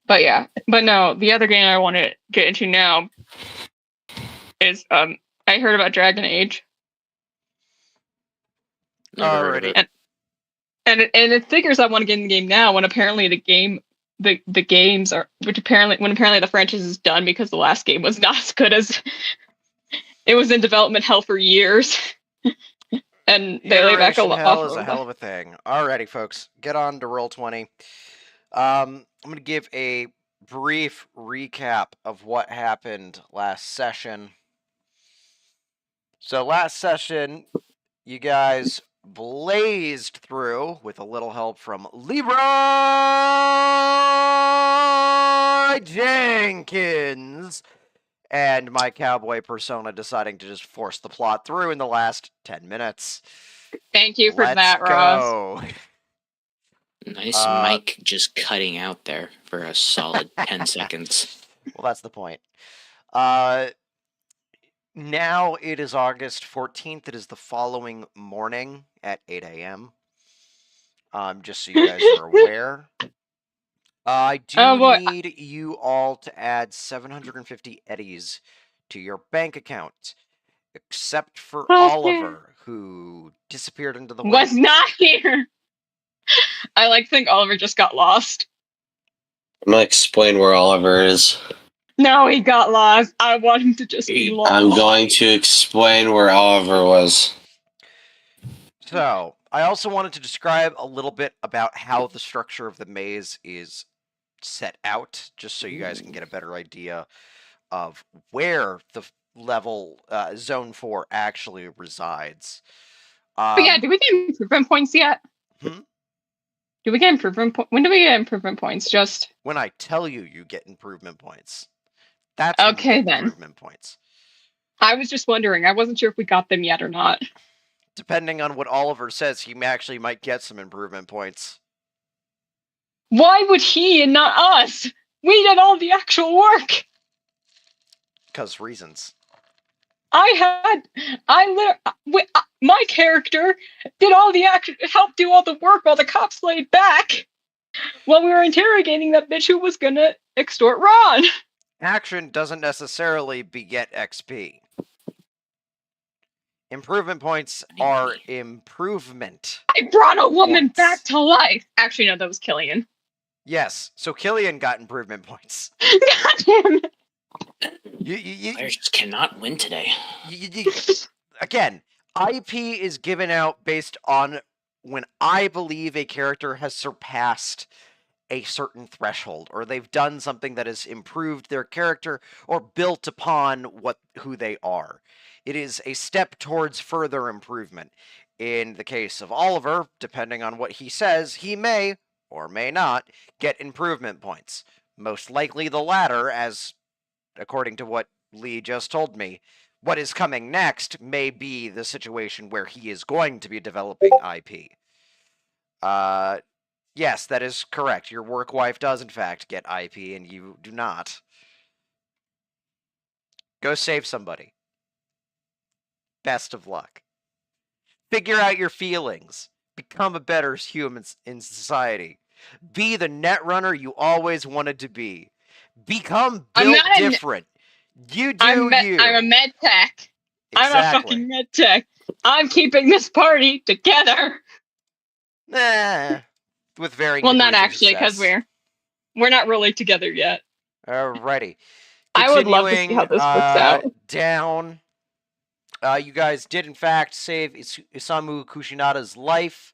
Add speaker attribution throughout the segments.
Speaker 1: But yeah, but no, the other game I want to get into now is I heard about Dragon Age.
Speaker 2: Never heard of it.
Speaker 1: And it figures I want to get in the game now when apparently the games are when apparently the franchise is done because the last game was not as good as it was in development hell for years. And they lay back a lot.
Speaker 3: Hell is a hell of a thing. Alrighty, folks, get on to Roll20. I'm gonna give a brief recap of what happened last session. So last session, you guys blazed through with a little help from Leroy Jenkins and my cowboy persona deciding to just force the plot through in the last 10 minutes.
Speaker 1: Thank you for that, Ross.
Speaker 2: Nice mic just cutting out there for a solid 10 seconds.
Speaker 3: Well, that's the point. Now it is August 14th. It is the following morning at 8 a.m. Just so you guys are aware. I do need you all to add 750 eddies to your bank account. Except for Oliver, who disappeared into the wind.
Speaker 1: Was not here! I think Oliver just got lost.
Speaker 4: I'm gonna explain where Oliver is.
Speaker 1: No, he got lost. I want him to just be lost.
Speaker 4: I'm going to explain where Oliver was.
Speaker 3: So, I also wanted to describe a little bit about how the structure of the maze is set out, just so you guys can get a better idea of where the level Zone 4 actually resides.
Speaker 1: But yeah, do we get improvement points yet? Do we get improvement points? When do we get improvement points? Just
Speaker 3: when I tell you, you get improvement points. That's
Speaker 1: okay then.
Speaker 3: Improvement points.
Speaker 1: I was just wondering. I wasn't sure if we got them yet or not.
Speaker 3: Depending on what Oliver says, he actually might get some improvement points.
Speaker 1: Why would he and not us? We did all the actual work.
Speaker 3: Because reasons.
Speaker 1: My character did all the helped do all the work while the cops laid back while we were interrogating that bitch who was gonna extort Ron.
Speaker 3: Action doesn't necessarily beget XP. Improvement points are improvement.
Speaker 1: I brought a woman back to life. Actually, no, that was Killian.
Speaker 3: Yes, so Killian got improvement points.
Speaker 1: God damn it.
Speaker 2: Players just cannot win today.
Speaker 3: Again, IP is given out based on when I believe a character has surpassed a certain threshold, or they've done something that has improved their character or built upon who they are. It is a step towards further improvement. In the case of Oliver, depending on what he says, he may or may not get improvement points. Most likely the latter, as according to what Lee just told me. What is coming next may be the situation where he is going to be developing IP. Yes, that is correct. Your work wife does, in fact, get IP, and you do not. Go save somebody. Best of luck. Figure out your feelings. Become a better human in society. Be the netrunner you always wanted to be. Become built different. You do you.
Speaker 1: I'm a med tech.
Speaker 3: Exactly.
Speaker 1: I'm a fucking med tech. I'm keeping this party together.
Speaker 3: With varying
Speaker 1: well, not actually, because we're not really together yet.
Speaker 3: Alrighty.
Speaker 1: I would love to see how this works out.
Speaker 3: Down. You guys did, in fact, save Isamu Kushinada's life.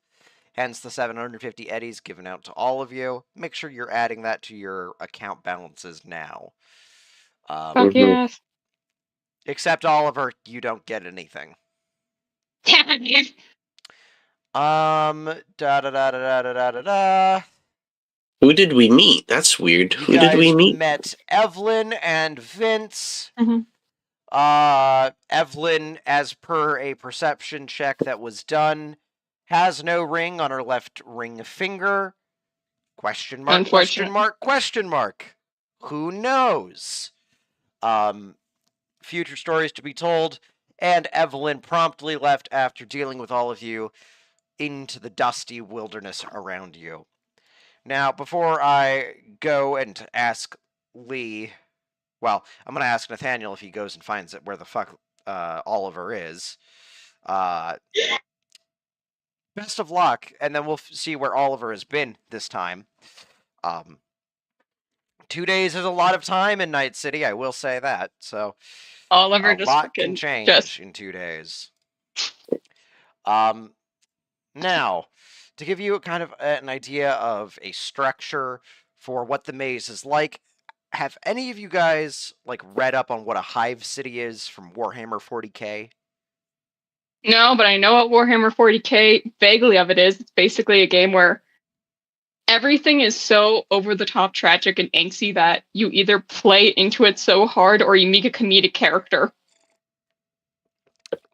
Speaker 3: Hence the 750 eddies given out to all of you. Make sure you're adding that to your account balances now.
Speaker 1: Fuck yes.
Speaker 3: Except Oliver, you don't get anything.
Speaker 1: Damn it.
Speaker 4: Who did we meet? That's weird. Who did we meet?
Speaker 3: Met Evelyn and Vince. Evelyn, as per a perception check that was done, has no ring on her left ring finger. Question mark, question mark, question mark. Who knows? Future stories to be told, and Evelyn promptly left after dealing with all of you into the dusty wilderness around you. Now, before I go and ask Lee, well, I'm gonna ask Nathaniel if he goes and finds it where the fuck Oliver is. Best of luck, and then we'll see where Oliver has been this time. 2 days is a lot of time in Night City, I will say that. So
Speaker 1: Oliver
Speaker 3: a
Speaker 1: just
Speaker 3: lot can
Speaker 1: fucking
Speaker 3: change
Speaker 1: just
Speaker 3: in 2 days. Now, to give you kind of an idea of a structure for what the maze is like, have any of you guys like read up on what a hive city is from Warhammer 40K?
Speaker 1: no, but I know what Warhammer 40K vaguely of it is. It's basically a game where everything is so over the top tragic and angsty that you either play into it so hard or you make a comedic character.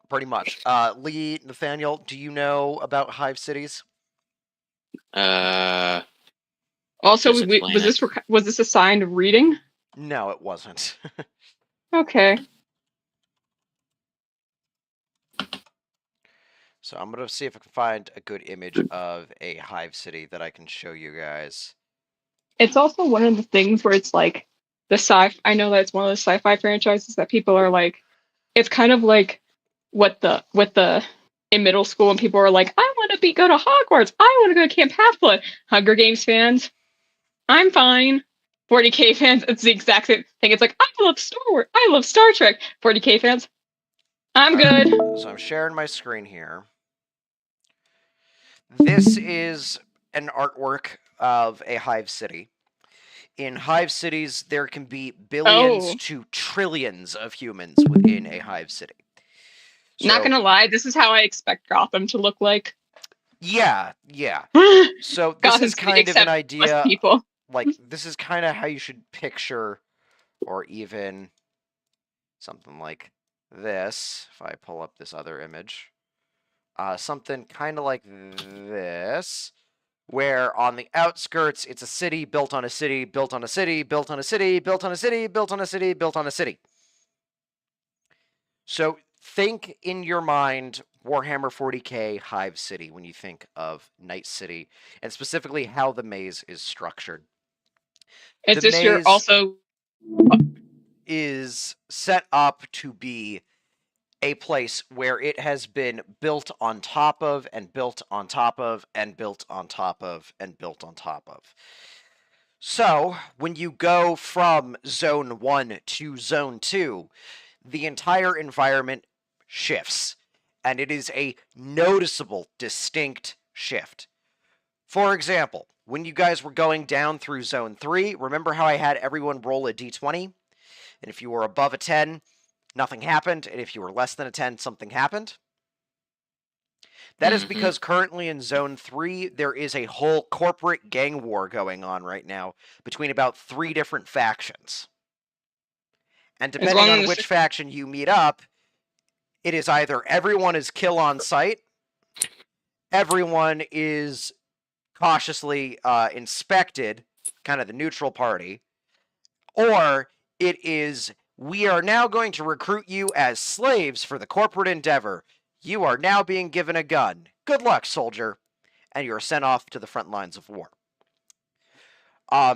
Speaker 3: Pretty much. Lee, Nathaniel, do you know about hive cities?
Speaker 1: Also,
Speaker 2: There's a
Speaker 1: was this assigned reading?
Speaker 3: No, it wasn't.
Speaker 1: Okay.
Speaker 3: So I'm gonna see if I can find a good image of a hive city that I can show you guys.
Speaker 1: It's also one of the things where it's like the I know that it's one of the sci-fi franchises that people are like, it's kind of like what the in middle school when people are like, I want to go to Hogwarts, I want to go to Camp Half-Blood. Hunger Games fans, I'm fine. 40K fans, it's the exact same thing. It's like, I love Star Wars, I love Star Trek. 40K fans, I'm good.
Speaker 3: So I'm sharing my screen here. This is an artwork of a hive city. In hive cities, there can be billions to trillions of humans within a hive city. So,
Speaker 1: not gonna lie, this is how I expect Gotham to look like.
Speaker 3: Yeah. So this is kind of an idea.
Speaker 1: People.
Speaker 3: Like, this is kind of how you should picture, or even something like this. If I pull up this other image, something kind of like this, where on the outskirts it's a city built on a city, built on a city, built on a city, built on a city, built on a city, built on a city. So think in your mind Warhammer 40K Hive City when you think of Night City, and specifically how the maze is structured.
Speaker 1: It's just you're also
Speaker 3: is set up to be a place where it has been built on top of, and built on top of, and built on top of, and built on top of. So, when you go from Zone 1 to Zone 2, the entire environment shifts, and it is a noticeable, distinct shift. For example, when you guys were going down through Zone 3, remember how I had everyone roll a d20? And if you were above a 10, nothing happened, and if you were less than a 10, something happened? That is because currently in Zone 3, there is a whole corporate gang war going on right now between about 3 different factions. And depending on which faction you meet up, it is either everyone is kill on sight, everyone is cautiously inspected, kind of the neutral party, or it is, we are now going to recruit you as slaves for the corporate endeavor. You are now being given a gun. Good luck, soldier. And you are sent off to the front lines of war.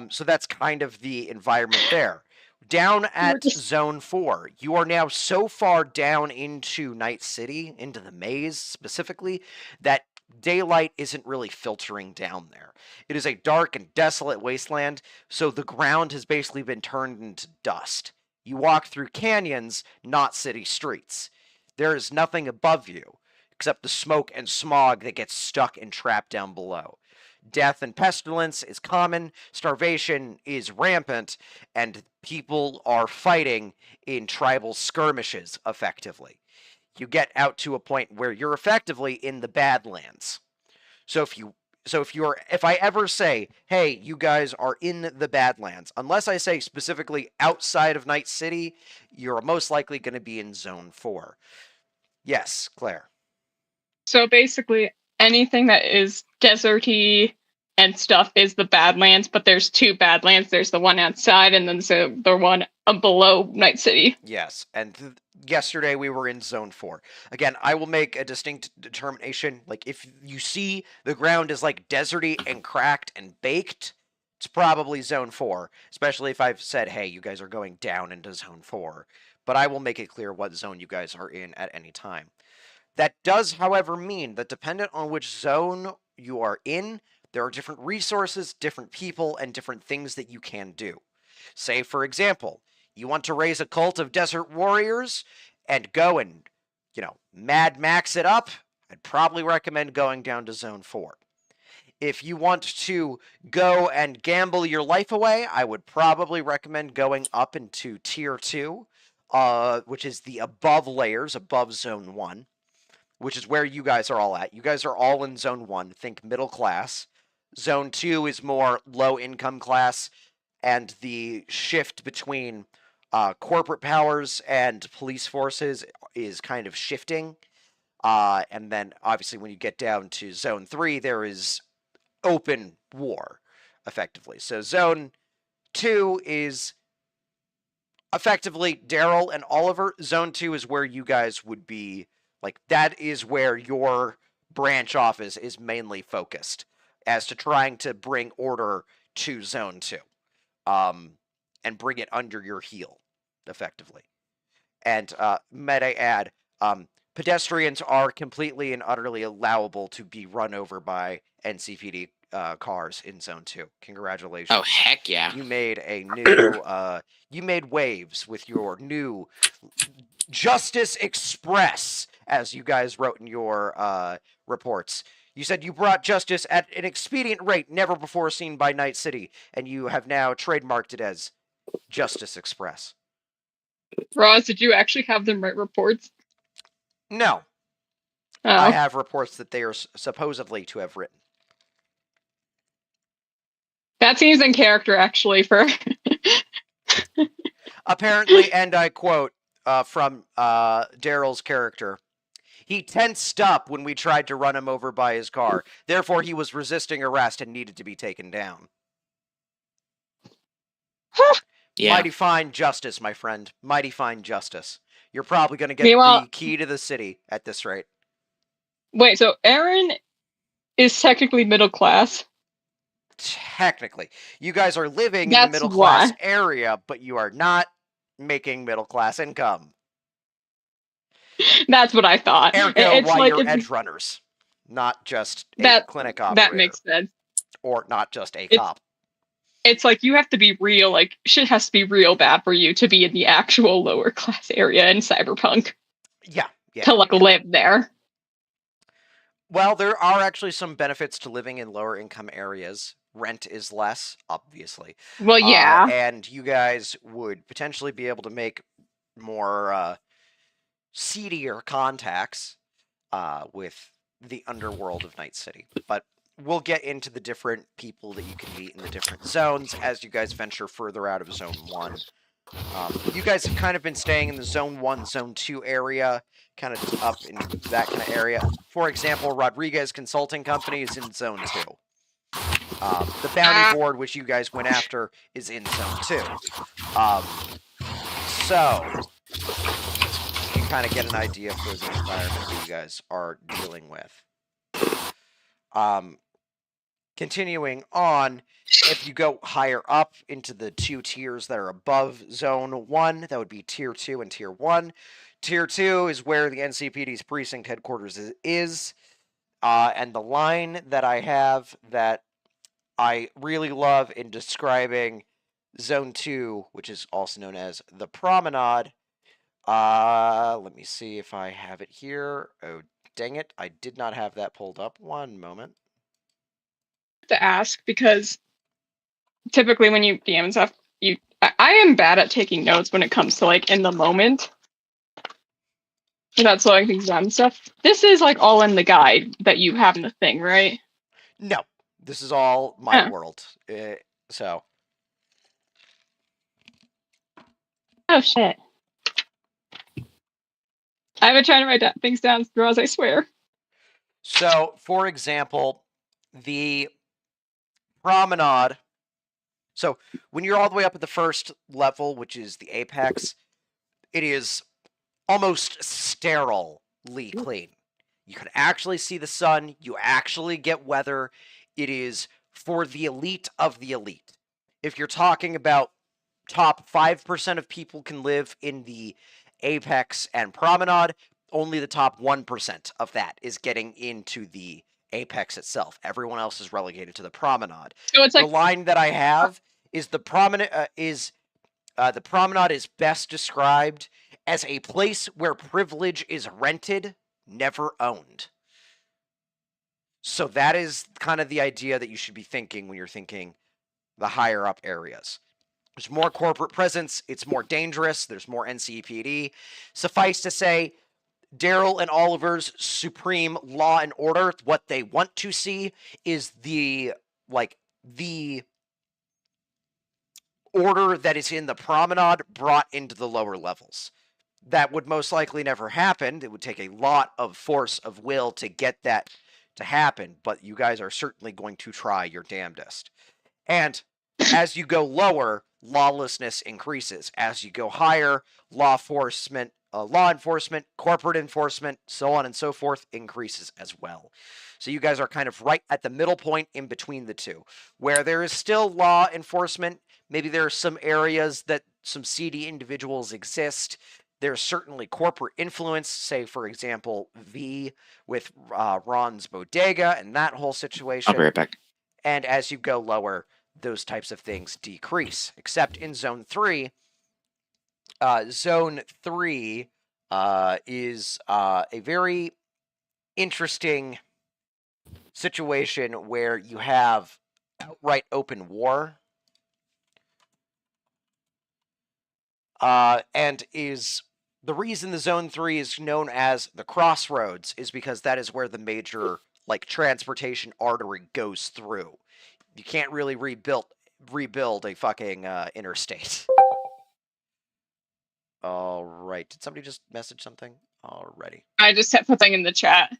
Speaker 3: So that's kind of the environment there. Down at Zone 4, you are now so far down into Night City, into the maze specifically, that daylight isn't really filtering down there. It is a dark and desolate wasteland, so the ground has basically been turned into dust. You walk through canyons, not city streets. There is nothing above you, except the smoke and smog that gets stuck and trapped down below. Death and pestilence is common, starvation is rampant, and people are fighting in tribal skirmishes, effectively. You get out to a point where you're effectively in the Badlands. So if I ever say, hey, you guys are in the Badlands, unless I say specifically outside of Night City, you're most likely going to be in Zone 4. Yes, Claire.
Speaker 1: So basically, anything that is deserty and stuff is the Badlands, but there's 2 Badlands. There's the one outside, and then the one below Night City.
Speaker 3: Yes, and yesterday we were in Zone 4. Again, I will make a distinct determination. Like, if you see the ground is like deserty and cracked and baked, it's probably Zone 4. Especially if I've said, hey, you guys are going down into Zone 4. But I will make it clear what zone you guys are in at any time. That does, however, mean that dependent on which zone you are in, there are different resources, different people, and different things that you can do. Say, for example, you want to raise a cult of desert warriors and go and, Mad Max it up, I'd probably recommend going down to Zone 4. If you want to go and gamble your life away, I would probably recommend going up into Tier 2, which is the above layers, above Zone 1, which is where you guys are all at. You guys are all in Zone 1, think middle class. Zone 2 is more low-income class, and the shift between corporate powers and police forces is kind of shifting. And then, obviously, when you get down to Zone 3, there is open war, effectively. So Zone 2 is effectively Daryl and Oliver. Zone 2 is where you guys would be, like, that is where your branch office is mainly focused, as to trying to bring order to Zone 2. And bring it under your heel, effectively. And might I add, pedestrians are completely and utterly allowable to be run over by NCPD cars in Zone 2. Congratulations.
Speaker 2: Oh, heck yeah.
Speaker 3: You made a new, you made waves with your new Justice Express, as you guys wrote in your reports. You said you brought justice at an expedient rate never before seen by Night City, and you have now trademarked it as Justice Express.
Speaker 1: Roz, did you actually have them write reports?
Speaker 3: No.
Speaker 1: Oh.
Speaker 3: I have reports that they are supposedly to have written.
Speaker 1: That seems in character, actually, for...
Speaker 3: Apparently, and I quote from Daryl's character, he tensed up when we tried to run him over by his car. Therefore, he was resisting arrest and needed to be taken down.
Speaker 2: Yeah.
Speaker 3: Mighty fine justice, my friend. Mighty fine justice. You're probably going to get the key to the city at this rate.
Speaker 1: Wait, so Aaron is technically middle class?
Speaker 3: Technically. You guys are living in the middle class area, but you are not making middle class income.
Speaker 1: That's what I thought.
Speaker 3: Ergo,
Speaker 1: it's
Speaker 3: why
Speaker 1: like
Speaker 3: you're edge runners, not just a clinic operator.
Speaker 1: That makes sense.
Speaker 3: Or not just a cop.
Speaker 1: It's like you have to be real, like, shit has to be real bad for you to be in the actual lower class area in Cyberpunk.
Speaker 3: Yeah.
Speaker 1: To, like, live there.
Speaker 3: Well, there are actually some benefits to living in lower income areas. Rent is less, obviously.
Speaker 1: Well, yeah.
Speaker 3: And you guys would potentially be able to make more seedier contacts with the underworld of Night City. But we'll get into the different people that you can meet in the different zones as you guys venture further out of Zone 1. You guys have kind of been staying in the Zone 1, Zone 2 area, kind of up in that kind of area. For example, Rodriguez Consulting Company is in Zone 2. The bounty board, which you guys went after, is in Zone 2. So, you can kind of get an idea for the environment that you guys are dealing with. Continuing on, if you go higher up into the 2 tiers that are above Zone 1, that would be Tier 2 and Tier 1. Tier 2 is where the NCPD's precinct headquarters is. And the line that I have that I really love in describing Zone 2, which is also known as the Promenade. Let me see if I have it here. Oh, dang it. I did not have that pulled up. One moment.
Speaker 1: To ask, because typically when you DM and stuff, I am bad at taking notes when it comes to, like, in the moment. Not slowing things down and stuff. This is, like, all in the guide that you have in the thing, right?
Speaker 3: No. This is all my world. So.
Speaker 1: Oh, shit. I've been trying to write things down, Roz, I swear.
Speaker 3: So, for example, the Promenade. So, when you're all the way up at the first level, which is the Apex, it is almost sterilely clean. You can actually see the sun. You actually get weather. It is for the elite of the elite. If you're talking about top 5% of people can live in the Apex and Promenade, only the top 1% of that is getting into the Apex itself. Everyone else is relegated to the Promenade.
Speaker 1: So it's like
Speaker 3: The line that I have is the Promenade is best described as a place where privilege is rented, never owned. So that is kind of the idea that you should be thinking when you're thinking the higher up areas. There's more corporate presence. It's more dangerous. There's more NCPD. Suffice to say, Daryl and Oliver's supreme law and order, what they want to see is the order that is in the Promenade brought into the lower levels. That would most likely never happen. It would take a lot of force of will to get that to happen, but you guys are certainly going to try your damnedest. And as you go lower, lawlessness increases. As you go higher, law enforcement, corporate enforcement, so on and so forth, increases as well. So you guys are kind of right at the middle point in between the two, where there is still law enforcement. Maybe there are some areas that some seedy individuals exist. There's certainly corporate influence, say, for example, V with Ron's Bodega and that whole situation.
Speaker 2: I'll be right back.
Speaker 3: And as you go lower, those types of things decrease, except in Zone 3. Zone 3 is a very interesting situation where you have outright open war. And is the reason the Zone 3 is known as the Crossroads is because that is where the major transportation artery goes through. You can't really rebuild a fucking interstate. All right. Did somebody just message something? Alrighty.
Speaker 1: I just put something in the chat.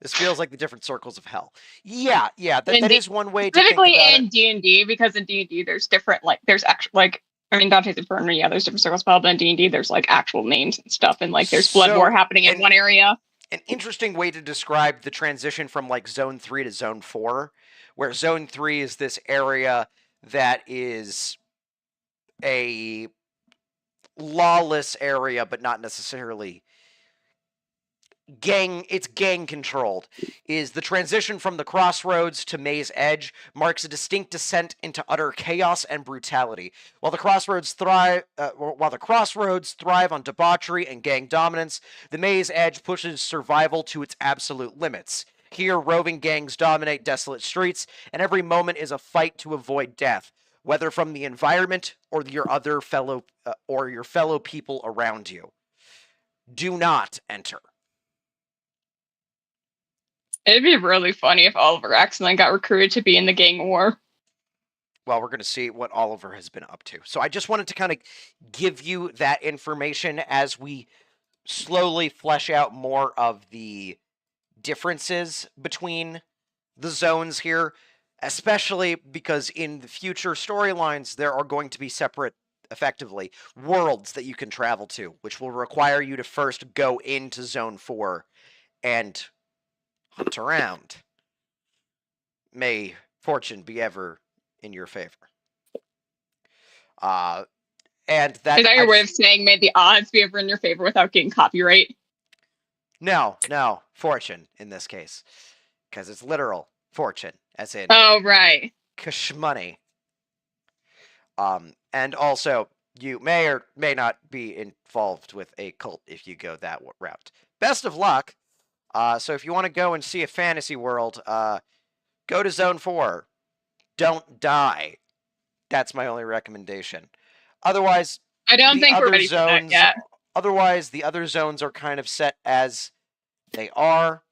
Speaker 3: This feels like the different circles of hell. Yeah. That is one way to think
Speaker 1: Specifically
Speaker 3: about
Speaker 1: in
Speaker 3: it.
Speaker 1: D&D, because in D&D there's different, there's actual, I mean, Dante's Inferno, yeah, there's different circles, but in D&D there's actual names and stuff, and there's blood war happening in one area.
Speaker 3: An interesting way to describe the transition from Zone 3 to Zone 4, where Zone 3 is this area that is a lawless area, but not necessarily gang controlled, is the transition from the Crossroads to Maze Edge marks a distinct descent into utter chaos and brutality. While the Crossroads thrive on debauchery and gang dominance, the Maze Edge pushes survival to its absolute limits. Here, roving gangs dominate desolate streets, and every moment is a fight to avoid death, whether from the environment or your fellow people around you. Do not enter.
Speaker 1: It'd be really funny if Oliver accidentally got recruited to be in the gang war.
Speaker 3: Well, we're going to see what Oliver has been up to. So I just wanted to kind of give you that information as we slowly flesh out more of the differences between the zones here, especially because in the future storylines, there are going to be separate, effectively, worlds that you can travel to, which will require you to first go into Zone 4 and hunt around. May fortune be ever in your favor. And that
Speaker 1: Is that your way of saying may the odds be ever in your favor without getting copyright?
Speaker 3: No, fortune in this case, because it's literal fortune, as in
Speaker 1: right,
Speaker 3: cash money. And also you may or may not be involved with a cult if you go that route. Best of luck. So if you want to go and see a fantasy world, go to Zone 4. Don't die. That's my only recommendation. Otherwise,
Speaker 1: I don't think we're ready for that yet.
Speaker 3: Otherwise, the other zones are kind of set as they are,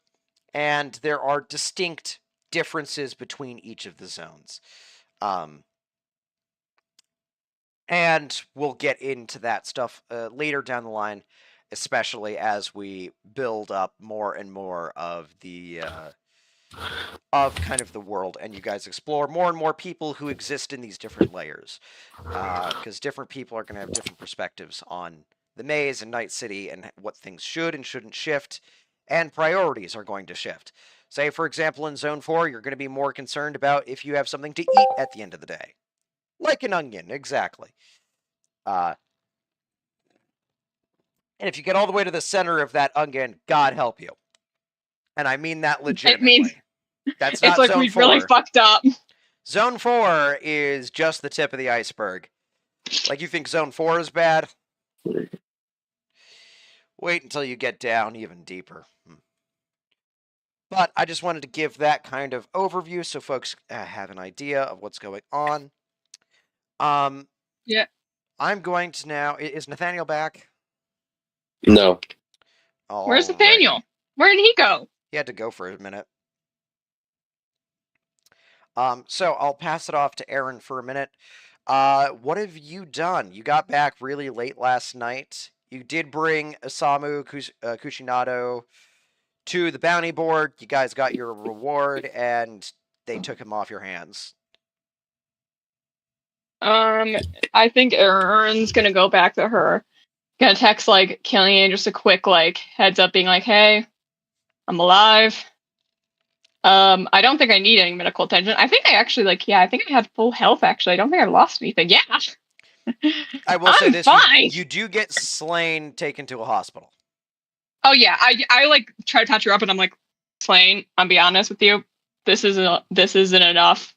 Speaker 3: and there are distinct differences between each of the zones. And we'll get into that stuff later down the line, especially as we build up more and more of the of kind of the world, and you guys explore more and more people who exist in these different layers, because different people are going to have different perspectives on the maze in Night City and what things should and shouldn't shift, and priorities are going to shift. Say, for example, in Zone 4, you're going to be more concerned about if you have something to eat at the end of the day. Like an onion, exactly. And if you get all the way to the center of that onion, God help you. And I mean that legitimately.
Speaker 1: It means
Speaker 3: that's not
Speaker 1: it's like
Speaker 3: Zone
Speaker 1: we
Speaker 3: 4.
Speaker 1: really fucked up.
Speaker 3: Zone 4 is just the tip of the iceberg. Like, you think Zone 4 is bad? Wait until you get down even deeper. But I just wanted to give that kind of overview so folks have an idea of what's going on.
Speaker 1: Yeah.
Speaker 3: I'm going to now... Is Nathaniel back?
Speaker 4: No.
Speaker 1: Where's Nathaniel? Where did he go?
Speaker 3: He had to go for a minute. So I'll pass it off to Aaron for a minute. What have you done? You got back really late last night. You did bring Isamu Kushinado to the bounty board. You guys got your reward, and they took him off your hands.
Speaker 1: I think Aaron's gonna go back to her. Gonna text like Killian just a quick like heads up, being like, "Hey, I'm alive. I don't think I need any medical attention. I think I actually I think I have full health. Actually, I don't think I lost anything. Yeah,
Speaker 3: I will say this:
Speaker 1: fine.
Speaker 3: you do get Slain taken to a hospital.
Speaker 1: Oh yeah, I like try to patch her up, and I'm like, Slain. I'll be honest with you. This isn't enough.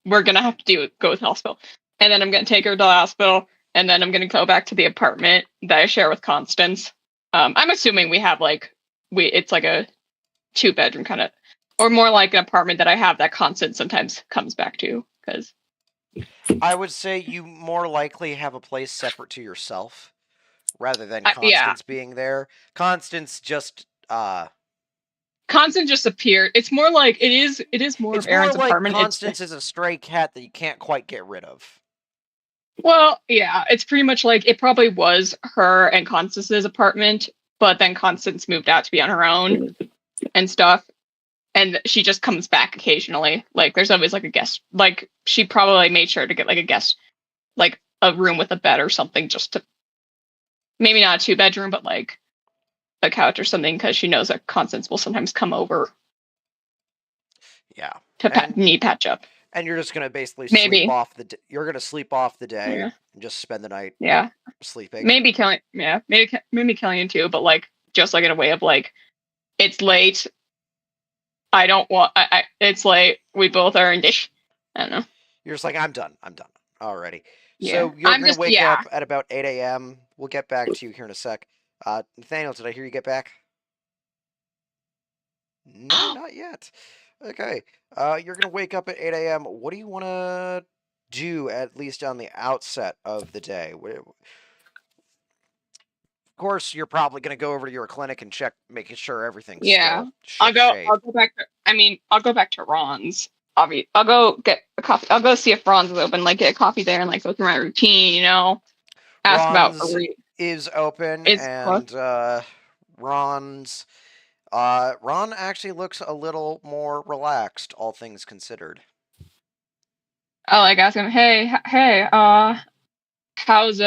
Speaker 1: We're gonna have to go with the hospital, and then I'm gonna take her to the hospital, and then I'm gonna go back to the apartment that I share with Constance. I'm assuming we have it's like a 2-bedroom kind of, or more like an apartment that I have that Constance sometimes comes back to, because
Speaker 3: I would say you more likely have a place separate to yourself rather than Constance being there. Constance just
Speaker 1: Constance just appeared. It's more like it is more
Speaker 3: it's
Speaker 1: of Aaron's
Speaker 3: more like
Speaker 1: apartment.
Speaker 3: Constance is a stray cat that you can't quite get rid of.
Speaker 1: Well, yeah, it's pretty much like it probably was her and Constance's apartment, but then Constance moved out to be on her own and stuff. And she just comes back occasionally. Like, there's always like a guest. Like, she probably made sure to get like a guest, like a room with a bed or something, just to maybe not a 2-bedroom, but like a couch or something, because she knows that Constance will sometimes come over.
Speaker 3: Yeah.
Speaker 1: To need patch up.
Speaker 3: And you're just gonna basically
Speaker 1: maybe
Speaker 3: sleep off the. You're gonna sleep off the day
Speaker 1: yeah.
Speaker 3: and just spend the night.
Speaker 1: Yeah.
Speaker 3: Sleeping.
Speaker 1: Maybe Killian. Yeah. Maybe Killian too, but like just like in a way of like, it's late. I don't want. It's late. We both are in dish. I don't know.
Speaker 3: You're just like, I'm done. Alrighty.
Speaker 1: Yeah.
Speaker 3: So you're going to wake up at about 8 a.m. We'll get back to you here in a sec. Nathaniel, did I hear you get back? No, not yet. Okay. You're going to wake up at 8 a.m. What do you want to do, at least on the outset of the day? Of course, you're probably going to go over to your clinic and check, making sure everything's still
Speaker 1: I'll go back to. I'll go back to Ron's. I'll go get a coffee. I'll go see if Ron's is open. Like get a coffee there and like go through my routine. You know, ask
Speaker 3: Ron's
Speaker 1: about.
Speaker 3: Is open and Ron's. Ron actually looks a little more relaxed, all things considered.
Speaker 1: I like ask him, hey, how's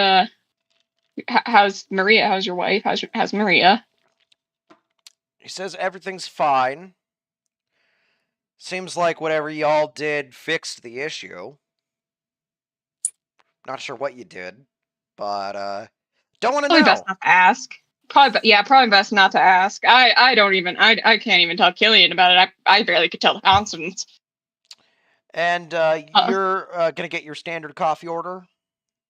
Speaker 1: Maria? How's your wife? How's Maria?
Speaker 3: He says everything's fine. Seems like whatever y'all did fixed the issue. Not sure what you did, but don't want to know.
Speaker 1: Probably best not to ask. Probably best not to ask. I can't even tell Killian about it. I barely could tell Constance.
Speaker 3: And you're gonna get your standard coffee order?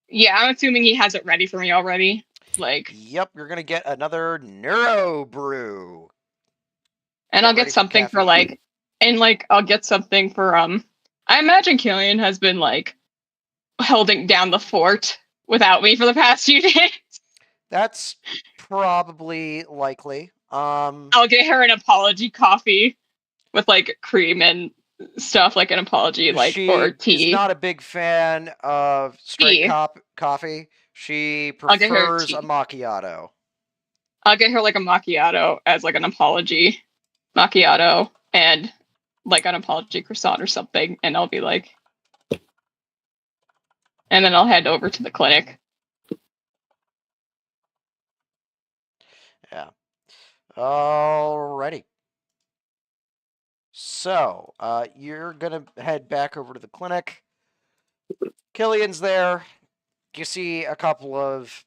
Speaker 1: Yeah, I'm assuming he has it ready for me already. Like,
Speaker 3: yep, you're gonna get another Neuro Brew.
Speaker 1: And I'll get something for like, and like I'll get something for I imagine Killian has been like holding down the fort without me for the past few days.
Speaker 3: That's probably likely.
Speaker 1: I'll get her an apology coffee with like cream and stuff, like an apology, like or tea.
Speaker 3: She's not a big fan of straight coffee. She prefers a macchiato.
Speaker 1: I'll get her like a macchiato as like an apology macchiato and like an apology croissant or something, and I'll be like, and then I'll head over to the clinic.
Speaker 3: Alrighty. So, you're gonna head back over to the clinic. Killian's there. You see a couple of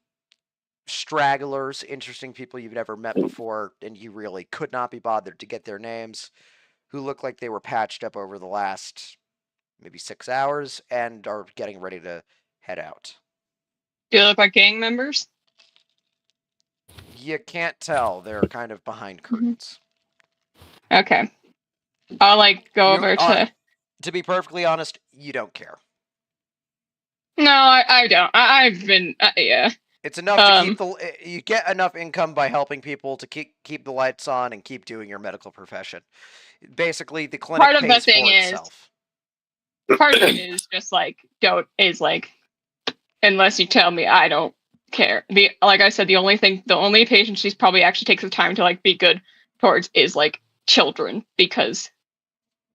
Speaker 3: stragglers, interesting people you've never met before, and you really could not be bothered to get their names, who look like they were patched up over the last maybe 6 hours and are getting ready to head out.
Speaker 1: Do they look like gang members?
Speaker 3: You can't tell. They're kind of behind curtains.
Speaker 1: Okay. I'll go
Speaker 3: You
Speaker 1: over
Speaker 3: are-
Speaker 1: to.
Speaker 3: To be perfectly honest, you don't care.
Speaker 1: No, I don't. I've been. Yeah.
Speaker 3: It's enough to keep you get enough income by helping people to keep the lights on and keep doing your medical profession. Basically, the clinic
Speaker 1: Part of the
Speaker 3: pays
Speaker 1: thing
Speaker 3: for
Speaker 1: is-
Speaker 3: itself.
Speaker 1: Part of it is just unless you tell me, I don't care. Like I said, the only patient she's probably actually takes the time to be good towards is children, because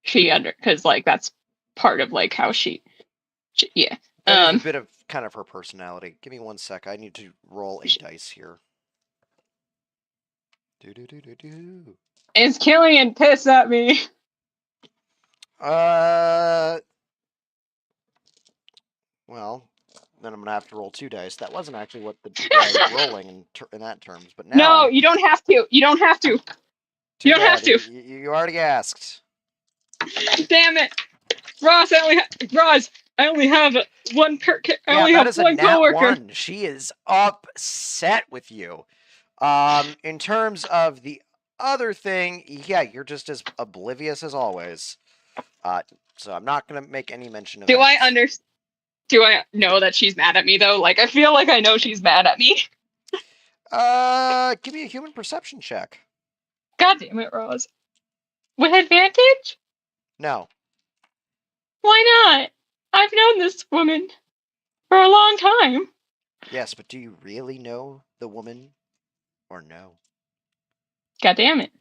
Speaker 1: that's part of how she yeah.
Speaker 3: That is a bit of kind of her personality. Give me 1 sec. I need to roll a dice here. Do.
Speaker 1: Is Killian pissed at me?
Speaker 3: Well, then I'm gonna have to roll 2 dice. That wasn't actually what I was rolling in that terms, but now.
Speaker 1: No, you don't have to. You don't have to. You don't have to.
Speaker 3: You already asked.
Speaker 1: Damn it, Ross! I only have one I only have one coworker.
Speaker 3: One. She is upset with you. In terms of the other thing, yeah, you're just as oblivious as always. So I'm not gonna make any mention of that.
Speaker 1: Do I know that she's mad at me though? I feel like I know she's mad at me.
Speaker 3: Give me a human perception check.
Speaker 1: God damn it, Rose. With advantage?
Speaker 3: No.
Speaker 1: Why not? I've known this woman for a long time.
Speaker 3: Yes, but do you really know the woman or no?
Speaker 1: God damn it.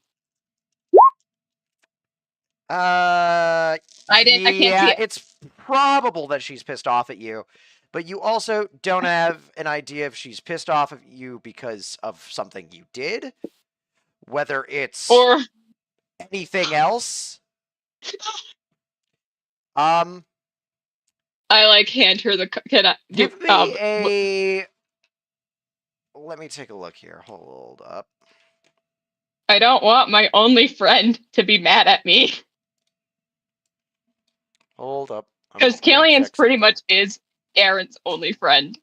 Speaker 1: I can't see it.
Speaker 3: It's probable that she's pissed off at you, but you also don't have an idea if she's pissed off at you because of something you did, whether it's
Speaker 1: or
Speaker 3: anything else.
Speaker 1: I hand her the. Can I
Speaker 3: give me a? Let me take a look here. Hold up.
Speaker 1: I don't want my only friend to be mad at me.
Speaker 3: Hold up.
Speaker 1: Because Killian's pretty much is Aaron's only friend.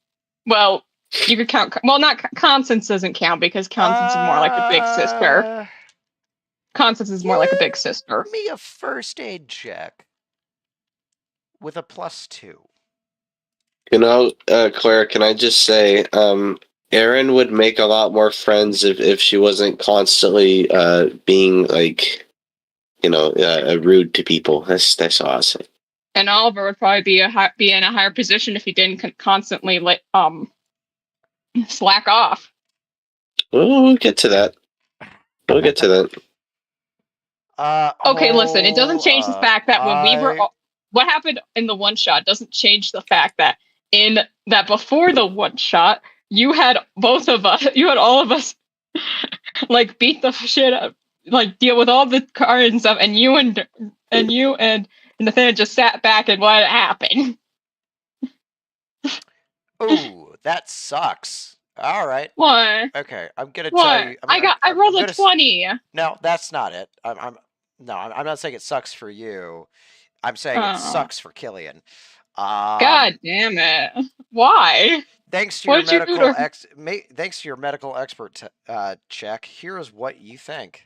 Speaker 1: Well, you could count. Well, not Constance doesn't count because Constance is more like a big sister. Constance is more like a big sister.
Speaker 3: Give me a first aid check with a +2.
Speaker 4: Claire, can I just say, Erin would make a lot more friends if she wasn't constantly being rude to people. That's awesome.
Speaker 1: And Oliver would probably be in a higher position if he didn't constantly slack off.
Speaker 4: We'll get to that.
Speaker 1: Okay, listen. It doesn't change the fact that when we were, what happened in the one shot doesn't change the fact that before the one shot, you had all of us, beat the shit up, deal with all the cards and stuff, and you and Nathaniel just sat back and let it happen.
Speaker 3: Ooh, that sucks. All right.
Speaker 1: What?
Speaker 3: Okay, I'm gonna tell you.
Speaker 1: I rolled a 20.
Speaker 3: No, that's not it. I'm not saying it sucks for you. I'm saying it sucks for Killian.
Speaker 1: God damn it! Why?
Speaker 3: Thanks to your medical expert check. Here is what you think.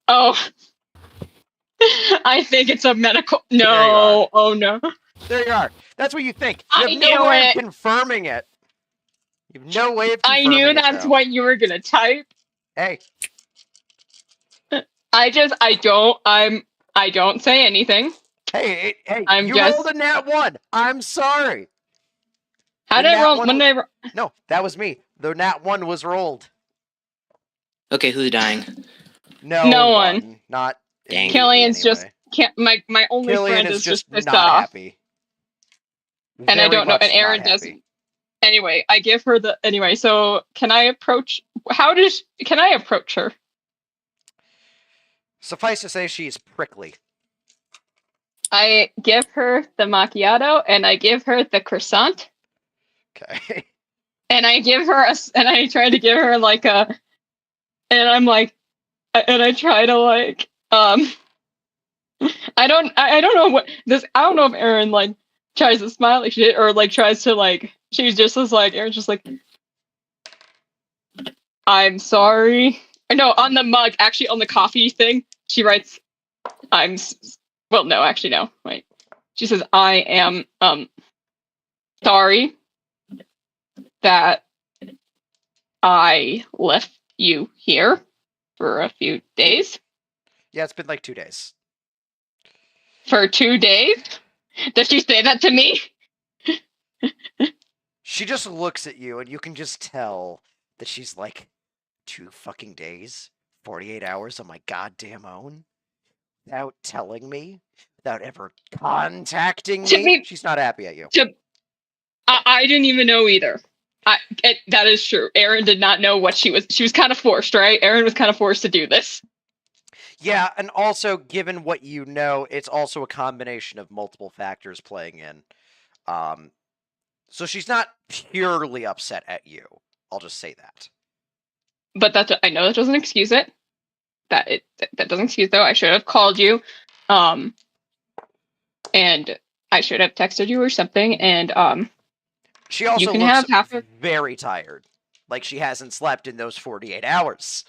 Speaker 1: Oh, I think it's a medical. No, oh no.
Speaker 3: There you are. That's what you think.
Speaker 1: I
Speaker 3: You have no
Speaker 1: knew
Speaker 3: way
Speaker 1: it.
Speaker 3: of confirming it. You have no way of confirming
Speaker 1: I knew
Speaker 3: it,
Speaker 1: that's
Speaker 3: though.
Speaker 1: what you were gonna type.
Speaker 3: Hey.
Speaker 1: I don't say anything.
Speaker 3: Hey,
Speaker 1: I'm
Speaker 3: you
Speaker 1: just-
Speaker 3: rolled a nat 1. I'm sorry.
Speaker 1: How did I roll?
Speaker 3: No, that was me. The nat 1 was rolled.
Speaker 2: Okay, who's dying?
Speaker 1: No one.
Speaker 3: Not
Speaker 2: Dang.
Speaker 1: Killian's
Speaker 3: anyway.
Speaker 1: just my only
Speaker 3: Killian
Speaker 1: friend is just pissed
Speaker 3: not
Speaker 1: off.
Speaker 3: happy.
Speaker 1: And I
Speaker 3: Very
Speaker 1: don't know.
Speaker 3: much
Speaker 1: And Aaron
Speaker 3: not happy.
Speaker 1: doesn't. Anyway, I give her the anyway. So can I approach? Can I approach her?
Speaker 3: Suffice to say, she's prickly.
Speaker 1: I give her the macchiato, and I give her the croissant,
Speaker 3: Okay.
Speaker 1: and I give her and I try to give her like a, and I'm like, and I try to like, I don't know what this. I don't know if Erin like tries to smile like shit or like tries to like. She's just as like Erin's just like, I'm sorry. Or no, on the mug, actually on the coffee thing, she writes, well, no, actually no. Wait, she says, I am sorry that I left you here for a few days.
Speaker 3: Yeah, it's been like 2 days.
Speaker 1: For 2 days? Does she say that to me?
Speaker 3: She just looks at you, and you can just tell that she's like, 2 fucking days? 48 hours on my goddamn own? Without telling me? Without ever contacting
Speaker 1: To
Speaker 3: me?
Speaker 1: me-
Speaker 3: She's not happy at you.
Speaker 1: I didn't even know either. That is true. Erin did not know what she was kind of forced, right? Erin was kind of forced to do this.
Speaker 3: Yeah, and also, given what you know, it's also a combination of multiple factors playing in. So she's not purely upset at you. I'll just say that.
Speaker 1: But I know that doesn't excuse it. That doesn't excuse though. I should have called you, and I should have texted you or something. And
Speaker 3: She also
Speaker 1: you can
Speaker 3: looks
Speaker 1: have half of.
Speaker 3: very tired. Like she hasn't slept in those 48 hours.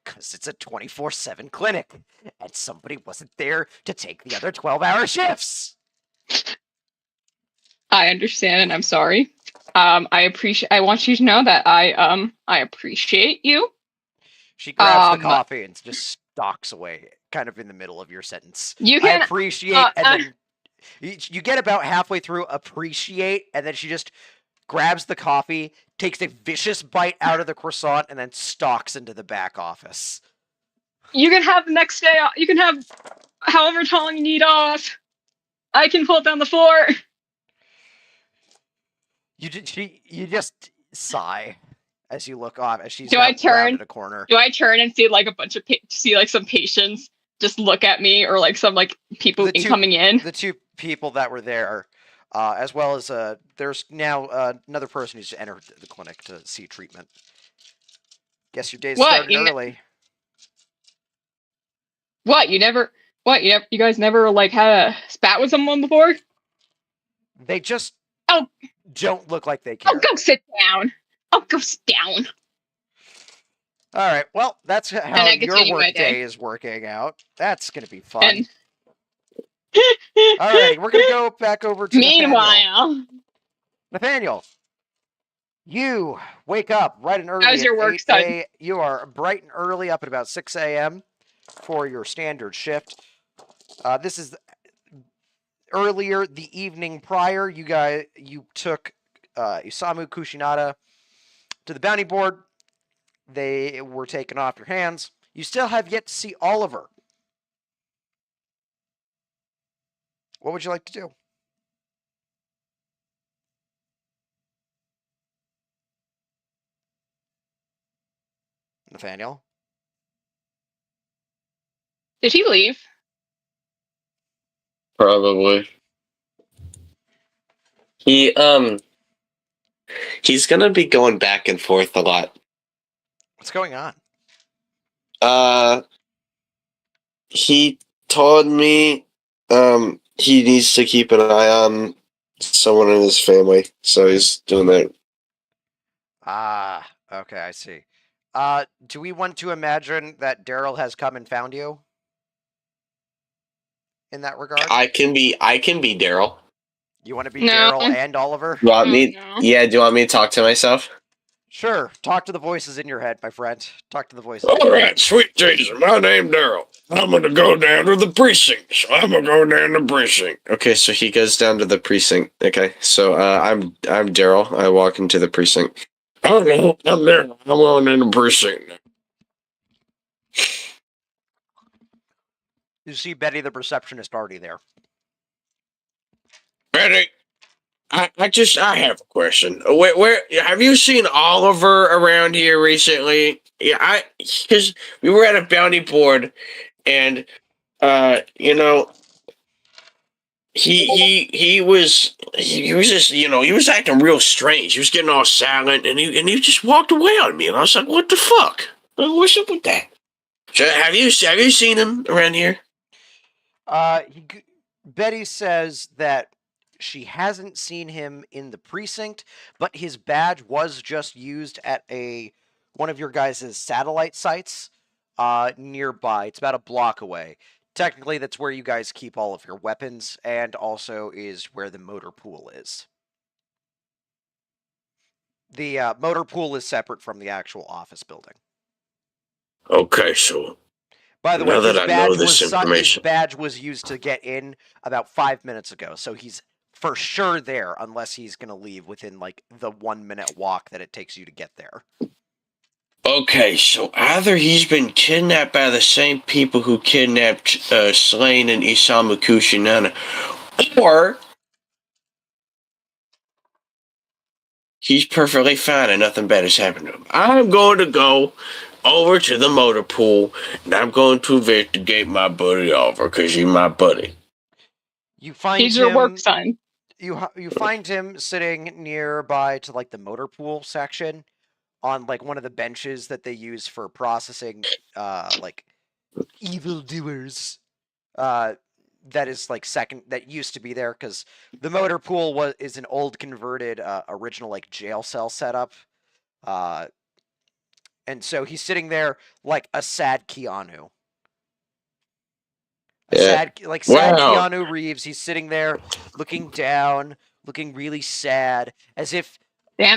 Speaker 3: Because it's a 24/7 clinic. And somebody wasn't there to take the other 12-hour shifts.
Speaker 1: I understand, and I'm sorry. I want you to know that I appreciate you.
Speaker 3: She grabs the
Speaker 1: Um,
Speaker 3: coffee and just stalks away, kind of in the middle of your sentence.
Speaker 1: You can
Speaker 3: I appreciate, and then you get about halfway through appreciate, and then she just grabs the coffee, takes a vicious bite out of the croissant, and then stalks into the back office.
Speaker 1: You can have the next day off. You can have however long you need off. I can pull it down the floor.
Speaker 3: You just sigh as you look off as she's
Speaker 1: Do I turn?
Speaker 3: rounded a corner.
Speaker 1: Do I turn and see like a bunch of see like some patients just look at me, or like some like people coming in?
Speaker 3: The 2 people that were there, as well as there's now another person who's entered the clinic to see treatment. Guess your day's started early.
Speaker 1: What? You guys never like had a spat with someone before?
Speaker 3: They just
Speaker 1: Oh.
Speaker 3: don't look like they care.
Speaker 1: Oh, go sit down. Oh, go sit down.
Speaker 3: All right. Well, that's how
Speaker 1: I
Speaker 3: your
Speaker 1: continue my
Speaker 3: work day
Speaker 1: day.
Speaker 3: is working out. That's gonna be fun.
Speaker 1: And
Speaker 3: All righty, we're gonna go back over to
Speaker 1: meanwhile,
Speaker 3: Nathaniel. You wake up bright and early.
Speaker 1: How's your
Speaker 3: at
Speaker 1: work
Speaker 3: 8
Speaker 1: done?
Speaker 3: You are bright and early, up at about 6 a.m. for your standard shift. This is earlier the evening prior. You took Isamu Kushinada to the bounty board. They were taken off your hands. You still have yet to see Oliver. What would you like to do? Nathaniel?
Speaker 1: did he leave?
Speaker 4: Probably. He's gonna be going back and forth a lot.
Speaker 3: What's going on?
Speaker 4: He told me he needs to keep an eye on someone in his family, so he's doing that.
Speaker 3: Ah, okay, I see. Do we want to imagine that Daryl has come and found you? In that regard?
Speaker 4: I can be Daryl.
Speaker 3: You want to be
Speaker 1: No.
Speaker 3: Daryl and Oliver?
Speaker 4: Do you want me?
Speaker 1: No.
Speaker 4: Yeah, do you want me to talk to myself?
Speaker 3: Sure. Talk to the voices in your head, my friend. Talk to the voices.
Speaker 4: Alright, sweet Jesus, my name's Daryl. I'm gonna go down to the precinct. So I'm gonna go down to the precinct. Okay, so he goes down to the precinct. Okay, so I'm Daryl. I walk into the precinct. Oh no, I'm there. I'm going in the precinct.
Speaker 3: You see Betty the receptionist already there.
Speaker 4: Betty, I have a question. Where have you seen Oliver around here recently? Yeah, because we were at a bounty board, and you know, he was just he was acting real strange. He was getting all silent, and he just walked away on me, and I was like, what the fuck? What's up with that? So have you seen him around here?
Speaker 3: Betty says that she hasn't seen him in the precinct, but his badge was just used at one of your guys' satellite sites nearby. It's about a block away. Technically, that's where you guys keep all of your weapons, and also is where the motor pool is. The motor pool is separate from the actual office building.
Speaker 4: Okay, so
Speaker 3: By the way,
Speaker 4: now that I know this
Speaker 3: his
Speaker 4: information,
Speaker 3: badge was used to get in about 5 minutes ago, so he's for sure there, unless he's going to leave within, like, the 1-minute walk that it takes you to get there.
Speaker 4: okay, so either he's been kidnapped by the same people who kidnapped Slane and Isamu Kushinana, or he's perfectly fine and nothing bad has happened to him. I'm going to go over to the motor pool, and I'm going to investigate my buddy Oliver, because he's my buddy.
Speaker 3: You find
Speaker 1: He's your work son.
Speaker 3: You find him sitting nearby to, like, the motor pool section on, like, one of the benches that they use for processing like evildoers. That is, like, that used to be there, because the motor pool is an old converted original, like, jail cell setup. And so he's sitting there like a sad Keanu. Sad Keanu Reeves. He's sitting there looking down, looking really sad, as if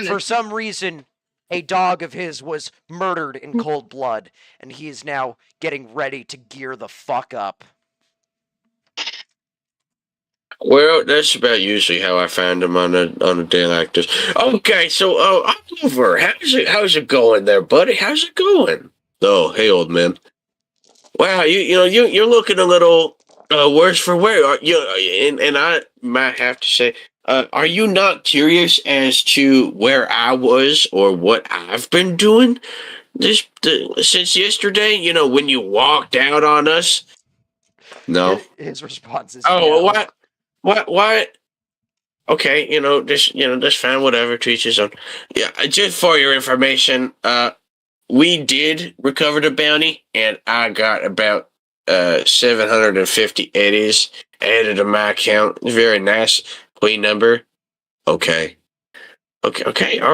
Speaker 3: for some reason a dog of his was murdered in cold blood, and he is now getting ready to gear the fuck up.
Speaker 4: Well, that's about usually how I find him on a day like this. Okay, so Oliver, how's it going there, buddy? How's it going? Oh, hey, old man. Wow, you're looking a little worse for wear. And I might have to say, are you not curious as to where I was or what I've been doing since yesterday? You know, when you walked out on us. No.
Speaker 3: His response is
Speaker 4: no.
Speaker 3: What?
Speaker 4: What? Okay, just fine. Whatever. To each his own. Yeah, just for your information, we did recover the bounty, and I got about 750 eddies added to my account. Very nice. Clean number. Okay. All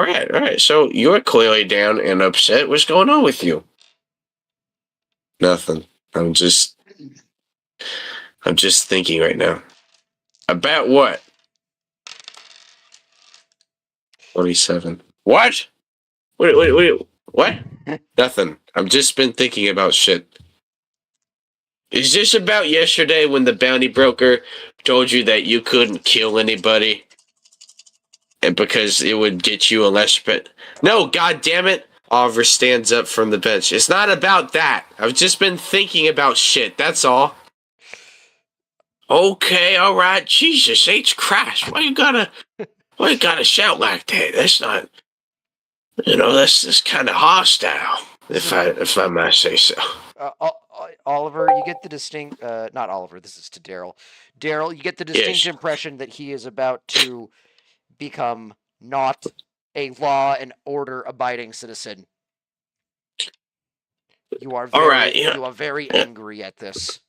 Speaker 4: right. So you're clearly down and upset. What's going on with you? Nothing. I'm just thinking right now. About what? 27. What? Wait. What? Nothing. I've just been thinking about shit. Is this about yesterday when the bounty broker told you that you couldn't kill anybody? And because it would get you a less No, god damn it. Oliver stands up from the bench. It's not about that. I've just been thinking about shit, that's all. Okay, alright. Jesus H. Christ. Why you gotta shout like that? That's not that's kinda hostile, if I might say so.
Speaker 3: Oliver, you get the distinct not Oliver, this is to Daryl. Daryl, you get the distinct impression that he is about to become not a law and order abiding citizen. You are very angry at this.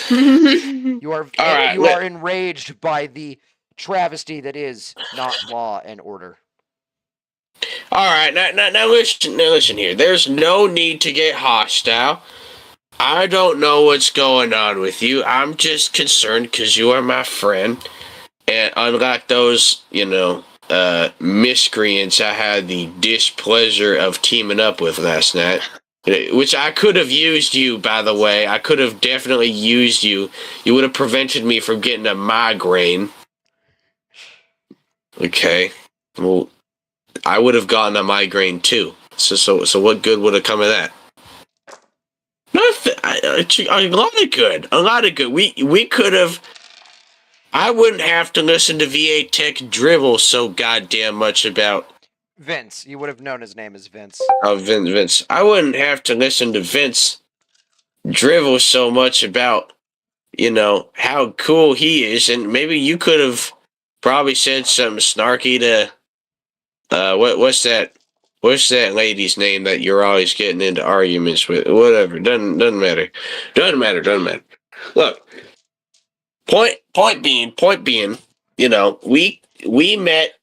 Speaker 3: You are enraged by the travesty that is not law and order.
Speaker 4: All right, now listen here. There's no need to get hostile. I don't know what's going on with you. I'm just concerned because you are my friend, and unlike those, miscreants I had the displeasure of teaming up with last night. Which I could have used you, by the way. I could have definitely used you. You would have prevented me from getting a migraine. Okay. Well, I would have gotten a migraine too. So what good would have come of that? Nothing. A lot of good. We could have. I wouldn't have to listen to VA Tech drivel so goddamn much about
Speaker 3: Vince. You would have known his name as Vince.
Speaker 4: Vince. I wouldn't have to listen to Vince drivel so much about, how cool he is, and maybe you could have probably said something snarky to, what's that lady's name that you're always getting into arguments with? Whatever, doesn't matter. Doesn't matter. Look, point being, we met.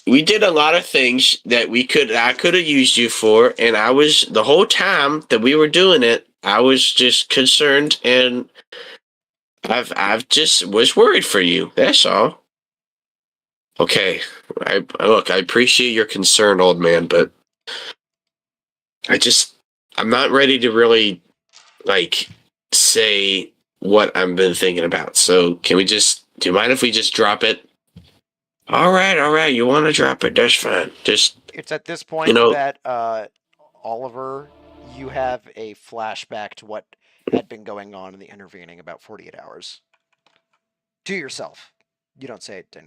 Speaker 4: We did a lot of things that I could have used you for, and I was, the whole time that we were doing it, I was just concerned, and I've just was worried for you. That's all. Okay, I appreciate your concern, old man, but I'm not ready to really, say what I've been thinking about. So do you mind if we just drop it? All right. You want to drop it? That's fine.
Speaker 3: It's at this point that Oliver, you have a flashback to what had been going on in the intervening about 48 hours. To yourself. You don't say it to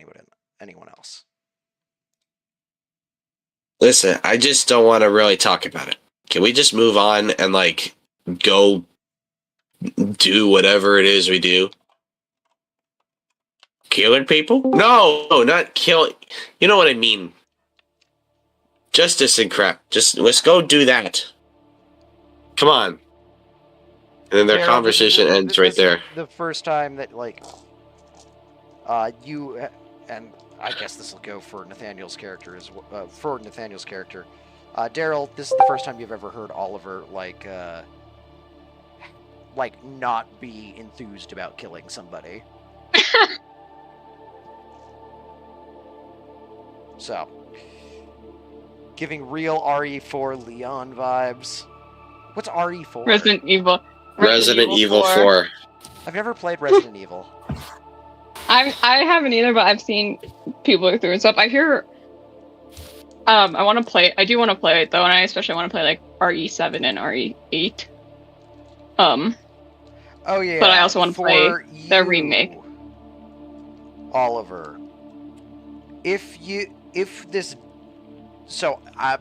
Speaker 3: anyone else.
Speaker 4: Listen, I just don't want to really talk about it. Can we just move on and go do whatever it is we do? Killing people? No, not killing. You know what I mean. Justice and crap. Just let's go do that. Come on. And then their conversation ends right there.
Speaker 3: The first time that you and I guess this will go for Nathaniel's character Daryl, this is the first time you've ever heard Oliver not be enthused about killing somebody. So, giving real RE4 Leon vibes. What's RE4?
Speaker 1: Resident Evil
Speaker 4: 4.
Speaker 3: I've never played Resident Evil.
Speaker 1: I haven't either, but I've seen people go through and stuff. I hear. I do want to play it though, and I especially want to play RE7 and RE8.
Speaker 3: Oh yeah.
Speaker 1: But I also want to play the remake.
Speaker 3: Oliver,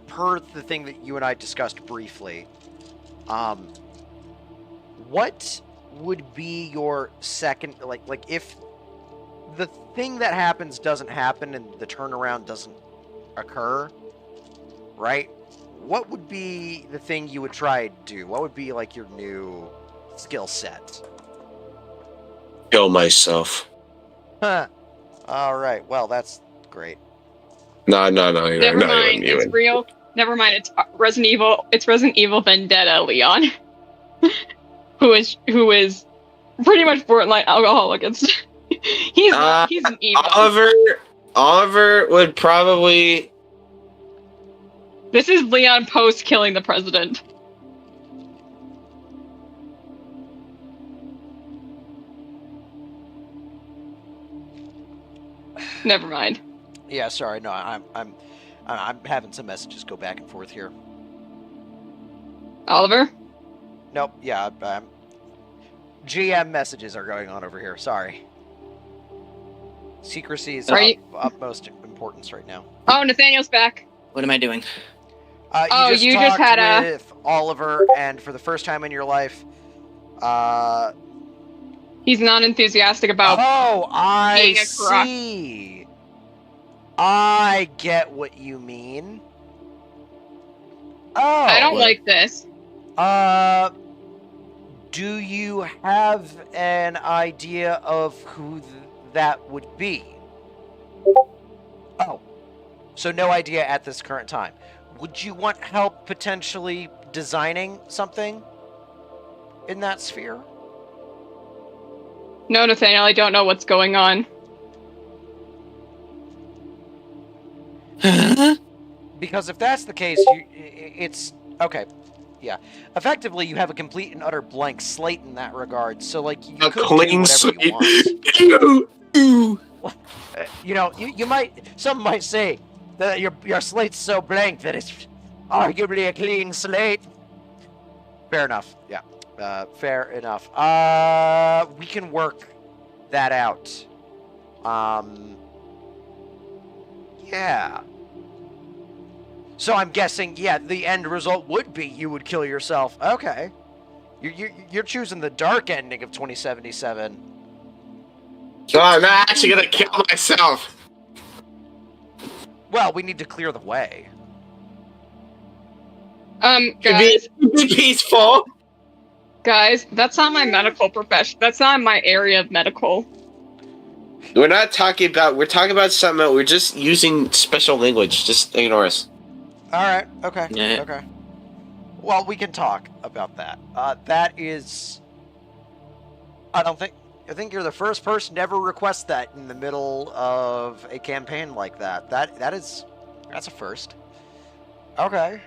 Speaker 3: per the thing that you and I discussed briefly, what would be your second, if the thing that happens doesn't happen and the turnaround doesn't occur, right? What would be the thing you would try to do? What would be your new skill set?
Speaker 4: Kill myself.
Speaker 3: Huh. All right. Well, that's great.
Speaker 4: No.
Speaker 1: Never mind. It's real. Never mind. It's Resident Evil. It's Resident Evil Vendetta, Leon, who is pretty much borderline alcoholic. He's an evil.
Speaker 4: Oliver would probably.
Speaker 1: This is Leon post killing the president. Never mind.
Speaker 3: Yeah, sorry. No, I'm having some messages go back and forth here.
Speaker 1: Oliver?
Speaker 3: Nope. Yeah, GM messages are going on over here. Sorry. Secrecy is utmost importance right now.
Speaker 1: Oh, Nathaniel's back.
Speaker 2: What am I doing?
Speaker 3: You just had with Oliver, and for the first time in your life,
Speaker 1: he's not enthusiastic about.
Speaker 3: Oh, I
Speaker 1: being a croc.
Speaker 3: see. I get what you mean. Oh,
Speaker 1: I don't like this.
Speaker 3: Do you have an idea of who that would be? Oh, so no idea at this current time. Would you want help potentially designing something in that sphere?
Speaker 1: No, Nathaniel, I don't know what's going on.
Speaker 3: Because if that's the case, it's okay. Yeah, effectively, you have a complete and utter blank slate in that regard. So, you
Speaker 4: a
Speaker 3: could
Speaker 4: clean
Speaker 3: do whatever
Speaker 4: slate.
Speaker 3: you want. You might. Some might say that your slate's so blank that it's arguably a clean slate. Fair enough. Yeah. Fair enough. We can work that out. Yeah. So I'm guessing, yeah, the end result would be you would kill yourself. Okay. You're choosing the dark ending of 2077.
Speaker 4: No, I'm not actually gonna kill myself.
Speaker 3: Well, we need to clear the way.
Speaker 1: Guys,
Speaker 4: Be peaceful.
Speaker 1: guys, that's not my medical profession. That's not my area of medical.
Speaker 4: We're not talking about. We're talking about something else. We're just using special language. Just ignore us.
Speaker 3: All right. Okay.
Speaker 2: Yeah.
Speaker 3: Okay. Well, we can talk about that. That is. I think you're the first person to ever request that in the middle of a campaign like that. That's a first. Okay.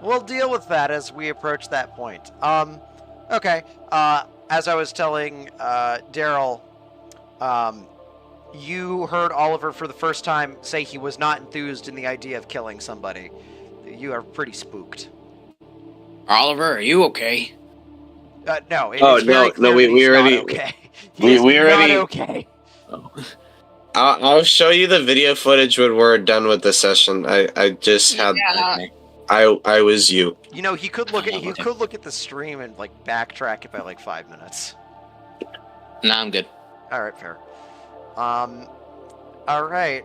Speaker 3: We'll deal with that as we approach that point. Okay. As I was telling Daryl, you heard Oliver for the first time say he was not enthused in the idea of killing somebody. You are pretty spooked.
Speaker 2: Oliver, are you okay?
Speaker 3: No.
Speaker 4: Oh,
Speaker 3: It's very
Speaker 4: no,
Speaker 3: clear
Speaker 4: we
Speaker 3: that he's
Speaker 4: already-
Speaker 3: not okay.
Speaker 4: we
Speaker 3: He's
Speaker 4: already-
Speaker 3: not okay.
Speaker 2: Oh.
Speaker 4: I'll show you the video footage when we're done with the session. I just had.
Speaker 1: Yeah.
Speaker 2: Okay.
Speaker 4: I was you.
Speaker 3: You know, he could look at
Speaker 2: Okay.
Speaker 3: the stream and like backtrack it by like 5 minutes.
Speaker 2: Nah, I'm good.
Speaker 3: All right, fair. All right.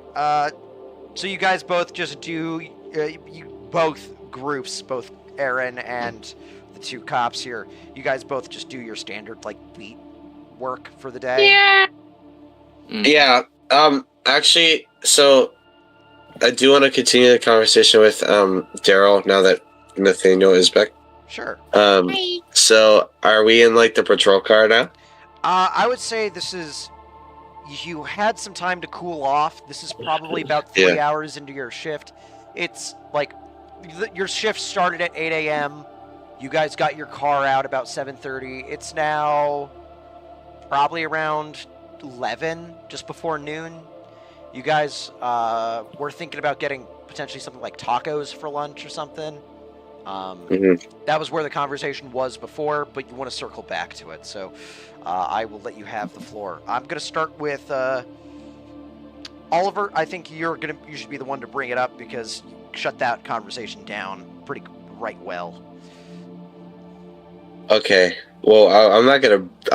Speaker 3: So you guys both just do both groups, both Aaron and the two cops here. You guys both just do your standard like beat work for the day.
Speaker 1: Yeah.
Speaker 4: Yeah. Actually, so I do want to continue the conversation with Daryl now that Nathaniel is back.
Speaker 3: Sure.
Speaker 4: So are we in like the patrol car now?
Speaker 3: I would say this is. You had some time to cool off. This is probably about 3 hours into your shift. It's like your shift started at 8 a.m. You guys got your car out about 7:30. It's now probably around 11, just before noon. You guys were thinking about getting potentially something like tacos for lunch or something. That was where the conversation was before, but you want to circle back to it. So I will let you have the floor. I'm going to start with Oliver. I think you should be the one to bring it up because you shut that conversation down pretty right well.
Speaker 4: Okay. Well, I'm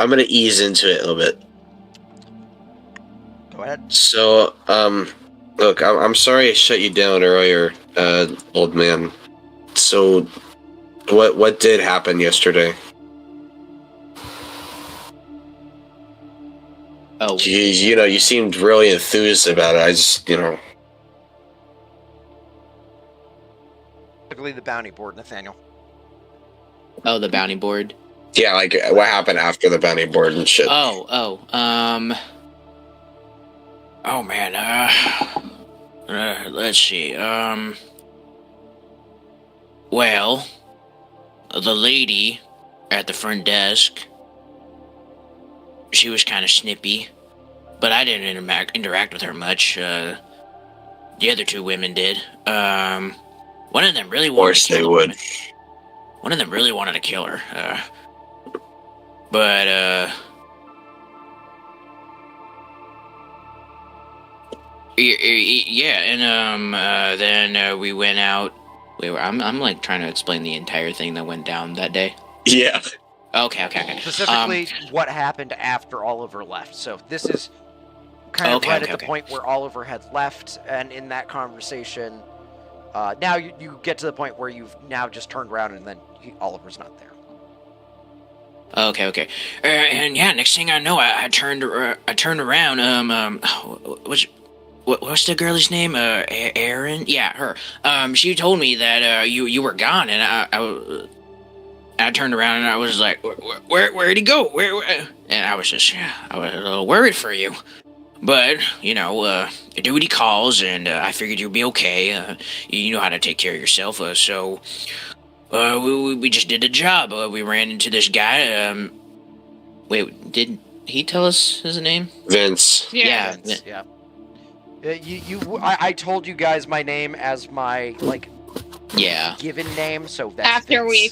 Speaker 4: gonna ease into it a little bit.
Speaker 3: Go ahead.
Speaker 4: So, look, I'm sorry I shut you down earlier, old man. So, what did happen yesterday?
Speaker 2: Oh,
Speaker 4: You seemed really enthused about it. I just,
Speaker 3: Particularly the bounty board, Nathaniel.
Speaker 2: oh, the bounty board.
Speaker 4: yeah, like what happened after the bounty board and shit.
Speaker 2: Oh, man, let's see, well, the lady at the front desk, she was kind of snippy, but I didn't interact with her much. The other two women did. One of them really
Speaker 4: Of
Speaker 2: wanted
Speaker 4: course
Speaker 2: to kill
Speaker 4: they
Speaker 2: the
Speaker 4: would.
Speaker 2: woman. One of them really wanted to kill her. But yeah, and then we went out. I'm like trying to explain the entire thing that went down that day.
Speaker 4: Yeah.
Speaker 2: Okay.
Speaker 3: Specifically, what happened after Oliver left. So this is kind of right at the point where Oliver had left, and in that conversation, now you get to the point where you've now just turned around and then Oliver's not there.
Speaker 2: Okay. And yeah, next thing I know, I turned around. What's the girl's name? Erin? Yeah, her. She told me that you were gone, and I turned around and I was like, where'd he go? Where? And I was a little worried for you. But, duty calls, and I figured you'd be okay. You know how to take care of yourself, so we just did the job. We ran into this guy. Wait, did he tell us his name?
Speaker 4: Vince.
Speaker 2: Yeah.
Speaker 3: Yeah. I told you guys my name as my
Speaker 2: Yeah.
Speaker 3: given name, so that's
Speaker 1: After we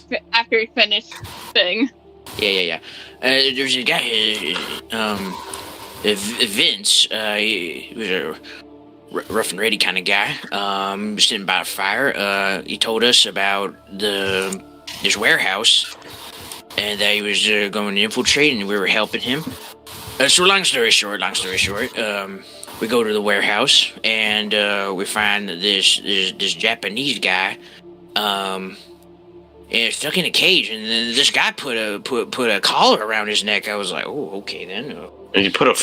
Speaker 1: finished thing.
Speaker 2: Yeah. There's a guy, Vince. He was a rough and ready kind of guy. Sitting by a fire. He told us about this warehouse, and that he was going to infiltrate, and we were helping him. So long story short, we go to the warehouse, and we find this Japanese guy, and stuck in a cage, and then this guy put a collar around his neck. I was like, oh, okay then.
Speaker 4: And you put a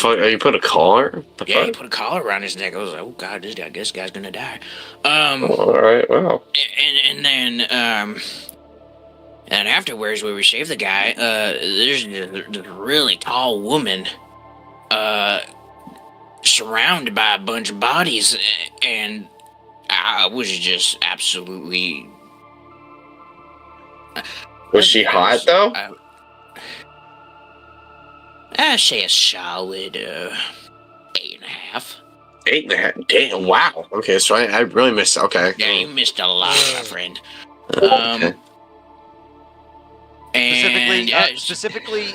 Speaker 4: collar?
Speaker 2: Yeah, he put a collar around his neck. I was like, oh god, this guy's gonna die.
Speaker 4: All right, wow.
Speaker 2: And then afterwards, where we shaved the guy, there's this really tall woman, surrounded by a bunch of bodies, and I was just absolutely.
Speaker 4: Was she hot though?
Speaker 2: I say a solid 8.5.
Speaker 4: 8.5. Damn! Wow. Okay, so I really missed. Okay.
Speaker 2: Yeah, you missed a lot, my friend.
Speaker 4: Okay.
Speaker 2: And
Speaker 3: Specifically,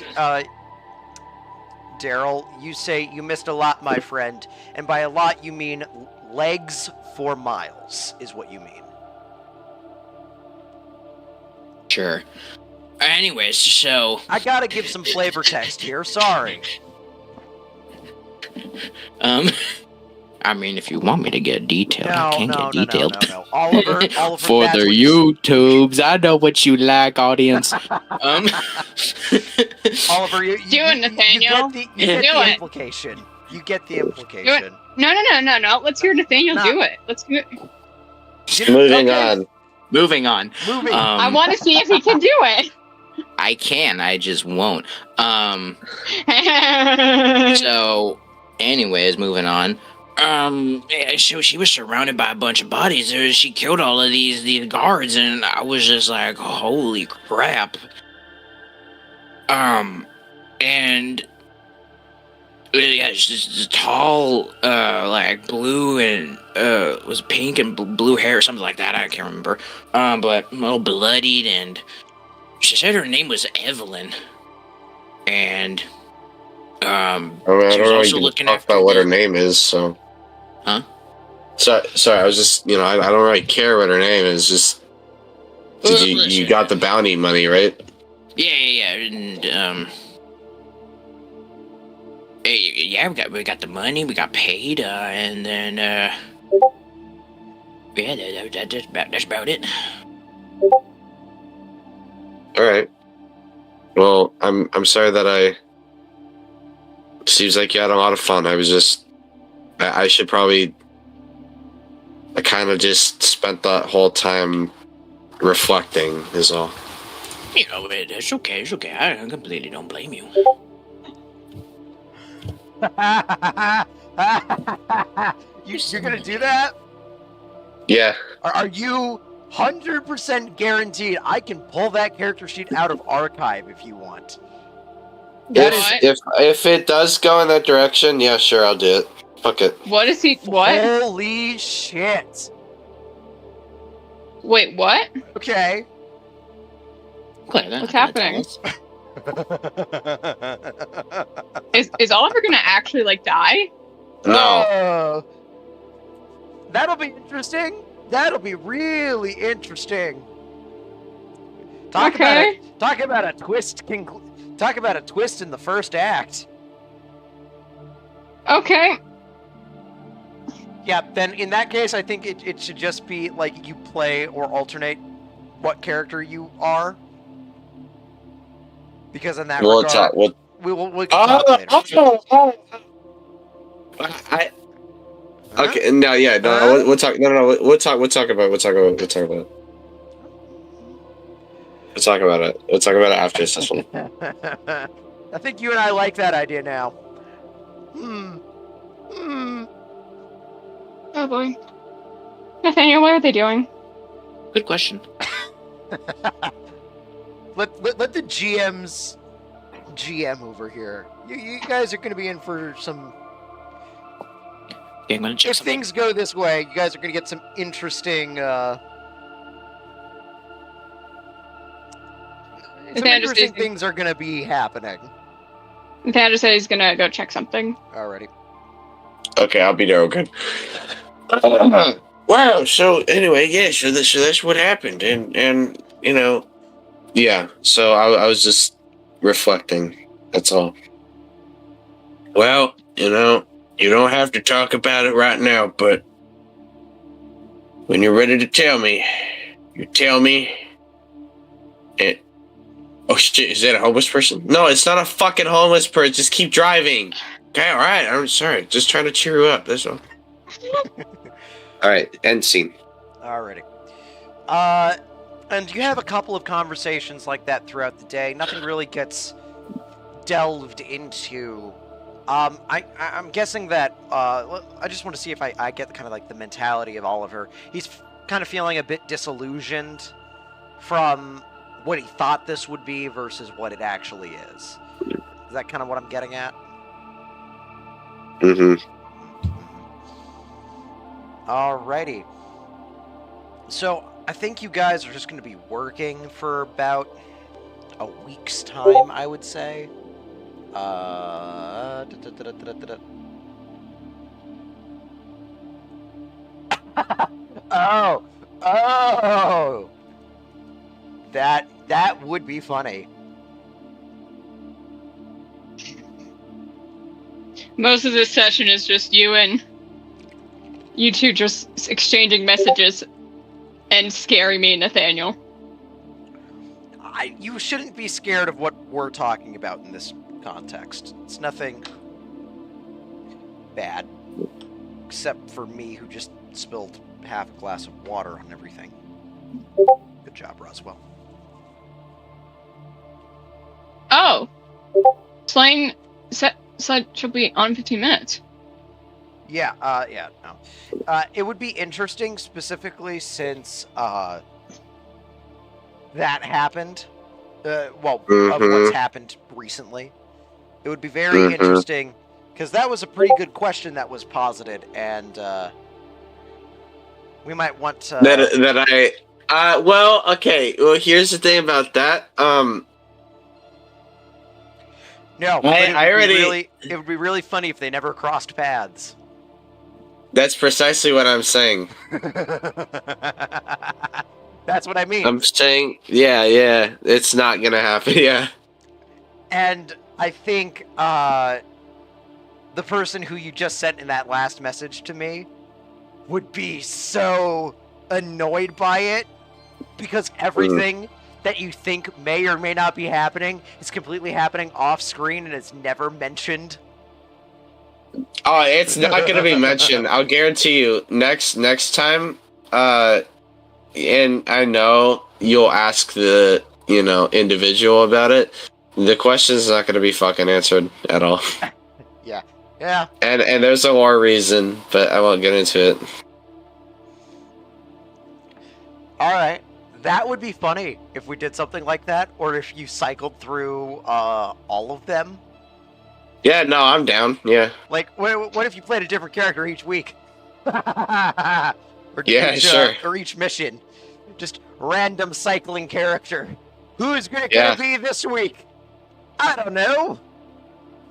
Speaker 3: Daryl, you say you missed a lot, my friend, and by a lot you mean legs for miles, is what you mean.
Speaker 2: Sure. Anyways, so
Speaker 3: I gotta give some flavor text here. Sorry.
Speaker 2: I mean, if you want me to get detailed, I can get detailed.
Speaker 3: No. Oliver,
Speaker 2: For
Speaker 3: that's
Speaker 2: the
Speaker 3: what you-
Speaker 2: YouTubes, I know what you like, audience.
Speaker 3: Oliver, you
Speaker 1: Do it, Nathaniel.
Speaker 3: You get
Speaker 1: Do
Speaker 3: the
Speaker 1: it.
Speaker 3: implication. You get the implication.
Speaker 1: No. Let's hear Nathaniel
Speaker 3: Nah.
Speaker 1: do it. Let's do it.
Speaker 4: Moving
Speaker 3: Okay.
Speaker 4: on.
Speaker 2: Moving on.
Speaker 3: Moving.
Speaker 1: I want to see if he can do it.
Speaker 2: I can, I just won't. So, anyways, moving on. So she was surrounded by a bunch of bodies. She killed all of these guards, and I was just like, holy crap. And yeah, it's just tall, like blue and was pink and blue hair or something like that. I can't remember. But all bloodied, and she said her name was Evelyn, and
Speaker 4: I mean,
Speaker 2: she
Speaker 4: I
Speaker 2: was
Speaker 4: don't
Speaker 2: also
Speaker 4: really
Speaker 2: looking
Speaker 4: talk
Speaker 2: after
Speaker 4: about what her
Speaker 2: the-
Speaker 4: name is, so.
Speaker 2: Huh?
Speaker 4: Sorry, I was just, I don't really care what her name is. Just,
Speaker 2: Well,
Speaker 4: you
Speaker 2: listen.
Speaker 4: got the bounty money, right?
Speaker 2: Yeah, and yeah, we got the money, we got paid, and then yeah, that's about it.
Speaker 4: All right. Well, I'm sorry that seems like you had a lot of fun. I was just, I should probably. I kind of just spent that whole time reflecting, is all.
Speaker 2: You know, it's okay. I completely don't blame you.
Speaker 3: You're gonna do that?
Speaker 4: Yeah.
Speaker 3: Are you 100% guaranteed I can pull that character sheet out of archive if you want?
Speaker 1: That
Speaker 4: If it does go in that direction, yeah, sure, I'll do it. Fuck it.
Speaker 1: What is he? What?
Speaker 3: Holy shit.
Speaker 1: Wait, what?
Speaker 3: Okay.
Speaker 1: What's happening? Is Oliver gonna actually like die?
Speaker 4: No.
Speaker 3: That'll be interesting. That'll be really interesting. Talk about a twist. Talk about a twist in the first act.
Speaker 1: Okay.
Speaker 3: Yeah, then in that case, I think it should just be like you play or alternate what character you are. Because in that
Speaker 4: We'll
Speaker 3: regard,
Speaker 4: talk.
Speaker 3: we can talk later.
Speaker 4: Okay. No. Yeah. No.
Speaker 3: Huh?
Speaker 4: We'll talk. No. We'll talk about it. We'll talk about it after this one.
Speaker 3: I think you and I like that idea now.
Speaker 1: Oh boy. Nathaniel, what are they doing?
Speaker 2: Good question.
Speaker 3: Let the GM's GM over here. You guys are going to be in for some.
Speaker 2: Yeah, I'm gonna check
Speaker 3: If
Speaker 2: something.
Speaker 3: things go this way, you guys are going to get some interesting.
Speaker 1: Nathaniel
Speaker 3: interesting things are going to be happening.
Speaker 1: said he's gonna go check something.
Speaker 3: Alrighty.
Speaker 4: Okay, I'll be there. Okay. Wow. So anyway, yeah. So that's what happened, and yeah. So I was just reflecting. That's all. Well, you don't have to talk about it right now, but when you're ready to tell me, you tell me. And oh shit, is that a homeless person? No, it's not a fucking homeless person. Just keep driving. Okay, all right. I'm sorry. Just trying to cheer you up. That's all. All right, end scene.
Speaker 3: Alrighty. And you have a couple of conversations like that throughout the day. Nothing really gets delved into. I'm guessing that. I just want to see if I get kind of like the mentality of Oliver. He's kind of feeling a bit disillusioned from what he thought this would be versus what it actually is. Is that kind of what I'm getting at?
Speaker 4: Mm-hmm.
Speaker 3: Alrighty. So, I think you guys are just going to be working for about a week's time, I would say. Oh! That would be funny.
Speaker 1: Most of this session is just you two just exchanging messages and scaring me, Nathaniel.
Speaker 3: You shouldn't be scared of what we're talking about in this context. It's nothing bad, except for me who just spilled half a glass of water on everything. Good job, Roswell.
Speaker 1: Oh, Slane said she'll be on 15 minutes.
Speaker 3: Yeah, no. It would be interesting, specifically since that happened. Of what's happened recently. It would be very interesting, because that was a pretty good question that was posited, and we might want to...
Speaker 4: okay. Well, here's the thing about that.
Speaker 3: No, but it would be really funny if they never crossed paths.
Speaker 4: That's precisely what I'm saying.
Speaker 3: That's what I mean.
Speaker 4: I'm saying, yeah, it's not gonna happen, yeah.
Speaker 3: And I think the person who you just sent in that last message to me would be so annoyed by it, because everything that you think may or may not be happening is completely happening off screen and it's never mentioned.
Speaker 4: Oh, it's not gonna be mentioned. I'll guarantee you. Next time, and I know you'll ask the individual about it. The question's not gonna be fucking answered at all.
Speaker 3: Yeah.
Speaker 4: And there's a more reason, but I won't get into it.
Speaker 3: All right. That would be funny if we did something like that, or if you cycled through all of them.
Speaker 4: Yeah, no, I'm down. Yeah.
Speaker 3: Like, what if you played a different character each week?
Speaker 4: Sure.
Speaker 3: Or each mission. Just random cycling character. Who is going to be this week? I don't know.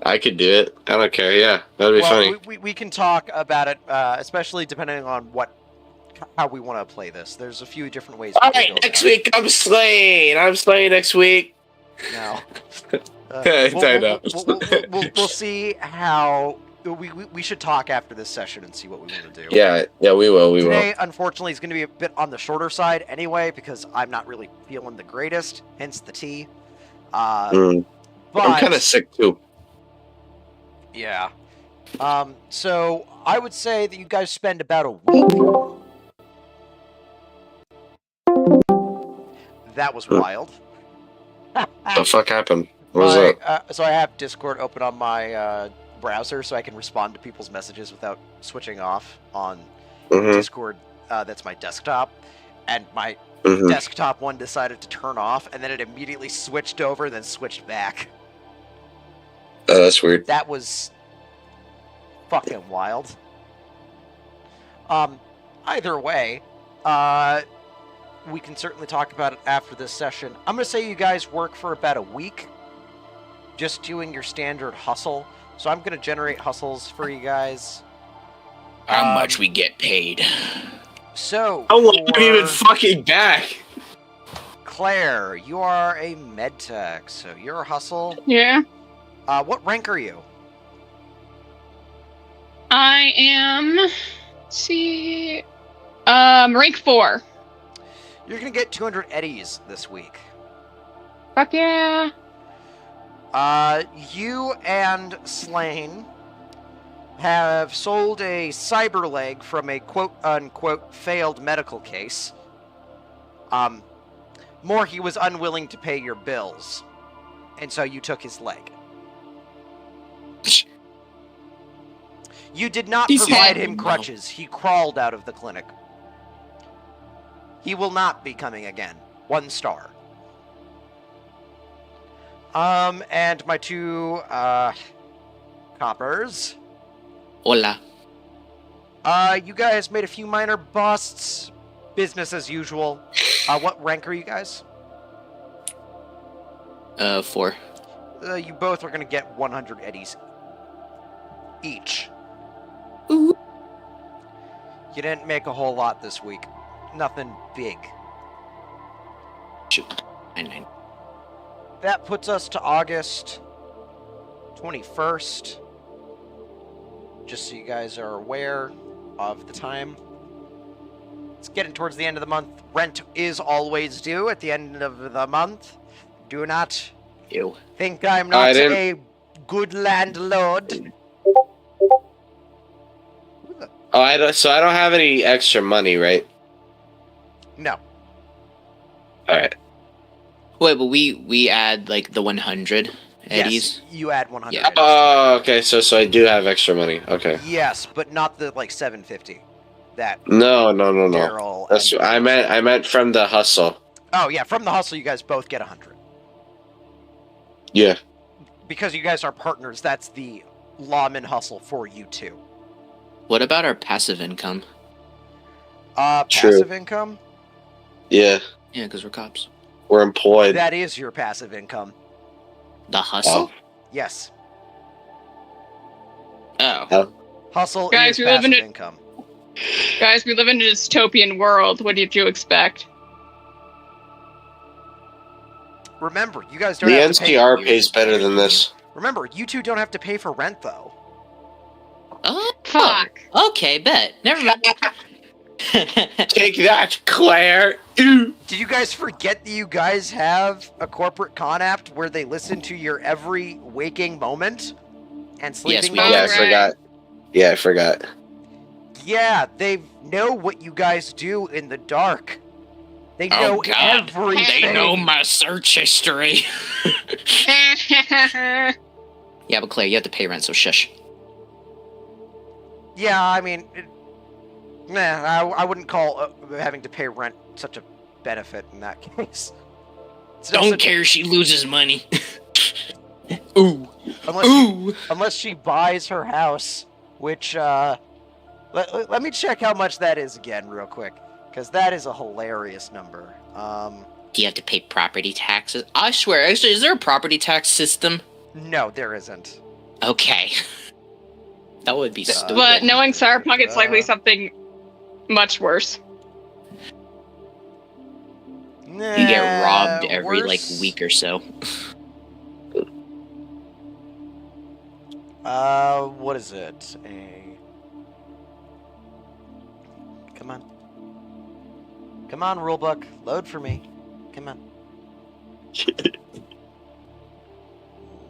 Speaker 4: I could do it. I don't care. Yeah, that'd be funny.
Speaker 3: We can talk about it, especially depending on how we want to play this. There's a few different ways.
Speaker 4: All right, next week I'm slaying. I'm slaying next week.
Speaker 3: No. We'll see how. We should talk after this session and see what we want to do.
Speaker 4: Yeah, we will.
Speaker 3: Today, unfortunately, is going to be a bit on the shorter side anyway, because I'm not really feeling the greatest, hence the tea. But
Speaker 4: I'm kind of sick too.
Speaker 3: Yeah. So I would say that you guys spend about a week. That was wild.
Speaker 4: The fuck happened? What was that?
Speaker 3: So I have Discord open on my browser, so I can respond to people's messages without switching off on Discord. That's my desktop, and my desktop one decided to turn off, and then it immediately switched over, and then switched back.
Speaker 4: Oh, that's weird.
Speaker 3: That was fucking wild. Either way, we can certainly talk about it after this session. I'm going to say you guys work for about a week, just doing your standard hustle. So I'm going to generate hustles for you guys.
Speaker 2: How much we get paid?
Speaker 3: So,
Speaker 4: How long have you been
Speaker 3: for
Speaker 4: fucking back?
Speaker 3: Claire, you are a medtech, so your hustle.
Speaker 1: Yeah.
Speaker 3: What rank are you?
Speaker 1: I am. Let's see. Rank 4.
Speaker 3: You're going to get 200 eddies this week.
Speaker 1: Fuck yeah.
Speaker 3: You and Slane have sold a cyber leg from a quote-unquote failed medical case. More, he was unwilling to pay your bills, and so you took his leg. You did not provide him crutches. He crawled out of the clinic. He will not be coming again. 1 star. And my 2, coppers.
Speaker 2: Hola.
Speaker 3: You guys made a few minor busts. Business as usual. What rank are you guys?
Speaker 2: 4.
Speaker 3: You both are going to get 100 eddies each.
Speaker 2: Ooh.
Speaker 3: You didn't make a whole lot this week. Nothing big.
Speaker 2: Shoot. 9.
Speaker 3: That puts us to August 21st. Just so you guys are aware of the time. It's getting towards the end of the month. Rent is always due at the end of the month. Do not
Speaker 2: Ew.
Speaker 3: think I'm not a good landlord.
Speaker 4: Oh, I don't have any extra money, right?
Speaker 3: No.
Speaker 4: All right.
Speaker 2: Wait, but we add like the 100 eddies.
Speaker 3: Yes, you add 100.
Speaker 2: Yeah.
Speaker 4: Oh, okay. So I do have extra money. Okay.
Speaker 3: Yes, but not the 750. That
Speaker 4: No.
Speaker 3: Daryl.
Speaker 4: That's I meant from the hustle.
Speaker 3: Oh yeah, from the hustle, you guys both get 100.
Speaker 4: Yeah.
Speaker 3: Because you guys are partners, that's the lawman hustle for you two.
Speaker 2: What about our passive income?
Speaker 4: True.
Speaker 3: Passive income?
Speaker 4: Yeah.
Speaker 2: Yeah, because we're cops.
Speaker 4: We're employed.
Speaker 3: That is your passive income.
Speaker 2: The hustle?
Speaker 3: Yes.
Speaker 2: Oh.
Speaker 3: Hustle
Speaker 1: Guys,
Speaker 3: is
Speaker 1: we live in
Speaker 3: passive
Speaker 1: a-
Speaker 3: income.
Speaker 1: Guys, we live in a dystopian world. What did you expect?
Speaker 3: Remember, you guys don't
Speaker 4: The
Speaker 3: have to pay.
Speaker 4: NCR pays better than this.
Speaker 3: Remember, you two don't have to pay for rent, though.
Speaker 2: Oh.
Speaker 1: Fuck.
Speaker 2: Okay, bet. Never mind.
Speaker 4: Take that, Claire. Ooh.
Speaker 3: Did you guys forget that you guys have a corporate con app where they listen to your every waking moment and sleeping
Speaker 2: we
Speaker 1: did.
Speaker 4: Yeah, I
Speaker 3: moments?
Speaker 1: Right.
Speaker 4: forgot. Yeah, I forgot.
Speaker 3: Yeah, they know what you guys do in the dark. They know
Speaker 2: Oh, God.
Speaker 3: everything.
Speaker 2: They know my search history. Yeah, but Claire, you have to pay rent, so shush.
Speaker 3: Yeah, I mean, I wouldn't call having to pay rent such a benefit in that case. It's not
Speaker 2: Don't
Speaker 3: such-
Speaker 2: care, she loses money. Ooh.
Speaker 3: unless
Speaker 2: Ooh.
Speaker 3: unless she buys her house, which let me check how much that is again real quick, because that is a hilarious number.
Speaker 2: Do you have to pay property taxes? I swear, actually, is there a property tax system?
Speaker 3: No, there isn't.
Speaker 2: Okay. That would be stupid.
Speaker 1: But knowing Cyberpunk, it's likely something much worse.
Speaker 2: You get robbed every,
Speaker 3: worse.
Speaker 2: week or so.
Speaker 3: What is it? Come on. Come on, rulebook. Load for me. Come on.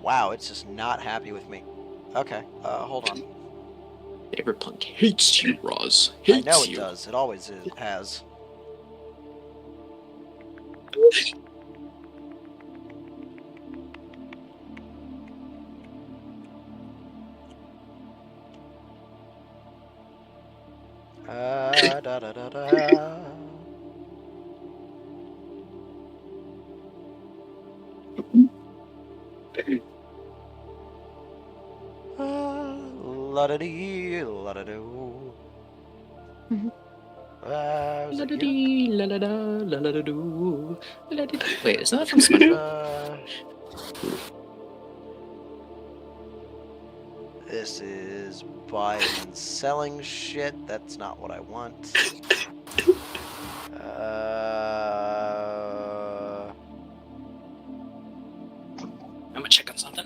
Speaker 3: Wow, it's just not happy with me. Okay, hold on.
Speaker 2: Cyberpunk hates you, Roz.
Speaker 3: I
Speaker 2: Hates
Speaker 3: know it
Speaker 2: you.
Speaker 3: does. It always has. Da da da da. La da dee, la da do. Was it here?
Speaker 2: La-da-dee, la-la-da, la-la-da-doo, la-da-dee. Wait, isn't that from SpongeBob?
Speaker 3: This is buying and selling shit. That's not what I want.
Speaker 2: I'm gonna check on something.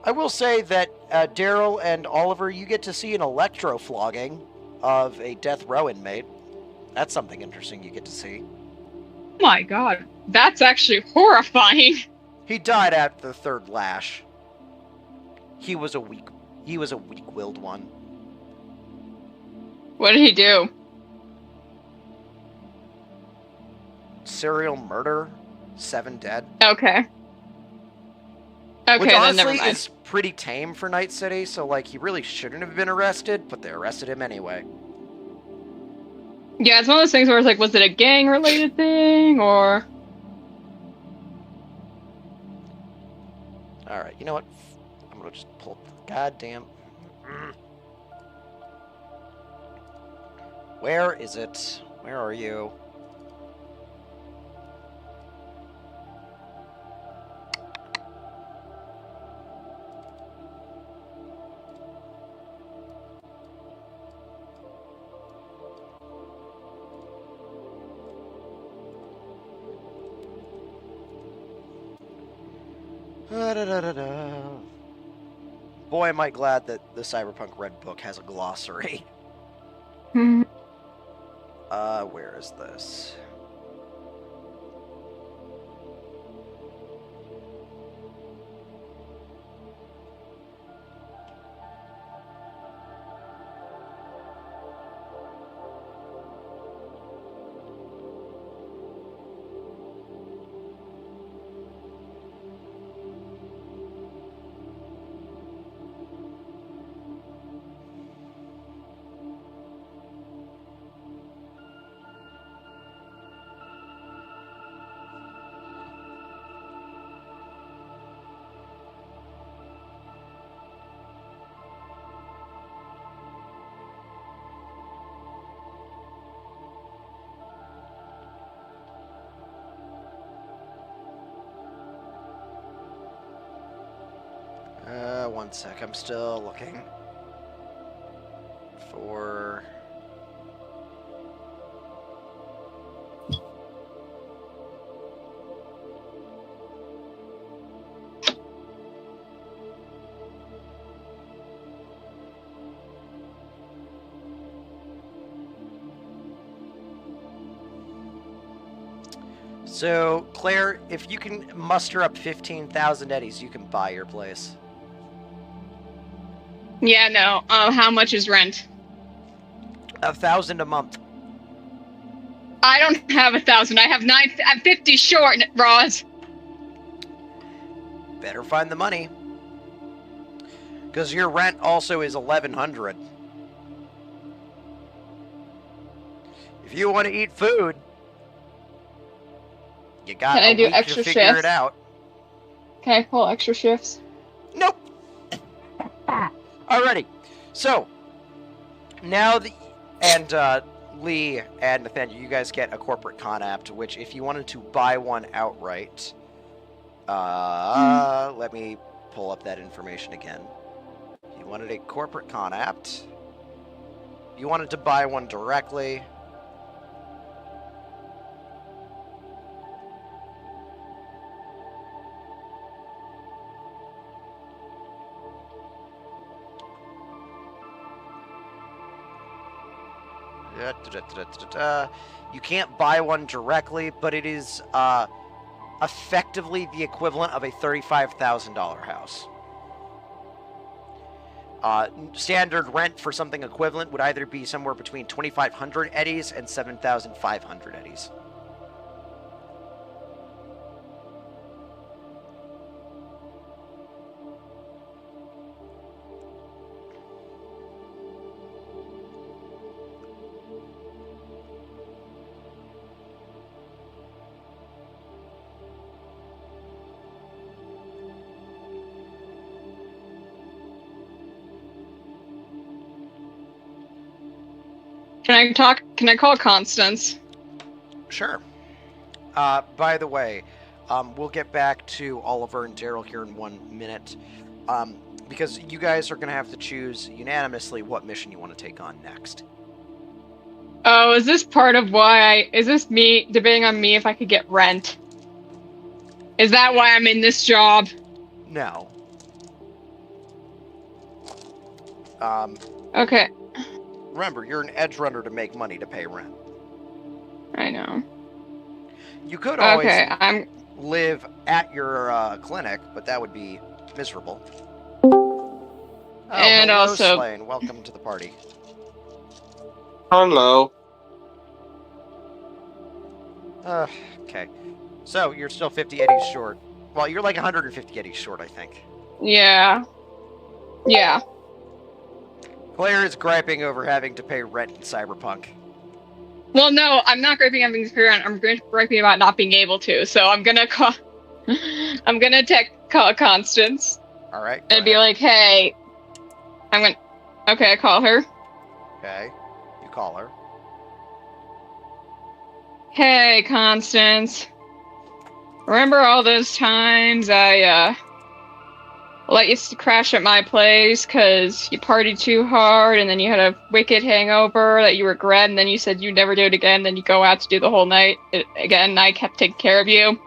Speaker 3: I will say that Daryl and Oliver, you get to see an electro flogging of a death row inmate. That's something interesting you get to see.
Speaker 1: Oh my god, that's actually horrifying.
Speaker 3: He died after the third lash. He was a weak-willed one.
Speaker 1: What did he do?
Speaker 3: Serial murder, 7 dead.
Speaker 1: Okay. Okay,
Speaker 3: Which
Speaker 1: then
Speaker 3: honestly
Speaker 1: never mind.
Speaker 3: is pretty tame for Night City, so like he really shouldn't have been arrested, but they arrested him anyway.
Speaker 1: Yeah, it's one of those things where it's like, was it a gang-related thing, or...
Speaker 3: Alright, you know what? I'm gonna just pull up the goddamn... Where is it? Where are you? Boy, am I glad that the Cyberpunk Red Book has a glossary.
Speaker 1: Hmm.
Speaker 3: Where is this? One sec, I'm still looking for... So, Claire, if you can muster up 15,000 eddies, you can buy your place.
Speaker 1: Yeah, no. How much is rent?
Speaker 3: 1,000 a month.
Speaker 1: I don't have 1,000. I have 9. I'm 50 short, Roz.
Speaker 3: Better find the money. Because your rent also is 1,100. If you want to eat food, you got
Speaker 1: Can I
Speaker 3: a
Speaker 1: do
Speaker 3: week
Speaker 1: extra
Speaker 3: to figure
Speaker 1: shifts?
Speaker 3: it out.
Speaker 1: Can I pull extra shifts?
Speaker 3: Nope. Alrighty. So, now Lee and Nathaniel, you guys get a corporate con apt, which if you wanted to buy one outright, let me pull up that information again. If you wanted a corporate con apt, you wanted to buy one directly, you can't buy one directly, but it is effectively the equivalent of a $35,000 house. Standard rent for something equivalent would either be somewhere between 2,500 eddies and 7,500 eddies.
Speaker 1: Can I call Constance?
Speaker 3: Sure. By the way, we'll get back to Oliver and Daryl here in 1 minute. Because you guys are going to have to choose unanimously what mission you want to take on next.
Speaker 1: Oh, is this part of why is this me debating on me if I could get rent? Is that why I'm in this job?
Speaker 3: No.
Speaker 1: Okay.
Speaker 3: Remember, you're an edge runner to make money to pay rent.
Speaker 1: I know.
Speaker 3: You could always
Speaker 1: I'm
Speaker 3: live at your clinic, but that would be miserable. Oh,
Speaker 1: and
Speaker 3: hello,
Speaker 1: also
Speaker 3: Slane. Welcome to the party.
Speaker 4: Hello.
Speaker 3: Okay. So, you're still 50 eddies short. Well, you're like 150 eddies short, I think.
Speaker 1: yeah. Yeah.
Speaker 3: Claire is griping over having to pay rent in Cyberpunk.
Speaker 1: Well, no, I'm not griping having to rent. I'm griping about not being able to. So I'm gonna call. I'm gonna call Constance.
Speaker 3: All right.
Speaker 1: And be like, hey, okay, I call her.
Speaker 3: Okay. You call her.
Speaker 1: Hey, Constance. Remember all those times I let you crash at my place because you partied too hard and then you had a wicked hangover that you regret and then you said you'd never do it again, then you go out to do the whole night again and I kept taking care of you?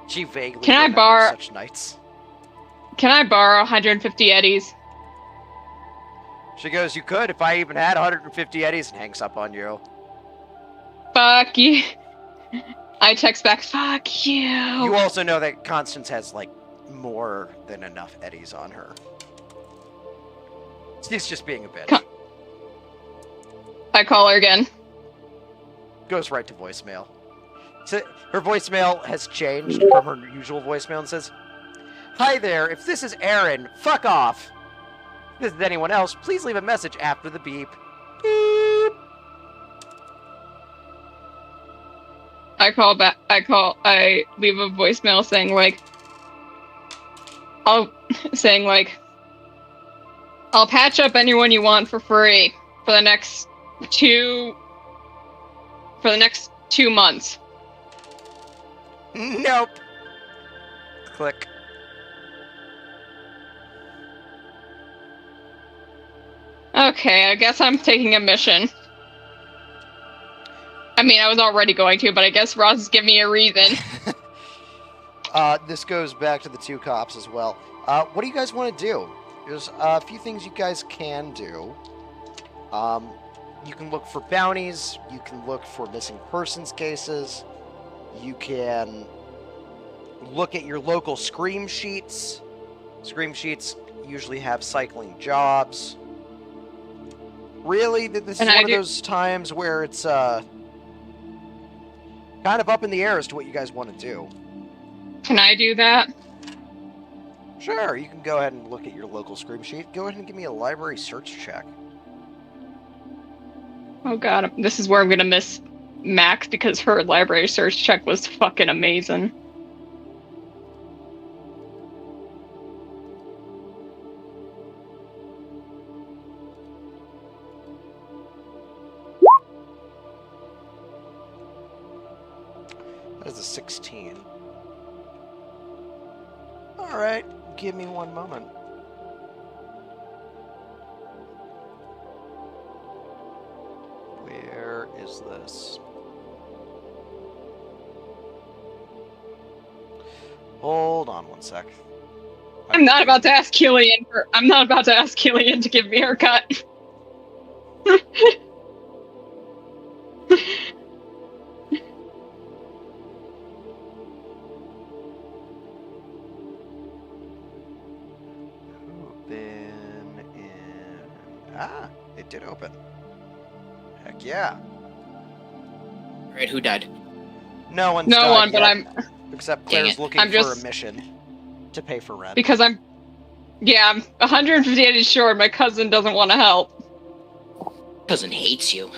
Speaker 3: She vaguely
Speaker 1: Can I
Speaker 3: remembers
Speaker 1: borrow
Speaker 3: such nights.
Speaker 1: Can I borrow 150 eddies?
Speaker 3: She goes, you could if I even had 150 eddies, and hangs up on you.
Speaker 1: Fuck you. I text back, fuck you.
Speaker 3: You also know that Constance has, like, more than enough eddies on her. She's just being a bitch.
Speaker 1: I call her again.
Speaker 3: Goes right to voicemail. So her voicemail has changed from her usual voicemail and says, "Hi there, if this is Aaron, fuck off. If this is anyone else, please leave a message after the beep. Beep."
Speaker 1: I leave a voicemail saying I'll patch up anyone you want for free for the next 2 months.
Speaker 3: Nope. Click.
Speaker 1: Okay, I guess I'm taking a mission. I mean, I was already going to, but I guess Ross is giving me a reason.
Speaker 3: This goes back to the two cops as well. What do you guys want to do? There's a few things you guys can do. You can look for bounties. You can look for missing persons cases. You can look at your local scream sheets. Scream sheets usually have cycling jobs. Really, this is one of those times where it's kind of up in the air as to what you guys want to do.
Speaker 1: Can I do that?
Speaker 3: Sure, you can go ahead and look at your local scream sheet. Go ahead and give me a library search check.
Speaker 1: Oh god, this is where I'm gonna miss Max because her library search check was fucking amazing.
Speaker 3: That is a 16. Alright, give me one moment. Where is this? Hold on one sec.
Speaker 1: I'm not about to ask Killian to give me a haircut.
Speaker 3: It did open. Heck yeah.
Speaker 2: Right, who died?
Speaker 3: No one's
Speaker 1: No
Speaker 3: died
Speaker 1: one, but
Speaker 3: yet,
Speaker 1: I'm...
Speaker 3: except Claire's looking for a mission to pay for rent.
Speaker 1: Because I'm 158 short. My cousin doesn't want to help.
Speaker 2: Cousin hates you.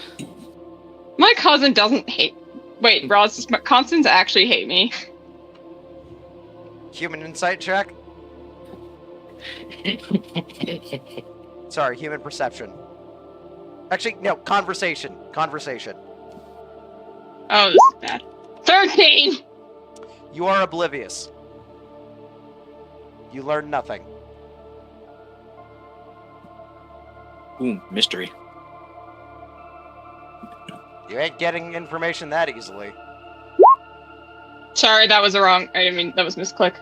Speaker 1: My cousin doesn't hate... Wait, Ross, does Constance actually hate me?
Speaker 3: Human insight check? Sorry, human perception. Actually, no, conversation. Conversation.
Speaker 1: Oh, this is bad. 13!
Speaker 3: You are oblivious. You learn nothing.
Speaker 2: Ooh, mystery.
Speaker 3: You ain't getting information that easily.
Speaker 1: Sorry, that was the wrong. I mean, that was misclick.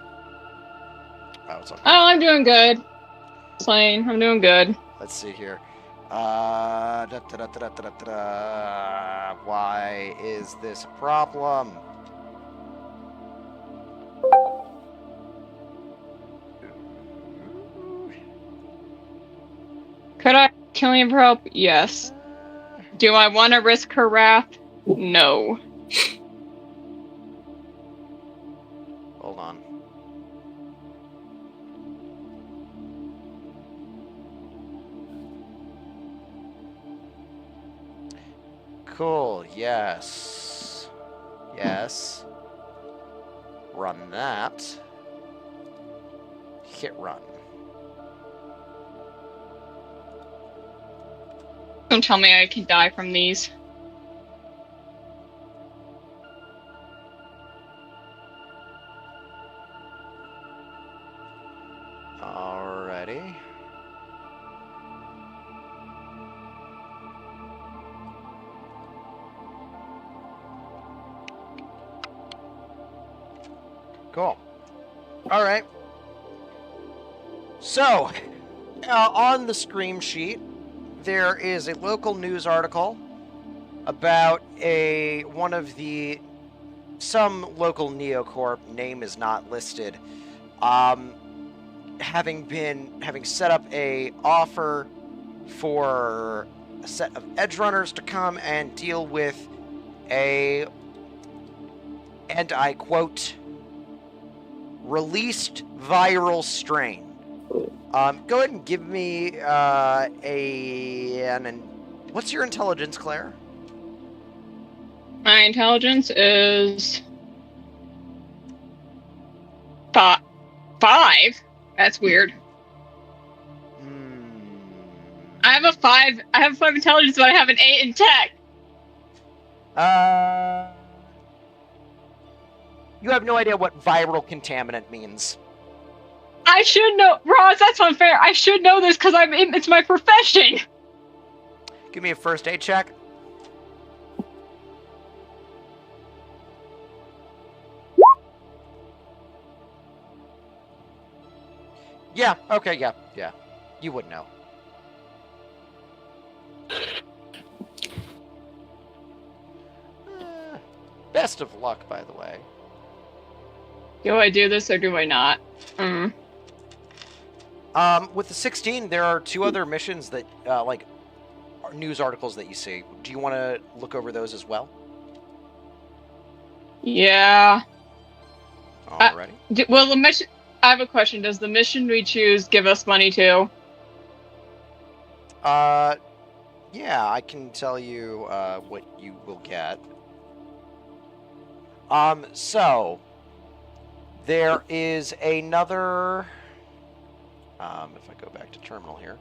Speaker 3: Oh, it's okay.
Speaker 1: Oh, I'm doing good. Slain, I'm doing good.
Speaker 3: Let's see here. Why is this a problem?
Speaker 1: Could I kill him for help? Yes. Do I want to risk her wrath? No.
Speaker 3: Hold on. Cool, yes. Yes. Run that. Hit run.
Speaker 1: Don't tell me I can die from these.
Speaker 3: Alrighty. Cool. Alright. So, on the scream sheet, there is a local news article about some local neocorp, name is not listed, having set up a offer for a set of edge runners to come and deal with and I quote, released viral strain. Go ahead and give me what's your intelligence, Claire?
Speaker 1: My intelligence is 5. That's weird. I have a 5. I have 5 intelligence, but I have an 8 in tech.
Speaker 3: You have no idea what viral contaminant means.
Speaker 1: I should know, Roz. That's unfair. I should know this because it's my profession.
Speaker 3: Give me a first aid check. Yeah. Okay. Yeah. Yeah. You would know. Best of luck, by the way.
Speaker 1: Do I do this or do I not?
Speaker 3: With the 16, there are 2 other missions that, news articles that you see. Do you want to look over those as well?
Speaker 1: Yeah.
Speaker 3: Alrighty.
Speaker 1: Well, the mission. I have a question. Does the mission we choose give us money too?
Speaker 3: Yeah, I can tell you what you will get. So there is another. If I go back to terminal here,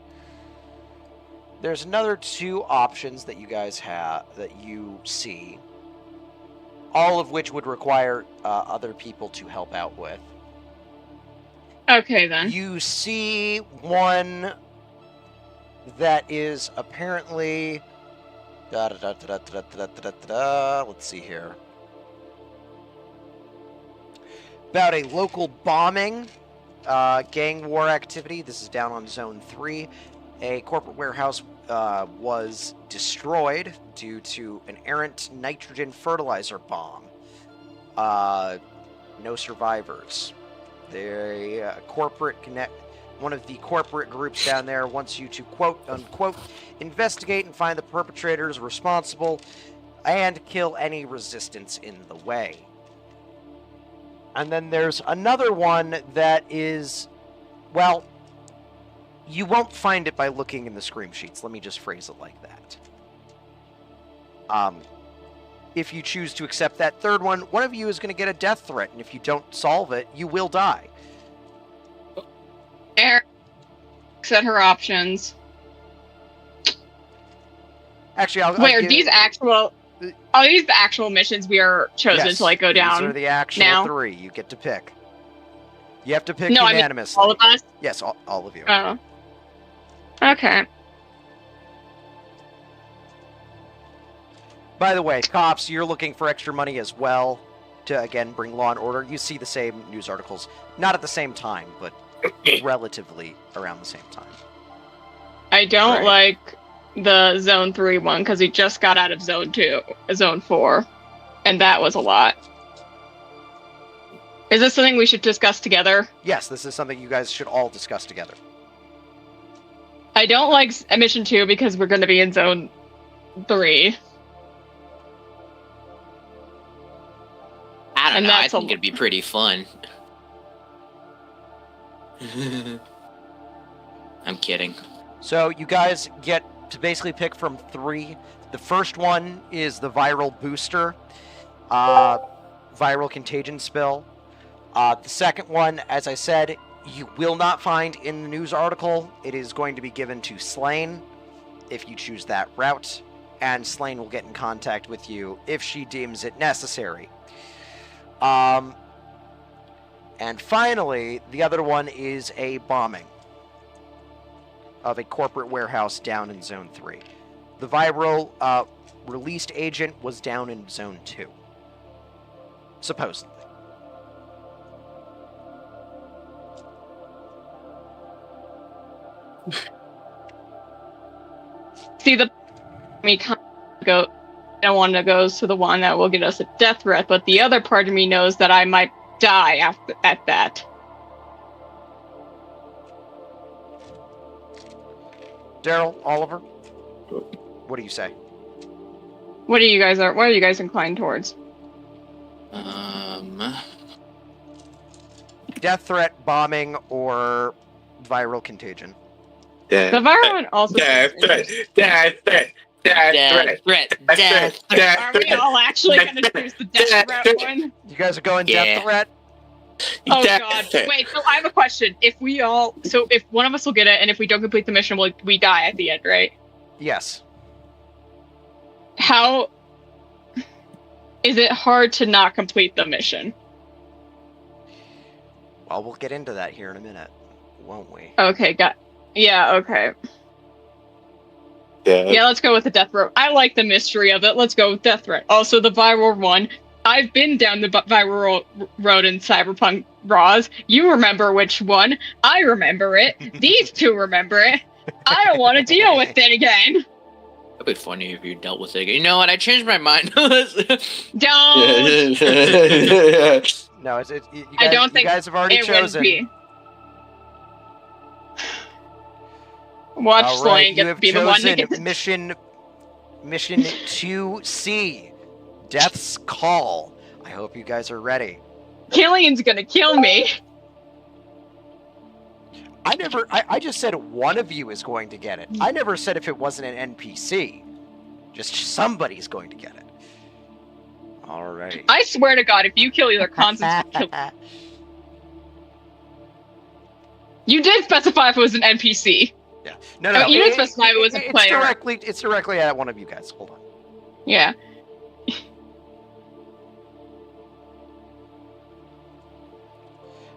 Speaker 3: there's another 2 options that you guys have that you see, all of which would require other people to help out with.
Speaker 1: Okay, then.
Speaker 3: You see one that is apparently. Let's see here. About a local bombing, gang war activity. This is down on Zone 3. A corporate warehouse was destroyed due to an errant nitrogen fertilizer bomb. No survivors. One of the corporate groups down there wants you to, quote unquote, investigate and find the perpetrators responsible and kill any resistance in the way. And then there's another one that is, well, you won't find it by looking in the scream sheets. Let me just phrase it like that. If you choose to accept that third one of you is going to get a death threat, and if you don't solve it, you will die.
Speaker 1: Eric set her options.
Speaker 3: Actually, I'll
Speaker 1: Wait, are
Speaker 3: give-
Speaker 1: these actual? Are these the actual missions we are chosen
Speaker 3: Yes,
Speaker 1: to like go down?
Speaker 3: These are the actual
Speaker 1: now?
Speaker 3: 3. You get to pick. You have to pick
Speaker 1: No, I mean,
Speaker 3: unanimously.
Speaker 1: all of us.
Speaker 3: Yes, all of you.
Speaker 1: Oh. Okay.
Speaker 3: By the way, cops, you're looking for extra money as well to, again, bring law and order. You see the same news articles. Not at the same time, but relatively around the same time.
Speaker 1: I don't
Speaker 3: Right.
Speaker 1: like the Zone 3 one because we just got out of Zone 4, and that was a lot. Is this something we should discuss together?
Speaker 3: Yes, this is something you guys should all discuss together.
Speaker 1: I don't like Mission 2 because we're going to be in Zone 3.
Speaker 2: I don't
Speaker 1: And
Speaker 2: know. I
Speaker 1: that's a
Speaker 2: think it'd be pretty fun. I'm kidding.
Speaker 3: So you guys get to basically pick from 3. The first one is the viral booster, viral contagion spill. The second one, as I said, you will not find in the news article. It is going to be given to Slain if you choose that route, and Slain will get in contact with you if she deems it necessary. And finally, the other one is a bombing of a corporate warehouse down in Zone 3. The viral released agent was down in Zone 2. Supposedly.
Speaker 1: See, me kind of go. I want to go to the one that will get us a death threat, but the other part of me knows that I might die at that.
Speaker 3: Daryl, Oliver, what do you say?
Speaker 1: What are you guys inclined towards?
Speaker 3: Death threat, bombing, or viral contagion?
Speaker 1: The viral one also.
Speaker 4: Death threat. Death threat.
Speaker 2: Death threat. Death threat.
Speaker 1: Are we all actually going to choose the death threat one?
Speaker 3: You guys are going
Speaker 2: Yeah.
Speaker 3: death threat?
Speaker 1: Oh
Speaker 4: Death
Speaker 1: god.
Speaker 4: threat.
Speaker 1: Wait, so I have a question. If one of us will get it, and if we don't complete the mission, we die at the end, right?
Speaker 3: Yes.
Speaker 1: How is it hard to not complete the mission?
Speaker 3: Well, we'll get into that here in a minute, won't we?
Speaker 1: Okay, okay.
Speaker 4: Yeah.
Speaker 1: Yeah, let's go with the death threat. I like the mystery of it. Let's go with death threat. Also, the viral one. I've been down the viral road in Cyberpunk Raws. You remember which one. I remember it. These two remember it. I don't want to deal with it again.
Speaker 2: It'd be funny if you dealt with it. You know what? I changed my mind.
Speaker 1: Don't.
Speaker 3: No, you guys,
Speaker 1: I don't think
Speaker 3: you guys have already
Speaker 1: it
Speaker 3: chosen.
Speaker 1: would be. Watch
Speaker 3: All
Speaker 1: Slane
Speaker 3: right, you
Speaker 1: get to
Speaker 3: have
Speaker 1: be the one to
Speaker 3: chosen
Speaker 1: get
Speaker 3: mission 2C, Death's Call. I hope you guys are ready.
Speaker 1: Killian's gonna kill me.
Speaker 3: I just said one of you is going to get it. I never said if it wasn't an NPC. Just somebody's going to get it. Alrighty.
Speaker 1: I swear to God, if you kill either Constance, kill. You did specify if it was an NPC.
Speaker 3: Yeah. No,
Speaker 1: I mean, you didn't specify if it was a player.
Speaker 3: It's directly at one of you guys. Hold on.
Speaker 1: Yeah.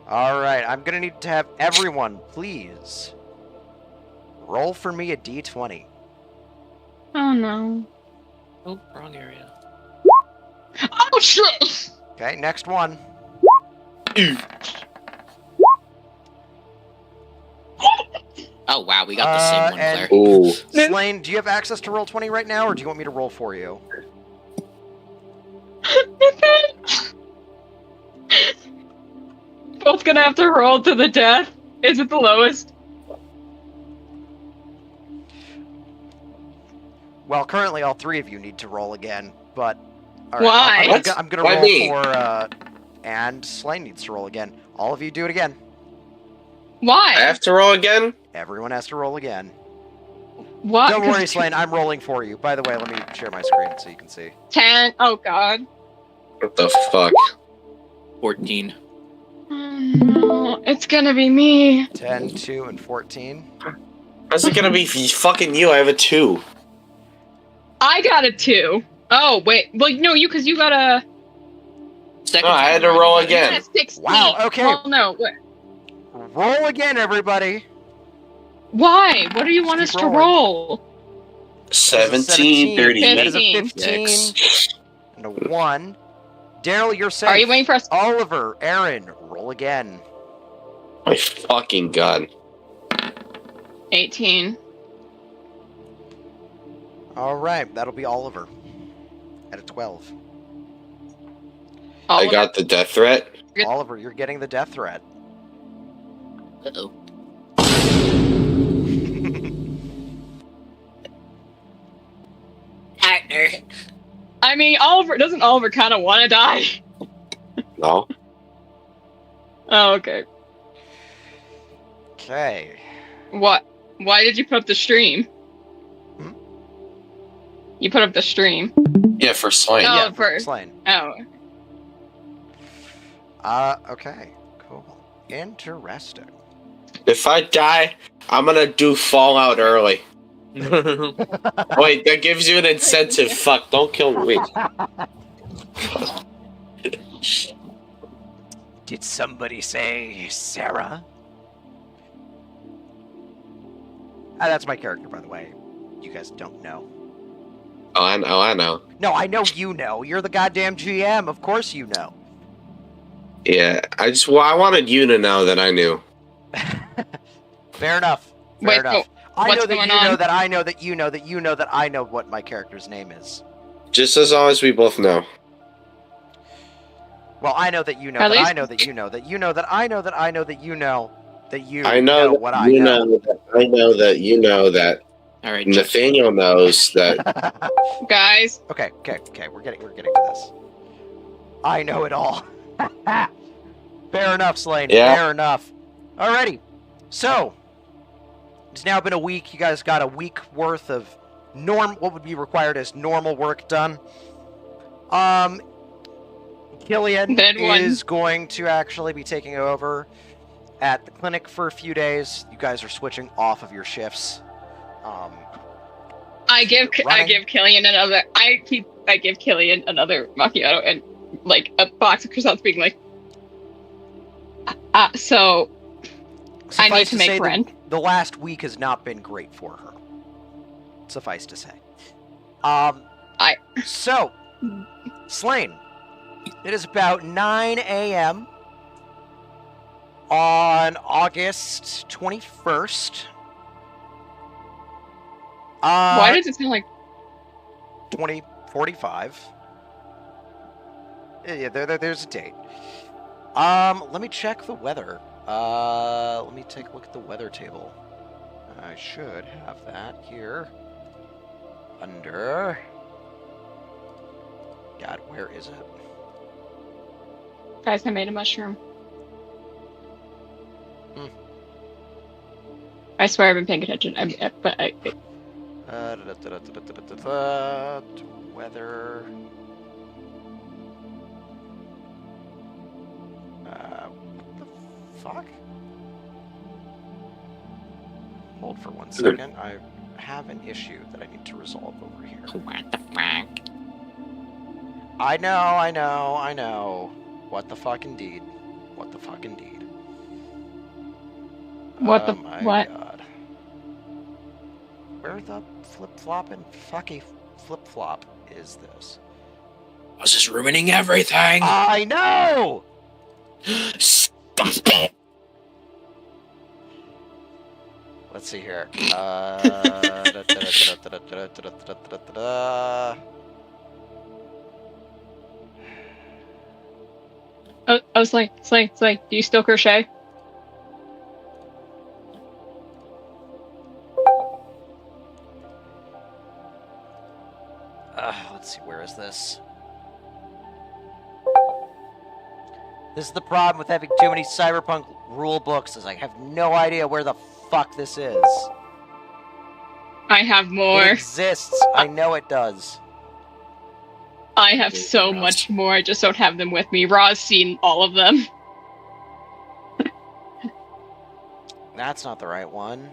Speaker 3: Alright, I'm gonna need to have everyone, please, roll for me a d20.
Speaker 1: Oh no.
Speaker 2: Oh, wrong area.
Speaker 1: Oh shit!
Speaker 3: Okay, next one.
Speaker 2: Oh wow, we got the same one,
Speaker 3: and-
Speaker 2: Claire.
Speaker 4: Ooh.
Speaker 3: Slane, do you have access to roll 20 right now, or do you want me to roll for you?
Speaker 1: Both gonna have to roll to the death. Is it the lowest?
Speaker 3: Well, currently all 3 of you need to roll again, but... all
Speaker 1: Why?
Speaker 3: I'm gonna
Speaker 4: Why
Speaker 3: roll
Speaker 4: me?
Speaker 3: for, and Slane needs to roll again. All of you do it again.
Speaker 1: Why?
Speaker 4: I have to roll again?
Speaker 3: Everyone has to roll again.
Speaker 1: What?
Speaker 3: Don't worry, Slane, I'm rolling for you. By the way, let me share my screen so you can see.
Speaker 1: 10. Oh god.
Speaker 4: What the fuck?
Speaker 2: 14.
Speaker 1: No, it's gonna be me.
Speaker 3: 10, 2, and 14.
Speaker 4: How's it gonna be fucking you? I have a 2.
Speaker 1: I got a 2. Oh wait, well no, because you got a.
Speaker 2: Second
Speaker 4: No, I had to
Speaker 2: time
Speaker 4: roll
Speaker 2: around, you
Speaker 1: You
Speaker 4: again.
Speaker 1: got a 16.
Speaker 3: Wow, okay.
Speaker 1: Well, no. What?
Speaker 3: Roll again, everybody.
Speaker 1: Why? What do you want
Speaker 3: Just
Speaker 1: us
Speaker 3: keep
Speaker 1: to roll?
Speaker 4: 17, 38.
Speaker 3: That is a
Speaker 1: 15.
Speaker 3: 15
Speaker 4: Yikes.
Speaker 3: and a 1. Daryl, you're safe.
Speaker 1: Are you waiting for us?
Speaker 3: Oliver, Aaron, roll again.
Speaker 4: My fucking gun.
Speaker 1: 18.
Speaker 3: All right, that'll be Oliver at a 12.
Speaker 4: I got the death threat.
Speaker 1: Good.
Speaker 3: Oliver, you're getting the death threat.
Speaker 2: Uh-oh. Partner.
Speaker 1: I mean, doesn't Oliver kind of want to die?
Speaker 4: No.
Speaker 1: Oh, okay.
Speaker 3: Okay.
Speaker 1: What? Why did you put up the stream?
Speaker 3: Hmm?
Speaker 1: You put up the stream.
Speaker 4: Yeah, for Slain.
Speaker 1: Oh,
Speaker 3: Yeah,
Speaker 1: for-
Speaker 3: Slain.
Speaker 1: Oh.
Speaker 3: Okay. Cool. Interesting.
Speaker 4: If I die, I'm gonna do Fallout early. Wait, that gives you an incentive. Fuck, don't kill me.
Speaker 3: Did somebody say Sarah? That's my character, by the way. You guys don't know.
Speaker 4: Oh, I know.
Speaker 3: No, I know you know. You're the goddamn GM. Of course you know.
Speaker 4: Yeah, I wanted you to know that I knew.
Speaker 3: Fair enough. Fair
Speaker 1: Wait,
Speaker 3: enough. I
Speaker 1: what's
Speaker 3: know that
Speaker 1: going
Speaker 3: you know
Speaker 1: on?
Speaker 3: that I know that you know that you know that I know what my character's name is.
Speaker 4: Just as long as we both know.
Speaker 3: Well, I know that you know
Speaker 1: At
Speaker 3: that I
Speaker 1: least-
Speaker 3: know that you know that you know that I know that I know that you know that you
Speaker 4: I know that
Speaker 3: what I
Speaker 4: you
Speaker 3: know.
Speaker 4: that I know that you know that
Speaker 2: All right,
Speaker 4: Nathaniel knows that.
Speaker 1: Guys,
Speaker 3: Okay. We're getting to this. I know it all. Fair enough, Slane.
Speaker 4: Yeah.
Speaker 3: Fair enough. Alrighty. So it's now been a week. You guys got a week worth of what would be required as normal work done. Killian
Speaker 1: Then one.
Speaker 3: is going to actually be taking over at the clinic for a few days. You guys are switching off of your shifts.
Speaker 1: I give
Speaker 3: running.
Speaker 1: Killian another. I give Killian another macchiato and like a box of croissants, being like, so I need
Speaker 3: Suffice
Speaker 1: to make
Speaker 3: say,
Speaker 1: rent.
Speaker 3: The last week has not been great for her. Suffice to say. So, Slane, it is about 9 a.m. on August 21st.
Speaker 1: Why does it sound like
Speaker 3: 2045? Yeah, there's a date. Let me check the weather. Let me take a look at the weather table. I should have that here. Under... God, where is it?
Speaker 1: guys? I made a mushroom. I swear I've been paying attention.
Speaker 3: Weather. What the fuck? Hold for 1 second. I have an issue that I need to resolve over here.
Speaker 2: What the fuck?
Speaker 3: I know. What the fuck indeed. What the fuck indeed.
Speaker 1: What the-
Speaker 3: my
Speaker 1: what?
Speaker 3: God. Where the flip-flopping fucky flip-flop is this?
Speaker 2: This is ruining everything.
Speaker 3: I know!
Speaker 2: Stop it.
Speaker 3: Let's see here.
Speaker 1: Oh, Slay. Do you still crochet?
Speaker 3: Let's see, where is this? This is the problem with having too many cyberpunk rule books, is I have no idea where the fuck this is.
Speaker 1: I have more.
Speaker 3: It exists. I know it does.
Speaker 1: I have so much more. I just don't have them with me. Ra's seen all of them.
Speaker 3: That's not the right one.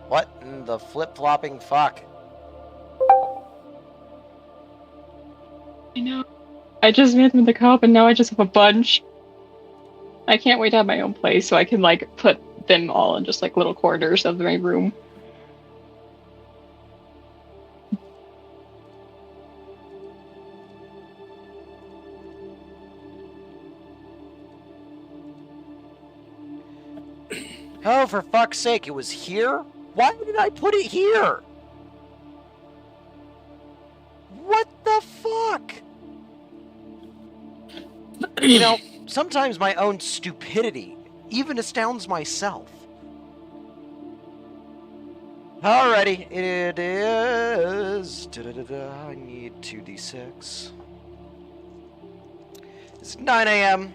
Speaker 3: What in the flip-flopping fuck?
Speaker 1: I know. I just made them in the co-op, and now I just have a bunch. I can't wait to have my own place so I can like put them all in just like little corners of my room.
Speaker 3: Oh, for fuck's sake, it was here? Why did I put it here? What the fuck? You know, sometimes my own stupidity even astounds myself. Alrighty, it is... I need 2d6. It's 9 a.m.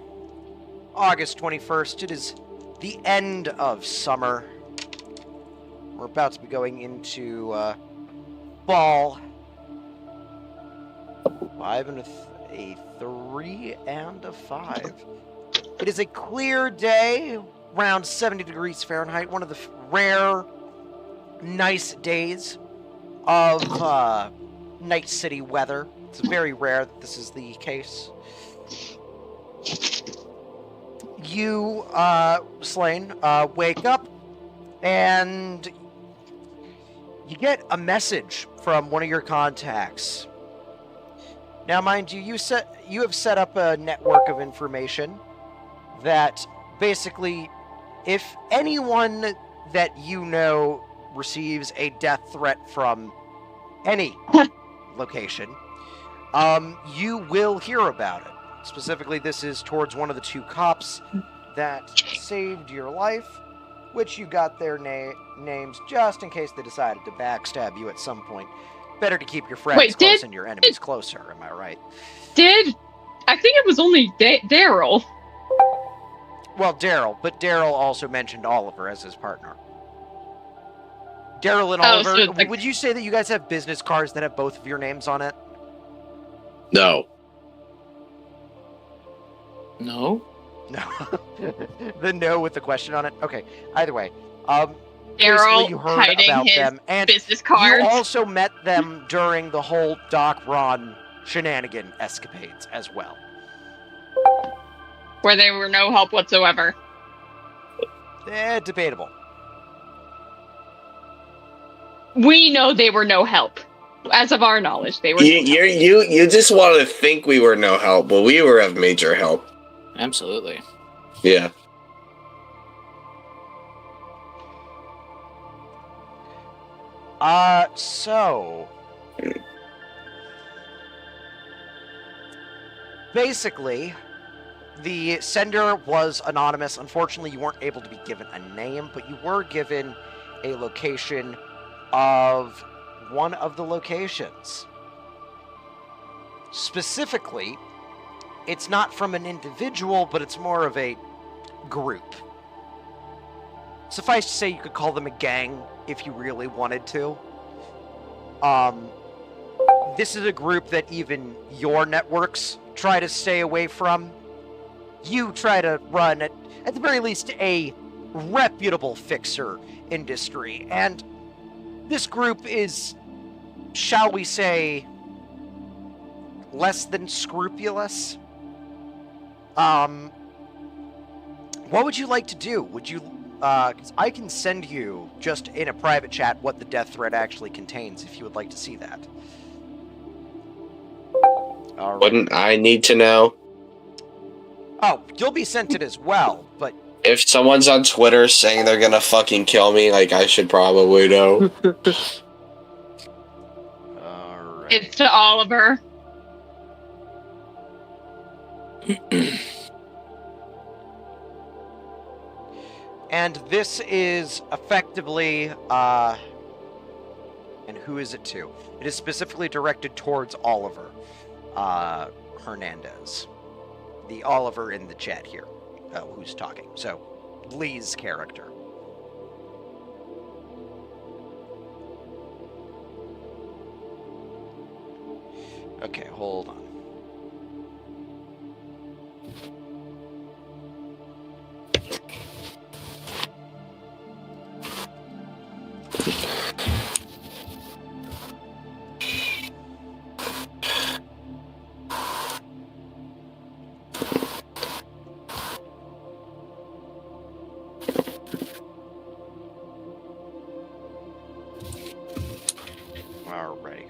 Speaker 3: August 21st. It is the end of summer. We're about to be going into fall. 5 and a 3 and a 5. It is a clear day, around 70 degrees Fahrenheit. One of the rare, nice days of Night City weather. It's very rare that this is the case. You, Slane, wake up, and you get a message from one of your contacts. Now, mind you, you have set up a network of information that basically, if anyone that you know receives a death threat from any location, you will hear about it. Specifically, this is towards one of the 2 cops that saved your life, which you got their names just in case they decided to backstab you at some point. Better to keep your friends close and your enemies closer, am I right?
Speaker 1: I think it was only Daryl.
Speaker 3: Well, Daryl, but Daryl also mentioned Oliver as his partner. Daryl and Oliver,
Speaker 1: so
Speaker 3: would you say that you guys have business cards that have both of your names on it?
Speaker 4: No.
Speaker 2: No?
Speaker 3: No. The no with the question on it? Okay, either way.
Speaker 1: Daryl
Speaker 3: you heard
Speaker 1: hiding
Speaker 3: about
Speaker 1: his
Speaker 3: them, and
Speaker 1: business cards.
Speaker 3: you also met them during the whole Doc Ron shenanigan escapades as well.
Speaker 1: Where they were no help whatsoever.
Speaker 3: Debatable.
Speaker 1: We know they were no help. As of our knowledge, they were
Speaker 4: You just want to think we were no help, but we were of major help.
Speaker 2: Absolutely.
Speaker 4: Yeah.
Speaker 3: So... Basically, the sender was anonymous. Unfortunately, you weren't able to be given a name, but you were given a location of one of the locations. Specifically, it's not from an individual, but it's more of a group. Suffice to say, you could call them a gang if you really wanted to. This is a group that even your networks try to stay away from. You try to run, at the very least, a reputable fixer industry. And this group is, shall we say, less than scrupulous. What would you like to do? Would you, 'cause I can send you, just in a private chat, what the death threat actually contains, if you would like to see that. All right.
Speaker 4: Wouldn't I need to know?
Speaker 3: Oh, you'll be sent it as well, but...
Speaker 4: If someone's on Twitter saying they're gonna fucking kill me, like, I should probably know.
Speaker 3: Alright.
Speaker 1: It's to Oliver.
Speaker 3: And this is effectively, and who is it to? It is specifically directed towards Oliver, Hernandez. The Oliver in the chat here, who's talking. So, Lee's character. Okay, hold on. Alrighty.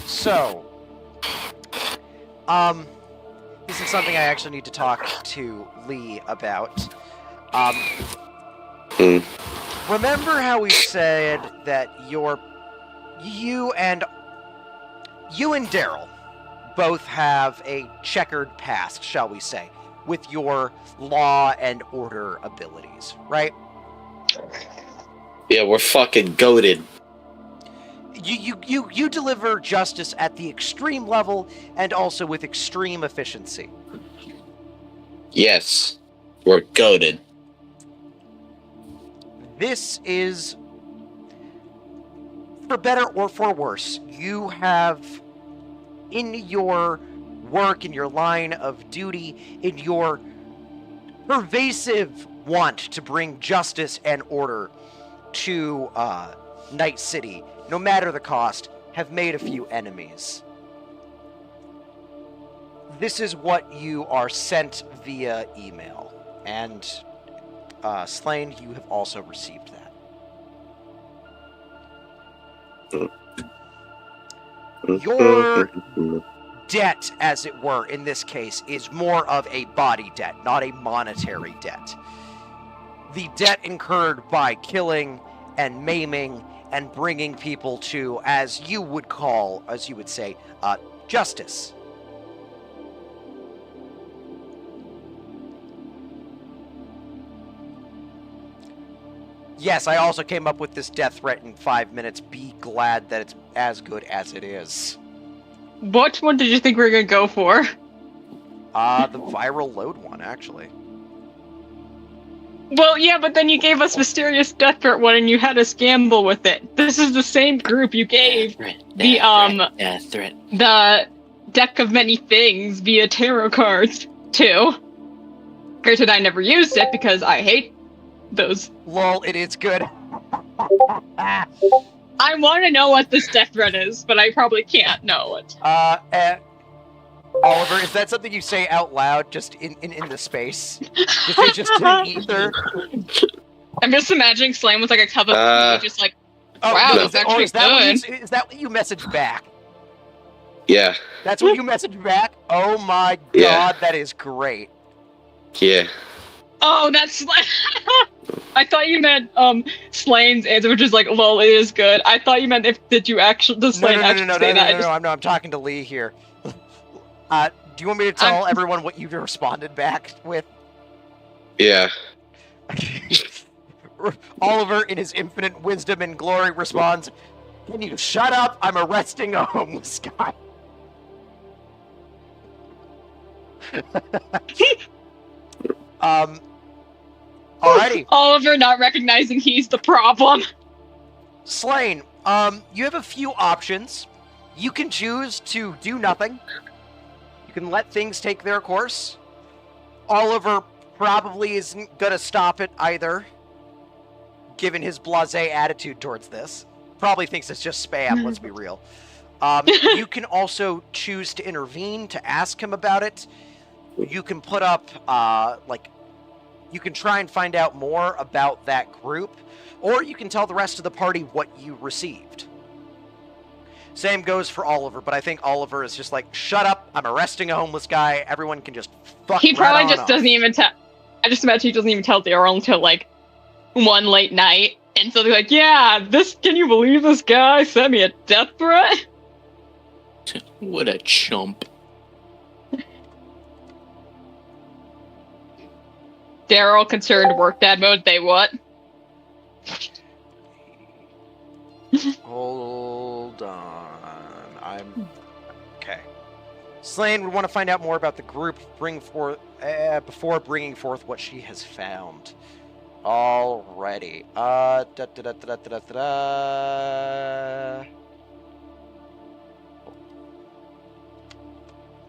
Speaker 3: So, this is something I actually need to talk to Lee about. Remember how we said that you and Daryl both have a checkered past, shall we say, with your law and order abilities, right?
Speaker 4: Yeah, we're fucking goated.
Speaker 3: You deliver justice at the extreme level and also with extreme efficiency.
Speaker 4: Yes, we're goated.
Speaker 3: This is, for better or for worse, you have, in your work, in your line of duty, in your pervasive want to bring justice and order to Night City, no matter the cost, have made a few enemies. This is what you are sent via email, and Slain, you have also received that. Your debt, as it were, in this case, is more of a body debt, not a monetary debt. The debt incurred by killing and maiming and bringing people to, as you would say, justice. Yes, I also came up with this death threat in 5 minutes. Be glad that it's as good as it is.
Speaker 1: What one did you think we were gonna go for?
Speaker 3: The viral load one, actually.
Speaker 1: Well, yeah, but then you gave us mysterious death threat one, and you had us gamble with it. This is the same group you gave
Speaker 2: Death threat.
Speaker 1: the deck of many things via tarot cards to. Granted, I never used it because I hate those.
Speaker 3: Lol, it is good.
Speaker 1: I want to know what this death threat is, but I probably can't know it.
Speaker 3: Oliver, is that something you say out loud, just in the space? Just in ether?
Speaker 1: I'm just imagining Slam with like a cup of tea, just like, wow,
Speaker 4: no.
Speaker 1: it's actually
Speaker 3: is that
Speaker 1: good.
Speaker 3: Is that what you message back?
Speaker 4: Yeah.
Speaker 3: That's what you message back? Oh my god,
Speaker 4: Yeah.
Speaker 3: that is great.
Speaker 4: Yeah.
Speaker 1: Oh, that's I thought you meant Slane's answer, which is like, well, it is good. I thought you meant does Slane actually say that?
Speaker 3: No, I'm talking to Lee here. Do you want me to tell everyone what you responded back with?
Speaker 4: Yeah.
Speaker 3: Oliver, in his infinite wisdom and glory, responds, "Can you shut up? I'm arresting a homeless guy." Alrighty.
Speaker 1: Oliver not recognizing he's the problem.
Speaker 3: Slain, you have a few options. You can choose to do nothing. You can let things take their course. Oliver probably isn't gonna stop it either, given his blasé attitude towards this. Probably thinks it's just spam, let's be real. You can also choose to intervene, to ask him about it. You can put up, you can try and find out more about that group, or you can tell the rest of the party what you received. Same goes for Oliver, but I think Oliver is just like, shut up, I'm arresting a homeless guy, everyone can just fuck
Speaker 1: He probably
Speaker 3: right
Speaker 1: just
Speaker 3: off.
Speaker 1: doesn't even tell. I just imagine he doesn't even tell Daryl until like one late night, and so they're like, "Yeah, can you believe this guy sent me a death threat?"
Speaker 2: What a chump.
Speaker 1: Daryl concerned work dad mode. They what?
Speaker 3: Hold on. Okay. Slain would want to find out more about the group before bringing forth what she has found. Alrighty.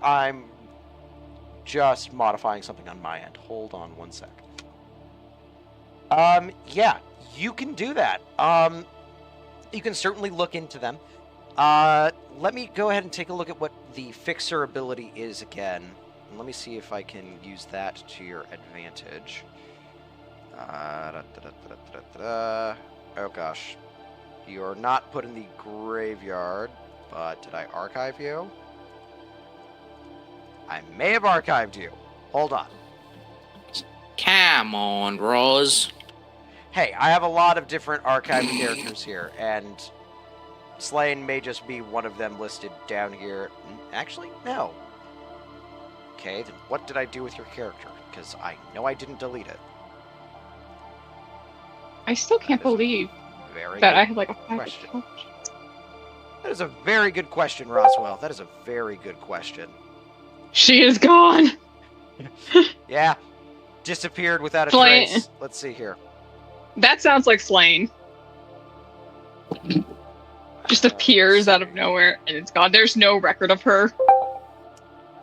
Speaker 3: I'm just modifying something on my end. Hold on one sec. Yeah, you can do that. you can certainly look into them. Let me go ahead and take a look at what the Fixer ability is again. And let me see if I can use that to your advantage. Oh gosh. You're not put in the graveyard, but did I archive you? I may have archived you. Hold on.
Speaker 2: Come on, Rose.
Speaker 3: Hey, I have a lot of different archived characters here, and Slain may just be one of them listed down here. Actually, no. Okay, then what did I do with your character? Because I know I didn't delete it.
Speaker 1: I still can't believe
Speaker 3: Very
Speaker 1: that
Speaker 3: good
Speaker 1: I have like a
Speaker 3: question. That is a very good question, Roswell. That is a very good question.
Speaker 1: She is gone.
Speaker 3: Yeah. Disappeared without a
Speaker 1: Slain.
Speaker 3: trace. Let's see here.
Speaker 1: That sounds like Slain. Just appears out of nowhere and it's gone. There's no record of her.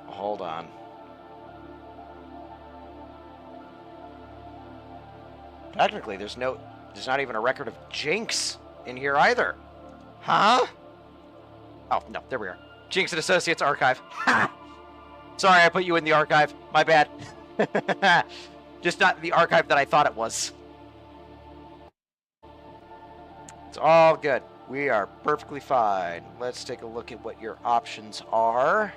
Speaker 3: Hold on. Technically, there's not even a record of Jinx in here either. Huh? Oh, no, there we are. Jinx and Associates Archive. Ha! Sorry, I put you in the archive. My bad. Just not the archive that I thought it was. It's all good. We are perfectly fine. Let's take a look at what your options are.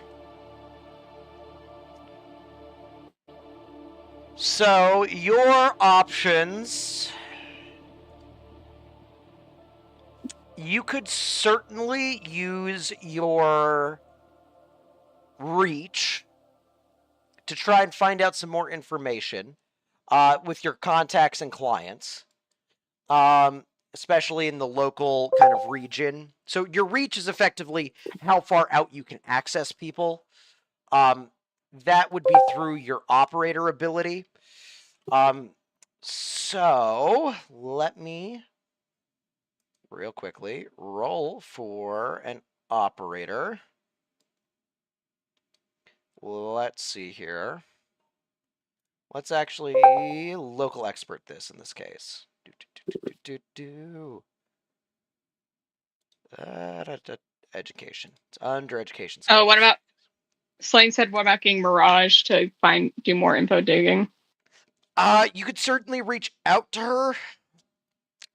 Speaker 3: So, your options... You could certainly use your reach to try and find out some more information with your contacts and clients, especially in the local kind of region. So your reach is effectively how far out you can access people. That would be through your operator ability. So let me real quickly roll for an operator. Let's see here. Let's actually local expert this in this case. Education. It's under education.
Speaker 1: Oh, what about Slain said what about getting Mirage to do more info digging?
Speaker 3: You could certainly reach out to her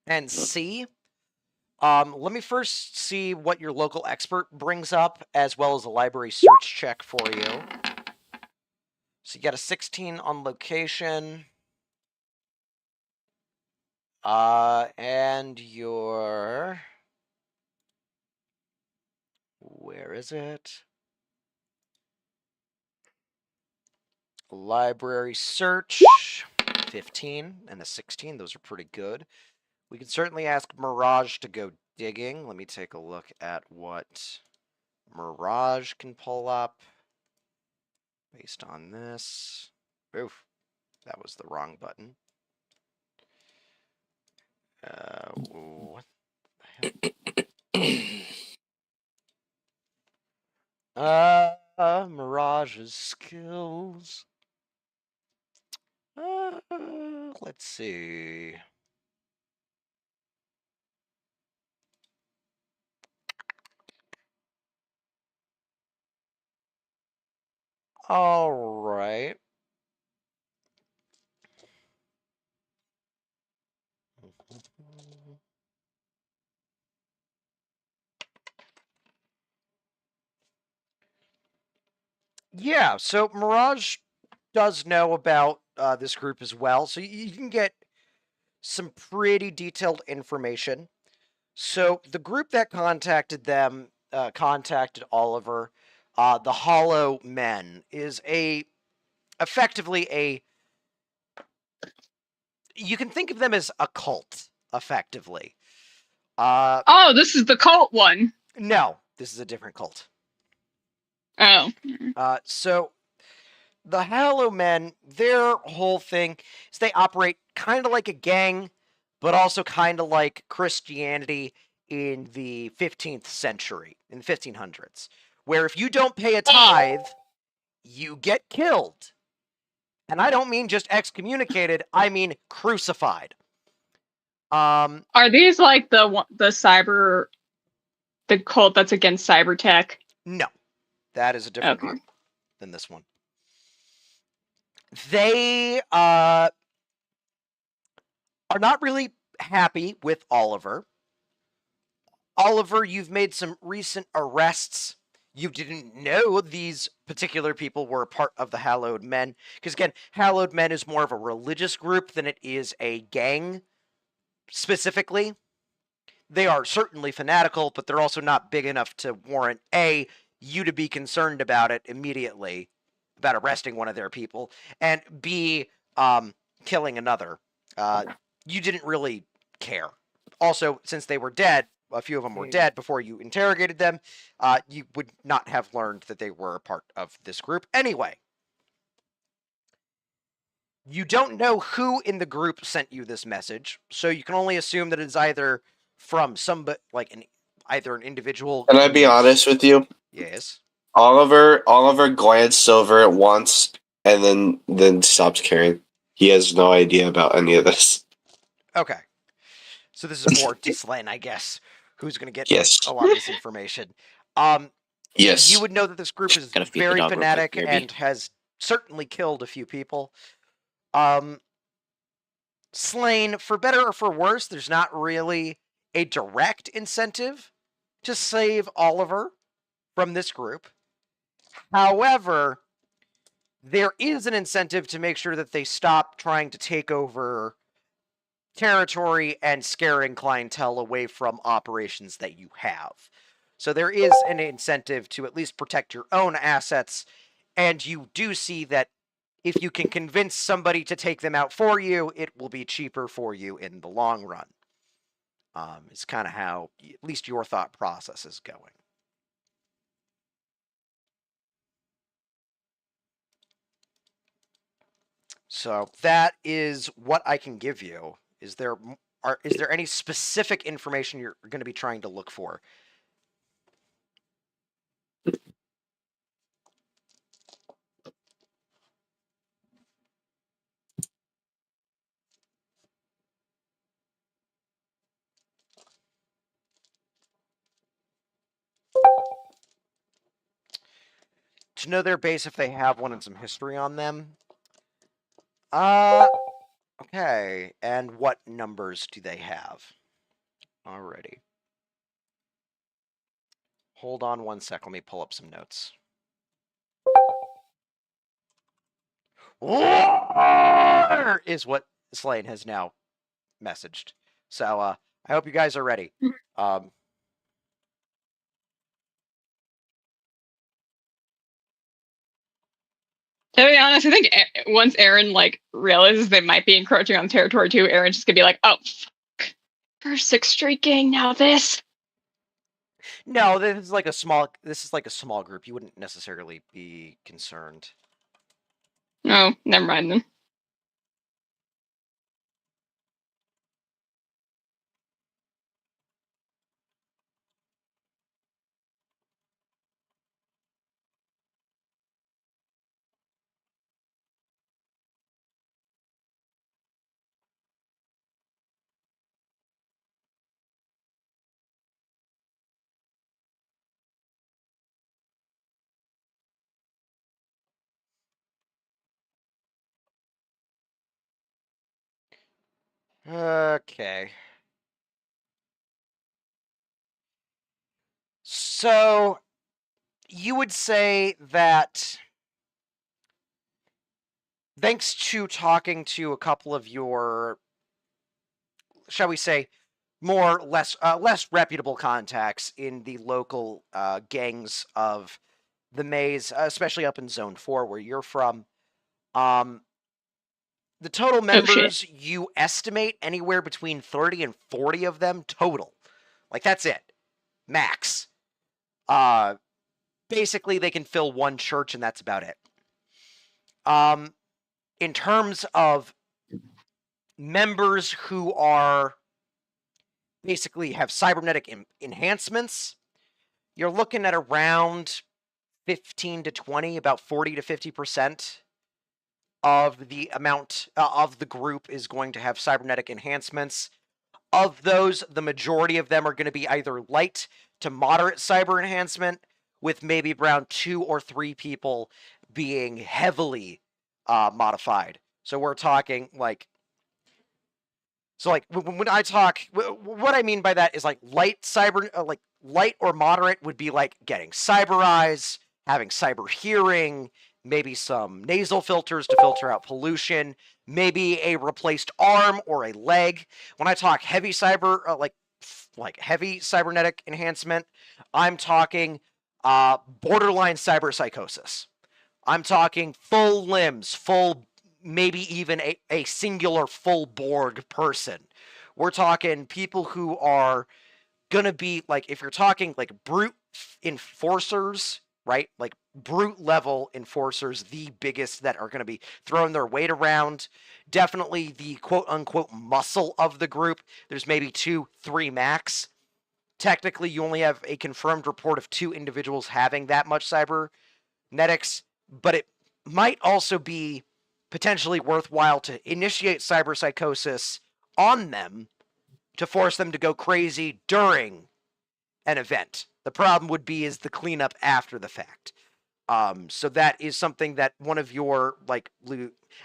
Speaker 3: and see. Let me first see what your local expert brings up, as well as a library search check for you. So you got a 16 on location. And your... Where is it? Library search, 15 and a 16. Those are pretty good. We can certainly ask Mirage to go digging. Let me take a look at what Mirage can pull up based on this. Oof, that was the wrong button. What the hell? Mirage's skills. Let's see. All right. Yeah, so Mirage does know about this group as well, so you can get some pretty detailed information. So the group that contacted them, contacted Oliver, the Hollow Men, is effectively a... You can think of them as a cult, effectively.
Speaker 1: Oh, this is the cult one.
Speaker 3: No, this is a different cult.
Speaker 1: Oh.
Speaker 3: So the Hollow Men, their whole thing is they operate kind of like a gang, but also kind of like Christianity in the 15th century, in the 1500s, where if you don't pay a tithe, you get killed. And I don't mean just excommunicated, I mean crucified.
Speaker 1: Are these like the cult that's against cyber tech?
Speaker 3: No, that is a different
Speaker 1: Okay.
Speaker 3: group than this one. They are not really happy with Oliver. Oliver, you've made some recent arrests. You didn't know these particular people were a part of the Hallowed Men. Because again, Hallowed Men is more of a religious group than it is a gang, specifically. They are certainly fanatical, but they're also not big enough to warrant, A, you to be concerned about it immediately, about arresting one of their people, and B, killing another. You didn't really care. Also, since they were dead, a few of them were dead before you interrogated them, you would not have learned that they were a part of this group anyway. You don't know who in the group sent you this message, so you can only assume that it's either from somebody, like either an individual.
Speaker 4: Can I be honest with you?
Speaker 3: Yes.
Speaker 4: Oliver glanced over it once and then stopped caring. He has no idea about any of this.
Speaker 3: Okay. So this is more to Slane, I guess, who's going to get
Speaker 4: Yes.
Speaker 3: a lot of this information.
Speaker 4: Yes.
Speaker 3: You would know that this group is
Speaker 2: Gotta feed the
Speaker 3: very
Speaker 2: dog real quick,
Speaker 3: fanatic
Speaker 2: BRB.
Speaker 3: and has certainly killed a few people. Slane, for better or for worse, there's not really a direct incentive to save Oliver from this group. However, there is an incentive to make sure that they stop trying to take over territory and scaring clientele away from operations that you have. So there is an incentive to at least protect your own assets, and you do see that if you can convince somebody to take them out for you, it will be cheaper for you in the long run. It's kind of how at least your thought process is going. So that is what I can give you. Is there any specific information you're going to be trying to look for? To know their base if they have one and some history on them. Okay. And what numbers do they have? Alrighty. Hold on one sec. Let me pull up some notes. War is what Slane has now messaged. So I hope you guys are ready.
Speaker 1: To be honest, I think once Aaron realizes they might be encroaching on territory too, Aaron's just gonna be like, "Oh, fuck. First 6th Street gang, now this."
Speaker 3: No, this is like a small group. You wouldn't necessarily be concerned.
Speaker 1: Oh, never mind then.
Speaker 3: Okay. So you would say that thanks to talking to a couple of your, shall we say, less reputable contacts in the local gangs of the maze, especially up in Zone 4 where you're from, the total members you estimate anywhere between 30 and 40 of them total. Like, that's it. Max. Basically, they can fill one church, and that's about it. In terms of members who are basically have cybernetic enhancements, you're looking at around 15 to 20, about 40 to 50% of the amount of the group is going to have cybernetic enhancements. Of those, the majority of them are going to be either light to moderate cyber enhancement, with maybe around 2 or 3 people being heavily modified. So we're talking like, when I talk, what I mean by that is like light cyber, like light or moderate would be like getting cyber eyes, having cyber hearing, maybe some nasal filters to filter out pollution, maybe a replaced arm or a leg. When I talk heavy cyber, like heavy cybernetic enhancement, I'm talking borderline cyber psychosis. I'm talking full limbs, full, maybe even a singular full Borg person. We're talking people who are gonna be like, if you're talking like brute enforcers, right? Like brute level enforcers, the biggest that are gonna be throwing their weight around. Definitely the quote unquote muscle of the group. There's maybe 2, 3 max. Technically, you only have a confirmed report of 2 individuals having that much cybernetics, but it might also be potentially worthwhile to initiate cyber psychosis on them to force them to go crazy during an event. The problem would be is the cleanup after the fact. So that is something that one of your, like,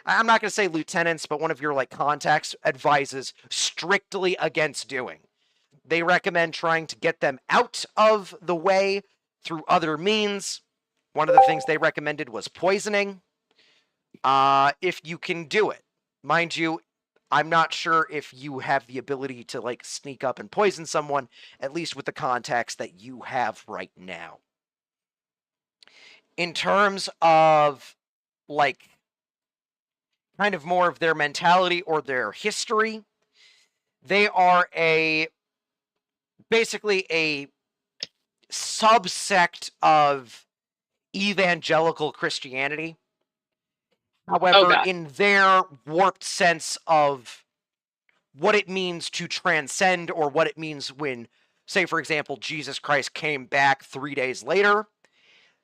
Speaker 3: I'm not going to say lieutenants, but one of your, like, contacts advises strictly against doing. They recommend trying to get them out of the way through other means. One of the things they recommended was poisoning. If you can do it. Mind you, I'm not sure if you have the ability to, like, sneak up and poison someone, at least with the contacts that you have right now. In terms of, like, kind of more of their mentality or their history, they are basically a subsect of evangelical Christianity. However, in their warped sense of what it means to transcend, or what it means when, say, for example, Jesus Christ came back 3 days later,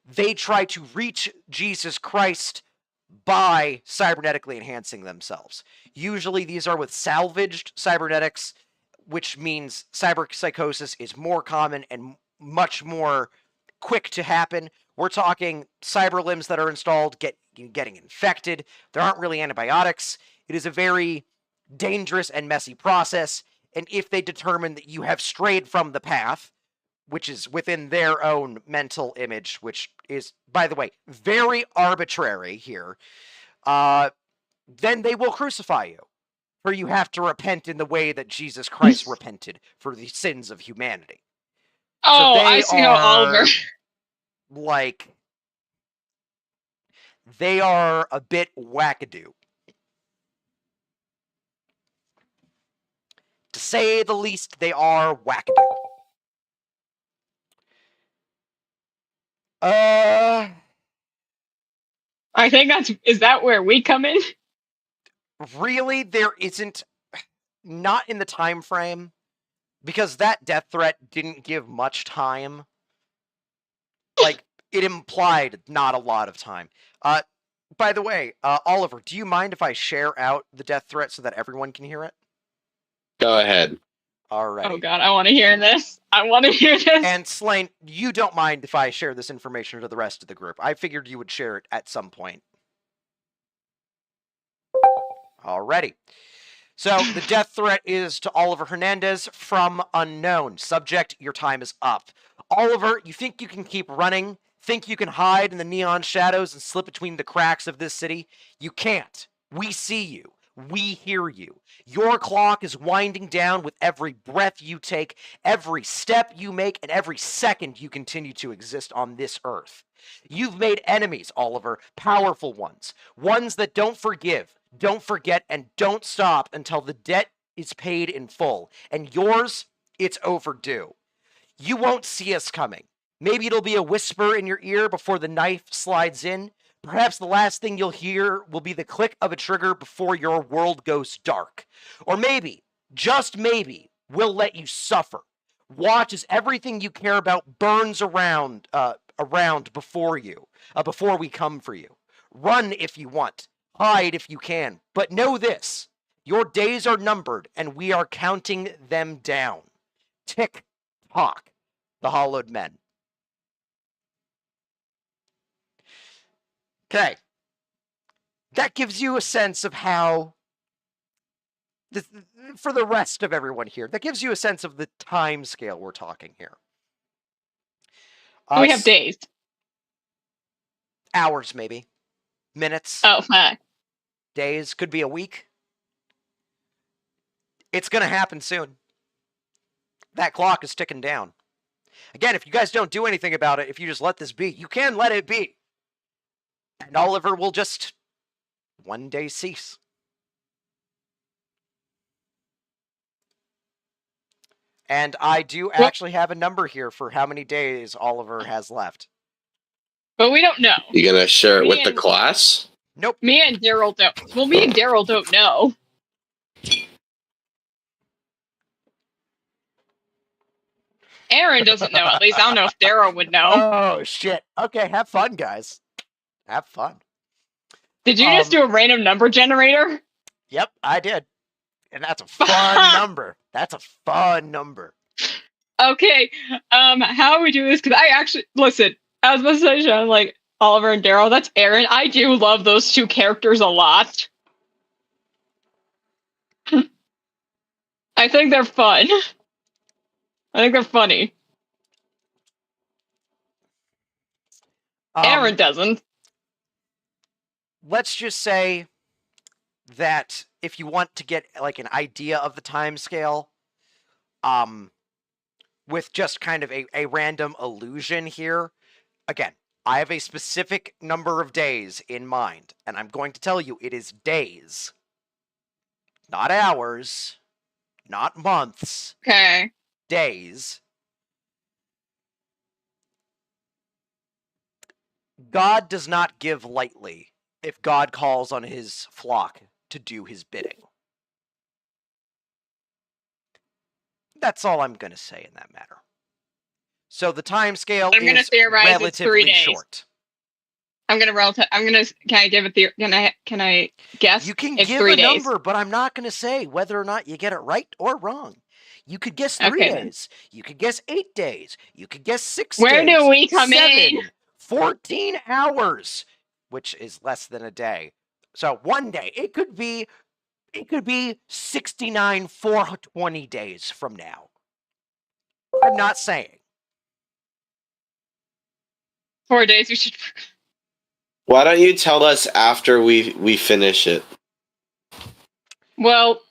Speaker 3: they try to reach Jesus Christ by cybernetically enhancing themselves. Usually these are with salvaged cybernetics, which means cyber psychosis is more common and much more quick to happen. We're talking cyber limbs that are installed getting infected. There aren't really antibiotics. It is a very dangerous and messy process, and if they determine that you have strayed from the path, which is within their own mental image, which is, by the way, very arbitrary here, then they will crucify you. For you have to repent in the way that Jesus Christ repented for the sins of humanity.
Speaker 1: Oh, so I see how Oliver...
Speaker 3: Like, they are a bit wackadoo. To say the least, they are wackadoo.
Speaker 1: I think is that where we come in?
Speaker 3: Really, there isn't, not in the time frame, because that death threat didn't give much time. Like, it implied not a lot of time. By the way, Oliver, do you mind if I share out the death threat so that everyone can hear it?
Speaker 4: Go ahead.
Speaker 3: Alright.
Speaker 1: Oh god, I want to hear this. I want to hear this.
Speaker 3: And Slain, you don't mind if I share this information to the rest of the group. I figured you would share it at some point. Alrighty. So, the death threat is to Oliver Hernandez from unknown. Subject, your time is up. Oliver, you think you can keep running? Think you can hide in the neon shadows and slip between the cracks of this city? You can't. We see you. We hear you. Your clock is winding down with every breath you take, every step you make, and every second you continue to exist on this earth. You've made enemies, Oliver, powerful ones. Ones that don't forgive, don't forget, and don't stop until the debt is paid in full. And yours, it's overdue. You won't see us coming. Maybe it'll be a whisper in your ear before the knife slides in. Perhaps the last thing you'll hear will be the click of a trigger before your world goes dark. Or maybe, just maybe, we'll let you suffer. Watch as everything you care about burns around before you, before we come for you. Run if you want. Hide if you can. But know this. Your days are numbered, and we are counting them down. Tick tock, the hollowed men. Okay. That gives you a sense of how, for the rest of everyone here, that gives you a sense of the time scale we're talking here.
Speaker 1: We have days.
Speaker 3: Hours, maybe. Minutes.
Speaker 1: Oh, fuck.
Speaker 3: Days. Could be a week. It's going to happen soon. That clock is ticking down. Again, if you guys don't do anything about it, if you just let this be, you can let it be. And Oliver will just one day cease. And I do actually have a number here for how many days Oliver has left.
Speaker 1: But we don't know.
Speaker 4: You gonna share it with the class?
Speaker 3: Nope.
Speaker 1: Me and Daryl don't. Well, me and Daryl don't know. Aaron doesn't know, at least. I don't know if Daryl would know.
Speaker 3: Oh, shit. Okay, have fun, guys. Have fun.
Speaker 1: Did you just do a random number generator?
Speaker 3: Yep, I did. And that's a fun number. That's a fun number.
Speaker 1: Okay, how we do this? Because I actually, listen, I was supposed to say, I'm like, Oliver and Daryl, that's Aaron. I do love those two characters a lot. I think they're fun. I think they're funny. Aaron doesn't.
Speaker 3: Let's just say that if you want to get like an idea of the time scale, with just kind of a random illusion here, again, I have a specific number of days in mind, and I'm going to tell you it is days, not hours, not months.
Speaker 1: Okay.
Speaker 3: Days. God does not give lightly if God calls on his flock to do his bidding. That's all I'm going to say in that matter. So the time scale is relatively short.
Speaker 1: I'm gonna can I give a can I guess?
Speaker 3: You can give a number, but I'm not going to say whether or not you get it right or wrong. You could guess 3 days. You could guess 8 days. You could guess 6 days.
Speaker 1: Where do we come in?
Speaker 3: 14 hours, which is less than a day. So 1 day. It could be 69 420 days from now. I'm not saying.
Speaker 1: 4 days we should.
Speaker 4: Why don't you tell us after we finish it?
Speaker 1: Well,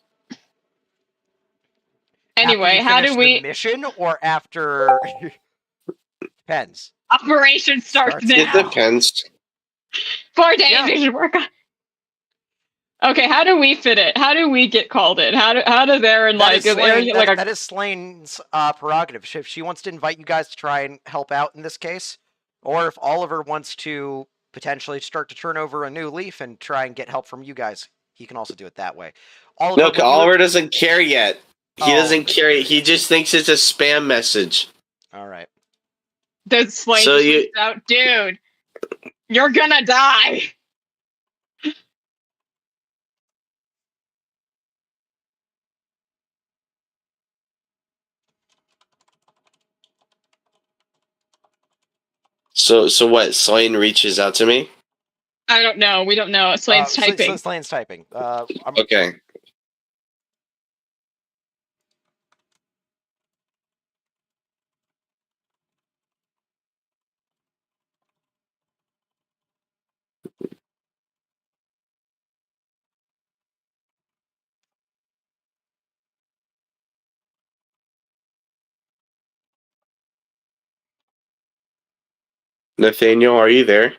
Speaker 1: anyway, how do we
Speaker 3: the mission or after? Depends.
Speaker 1: Operation starts now.
Speaker 4: It depends.
Speaker 1: 4 days we should work on. Okay, how do we fit it? How do we get called in? How does Aaron
Speaker 3: that is Slane's prerogative. If she wants to invite you guys to try and help out in this case, or if Oliver wants to potentially start to turn over a new leaf and try and get help from you guys, he can also do it that way.
Speaker 4: Oliver doesn't care yet. He doesn't care. He just thinks it's a spam message.
Speaker 3: All right.
Speaker 1: Does Slane out, dude? You're gonna die.
Speaker 4: So what? Slane reaches out to me?
Speaker 1: I don't know. We don't know. Slane's typing.
Speaker 3: Slane's typing.
Speaker 4: Okay. Nathaniel, are you there?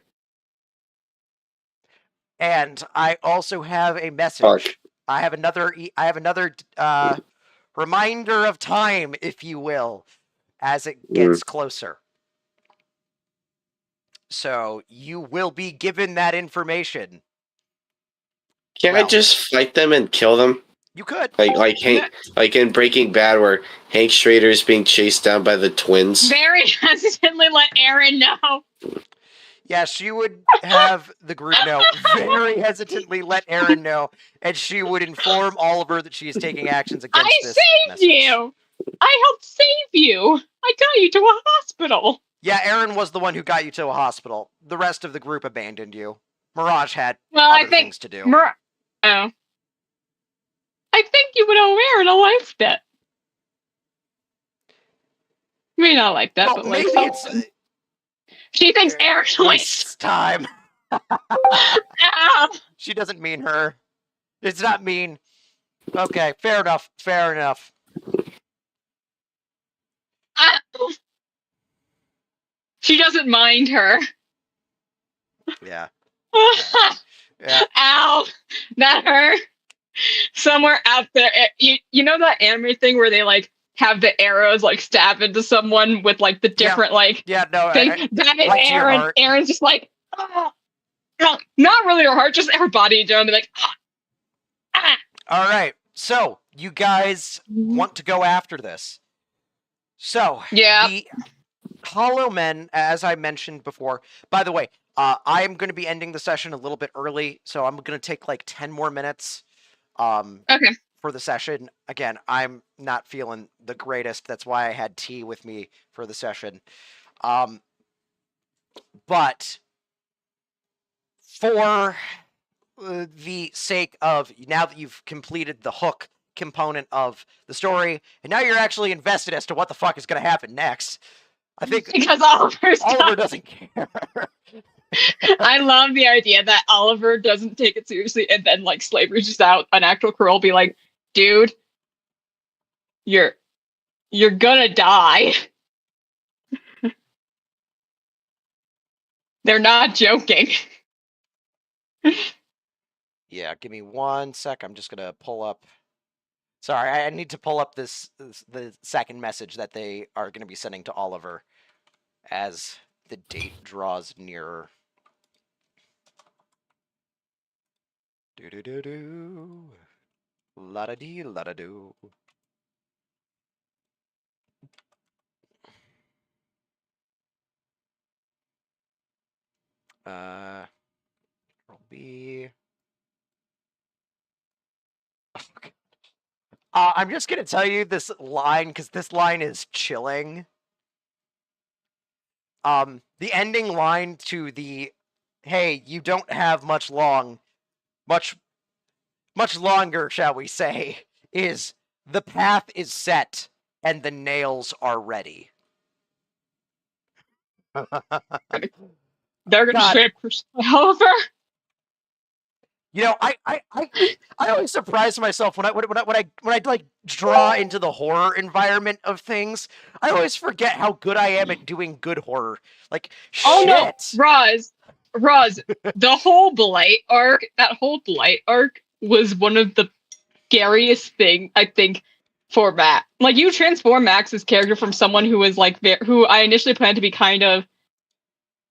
Speaker 3: And I also have a message.
Speaker 4: Fuck.
Speaker 3: I have another reminder of time, if you will, as it gets closer. So you will be given that information.
Speaker 4: Can't I just fight them and kill them?
Speaker 3: You could.
Speaker 4: Like in Breaking Bad, where Hank Schrader is being chased down by the twins.
Speaker 1: Very hesitantly let Aaron know.
Speaker 3: Yeah, she would have the group know, very hesitantly let Aaron know, and she would inform Oliver that she is taking actions against
Speaker 1: I
Speaker 3: this
Speaker 1: saved
Speaker 3: message.
Speaker 1: you! I helped save you! I got you to a hospital!
Speaker 3: Yeah, Aaron was the one who got you to a hospital. The rest of the group abandoned you. Mirage had
Speaker 1: Well,
Speaker 3: other
Speaker 1: I think
Speaker 3: things to do.
Speaker 1: Oh. I think you would owe Aaron a life debt. You may not like that,
Speaker 3: Well,
Speaker 1: but like
Speaker 3: maybe it's
Speaker 1: she thinks Aaron
Speaker 3: wastes time.
Speaker 1: Ow.
Speaker 3: She doesn't mean her. It's not mean. Okay, fair enough. Fair enough.
Speaker 1: She doesn't mind her.
Speaker 3: Yeah. Yeah.
Speaker 1: Ow, that hurt. Somewhere out there, you know that anime thing where they like have the arrows like stab into someone with like the different
Speaker 3: Yeah, no,
Speaker 1: thing. That is
Speaker 3: right to your
Speaker 1: Aaron.
Speaker 3: heart.
Speaker 1: Aaron's just like, oh. No, not really her heart, just her body. Don't be like, ah.
Speaker 3: All right. So, you guys want to go after this. So,
Speaker 1: Yeah.
Speaker 3: the Hollow Men, as I mentioned before, by the way, I'm going to be ending the session a little bit early, so I'm going to take like 10 more minutes
Speaker 1: Okay.
Speaker 3: for the session. Again, I'm not feeling the greatest. That's why I had tea with me for the session. But for the sake of, now that you've completed the hook component of the story, and now you're actually invested as to what the fuck is going to happen next, I think
Speaker 1: Because Oliver
Speaker 3: doesn't care.
Speaker 1: I love the idea that Oliver doesn't take it seriously, and then like Slave reaches out, an actual Crow will be like, dude, you're gonna die. They're not joking.
Speaker 3: Yeah, give me 1 sec. I'm just gonna pull up. Sorry, I need to pull up the second message that they are going to be sending to Oliver as the date draws nearer. Do do do do. La da dee, la da do. Control B. I'm just gonna tell you this line because this line is chilling. The ending line to the "Hey, you don't have much longer, shall we say," is "The path is set and the nails are ready."
Speaker 1: They're gonna
Speaker 3: God.
Speaker 1: straight up Oliver.
Speaker 3: You know, I always surprise myself when I like draw into the horror environment of things. I always forget how good I am at doing good horror. Like,
Speaker 1: Oh no,
Speaker 3: shit.
Speaker 1: Roz, the whole Blight arc, that whole Blight arc was one of the scariest thing I think for Matt. Like, you transform Max's character from someone who was like who I initially planned to be kind of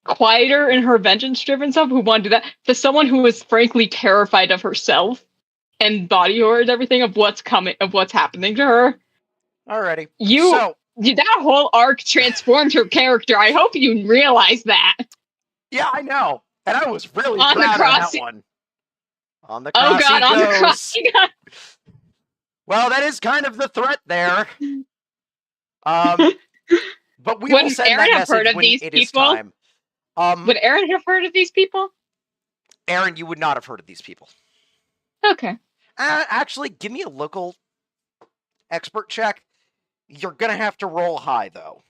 Speaker 1: quieter in her vengeance-driven stuff, who wanted to do that, to someone who was frankly terrified of herself and body horror and everything of what's coming, of what's happening to her.
Speaker 3: Alrighty.
Speaker 1: That whole arc transformed her character. I hope you realize that.
Speaker 3: Yeah, I know. And I was really
Speaker 1: On the
Speaker 3: proud of
Speaker 1: cross-
Speaker 3: that one. On the cross
Speaker 1: Oh god,
Speaker 3: he
Speaker 1: on the
Speaker 3: goes.
Speaker 1: cross he got.
Speaker 3: Well, that is kind of the threat there. But we will
Speaker 1: Wouldn't
Speaker 3: send
Speaker 1: Aaron
Speaker 3: that
Speaker 1: have heard
Speaker 3: message
Speaker 1: of
Speaker 3: when
Speaker 1: these
Speaker 3: it is
Speaker 1: people?
Speaker 3: time.
Speaker 1: Would Aaron have heard of these people?
Speaker 3: Aaron, you would not have heard of these people.
Speaker 1: Okay.
Speaker 3: Actually, give me a local expert check. You're going to have to roll high, though.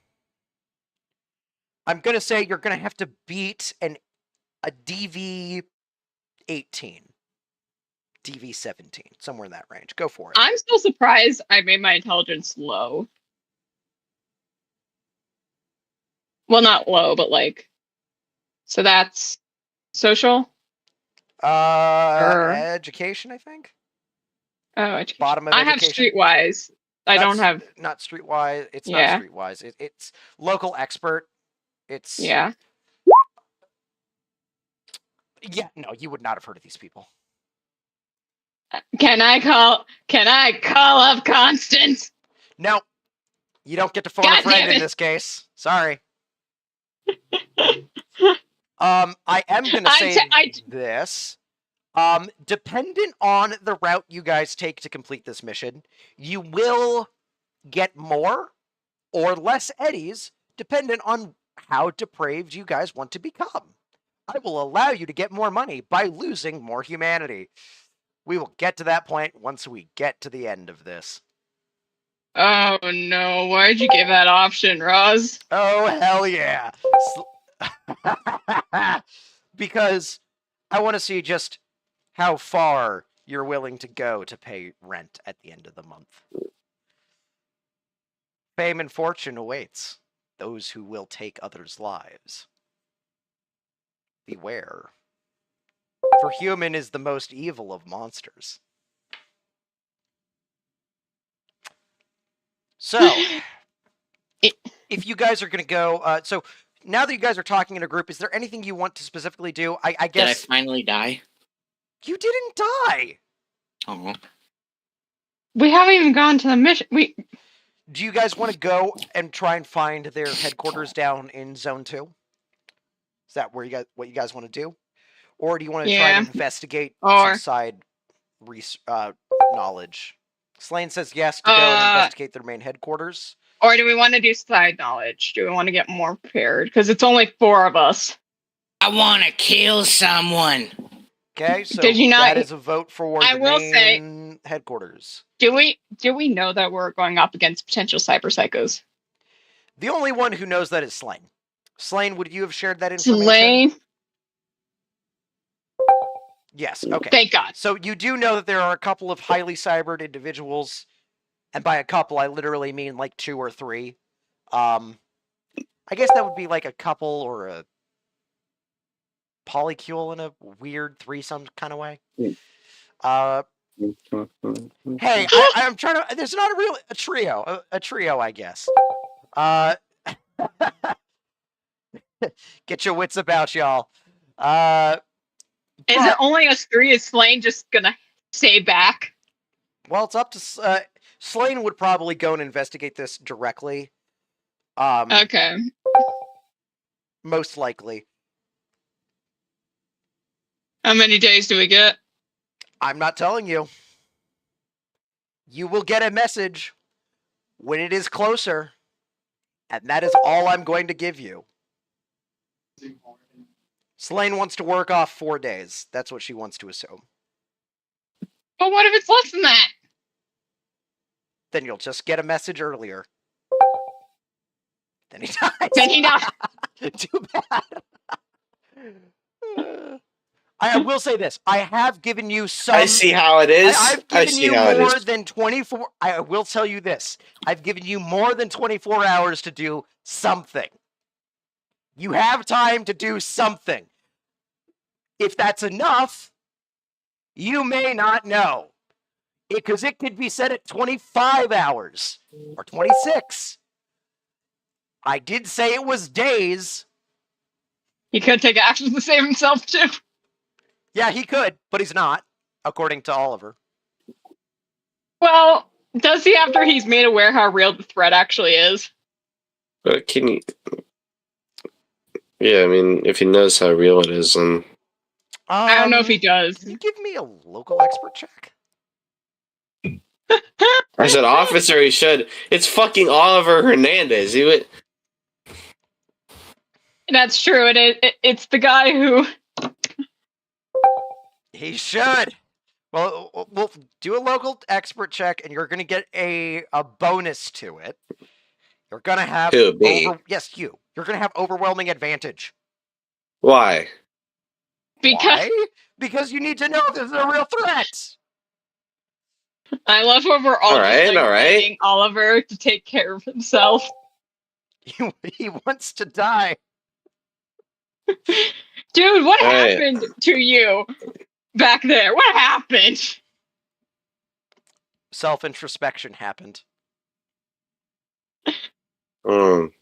Speaker 3: I'm going to say you're going to have to beat a DV 18. DV 17. Somewhere in that range. Go for it.
Speaker 1: I'm still surprised I made my intelligence low. Well, not low, but like... So that's... social?
Speaker 3: Education, I think?
Speaker 1: Oh, education.
Speaker 3: Bottom of
Speaker 1: I have
Speaker 3: education.
Speaker 1: streetwise. I don't have...
Speaker 3: Not streetwise. It's
Speaker 1: Yeah.
Speaker 3: not streetwise. It's local expert. It's...
Speaker 1: Yeah.
Speaker 3: Yeah, no, you would not have heard of these people.
Speaker 1: Can I call up Constance?
Speaker 3: No. You don't get to phone
Speaker 1: God
Speaker 3: a friend
Speaker 1: damn
Speaker 3: in
Speaker 1: it.
Speaker 3: this case. Sorry. I am gonna
Speaker 1: I
Speaker 3: say
Speaker 1: t- I t-
Speaker 3: this. Dependent on the route you guys take to complete this mission, you will get more or less eddies, dependent on how depraved you guys want to become. I will allow you to get more money by losing more humanity. We will get to that point once we get to the end of this.
Speaker 1: Oh no! Why'd you give that option, Roz?
Speaker 3: Oh, hell yeah. Because I want to see just how far you're willing to go to pay rent at the end of the month. Fame and fortune awaits those who will take others' lives. Beware. For human is the most evil of monsters. So, if you guys are going to go, so now that you guys are talking in a group, is there anything you want to specifically do? I
Speaker 2: Did I
Speaker 3: guess
Speaker 2: finally die?
Speaker 3: you didn't die.
Speaker 2: Oh.
Speaker 1: We haven't even gone to the mission.
Speaker 3: Do you guys want to go and try and find their headquarters down in Zone 2? Is that where what you guys want to do? Or do you want to try
Speaker 1: Yeah.
Speaker 3: and investigate
Speaker 1: Or-
Speaker 3: some side knowledge? Slane says yes to go and investigate their main headquarters.
Speaker 1: Or do we want to do side knowledge? Do we want to get more prepared? Because it's only 4 of us.
Speaker 2: I want to kill someone.
Speaker 3: Okay, so
Speaker 1: Did you not-
Speaker 3: that is a vote for
Speaker 1: I
Speaker 3: the
Speaker 1: will say-
Speaker 3: main headquarters.
Speaker 1: Do we know that we're going up against potential cyber psychos?
Speaker 3: The only one who knows that is Slane. Slane, would you have shared that information?
Speaker 1: Slane.
Speaker 3: Yes, okay.
Speaker 1: Thank God.
Speaker 3: So you do know that there are a couple of highly cybered individuals, and by a couple, I literally mean like 2 or 3. I guess that would be like a couple or a polycule in a weird threesome kind of way. Hey, I'm trying to. There's not a trio. A trio, I guess. Get your wits about y'all.
Speaker 1: Is it only us 3? Is Slane just gonna stay back?
Speaker 3: Well, it's up to Slane would probably go and investigate this directly.
Speaker 1: Okay.
Speaker 3: Most likely.
Speaker 1: How many days do we get?
Speaker 3: I'm not telling you. You will get a message when it is closer, and that is all I'm going to give you. Slane wants to work off 4 days. That's what she wants to assume.
Speaker 1: But what if it's less than that?
Speaker 3: Then you'll just get a message earlier. Then he dies.
Speaker 1: Then he dies.
Speaker 3: Too bad. I will say this. I have given you some...
Speaker 4: I see how it is.
Speaker 3: I've
Speaker 4: I
Speaker 3: given
Speaker 4: see
Speaker 3: you
Speaker 4: how it
Speaker 3: more
Speaker 4: is.
Speaker 3: than 24... I will tell you this. I've given you more than 24 hours to do something. You have time to do something. If that's enough, you may not know. Because it could be set at 25 hours or 26. I did say it was days.
Speaker 1: He could take action to save himself too.
Speaker 3: Yeah, he could, but he's not, according to Oliver.
Speaker 1: Well, does he after he's made aware how real the threat actually is?
Speaker 4: But can you? Yeah, I mean, if he knows how real it is, then
Speaker 1: I don't know if he does.
Speaker 3: Can you give me a local expert check?
Speaker 4: I said officer. He should. It's fucking Oliver Hernandez. He would.
Speaker 1: That's true. It's the guy who...
Speaker 3: He should. Well, we'll do a local expert check, and you're going to get a bonus to it. You're going to have...
Speaker 4: Who, me?
Speaker 3: Yes, you. You're going to have overwhelming advantage.
Speaker 4: Why?
Speaker 1: Because
Speaker 3: Why? Because you need to know if this is a real threat.
Speaker 1: I love how we're all
Speaker 4: Alright,
Speaker 1: begging Oliver to take care of himself.
Speaker 3: He wants to die.
Speaker 1: Dude, what
Speaker 4: Right.
Speaker 1: happened to you back there? What happened?
Speaker 3: Self-introspection happened.
Speaker 4: What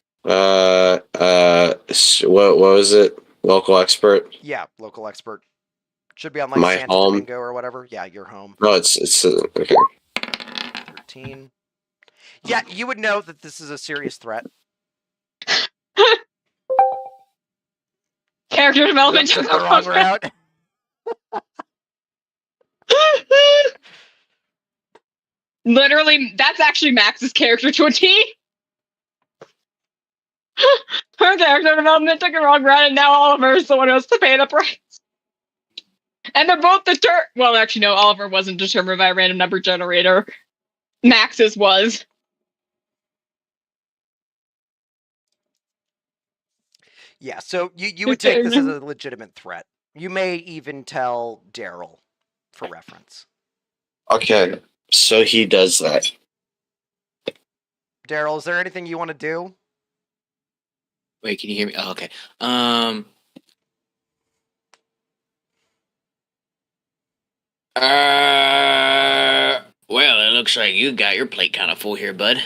Speaker 4: was it? Local expert.
Speaker 3: Yeah, local expert. Should be on like
Speaker 4: My
Speaker 3: Santa
Speaker 4: home.
Speaker 3: Domingo or whatever. Yeah, your home.
Speaker 4: No, it's okay.
Speaker 3: 13. Yeah, you would know that this is a serious threat.
Speaker 1: Character development
Speaker 3: Took
Speaker 1: took
Speaker 3: the wrong route.
Speaker 1: Literally, that's actually Max's character to a T. Her character development took a wrong route, and now Oliver is the one who has to pay the price. And they're both well, actually, no, Oliver wasn't determined by a random number generator. Max's was.
Speaker 3: Yeah, so you would take this as a legitimate threat. You may even tell Daryl for reference.
Speaker 4: Okay, so he does that.
Speaker 3: Daryl, is there anything you want to do?
Speaker 2: Wait, can you hear me? Oh, okay. Well, it looks like you got your plate kind of full here, bud.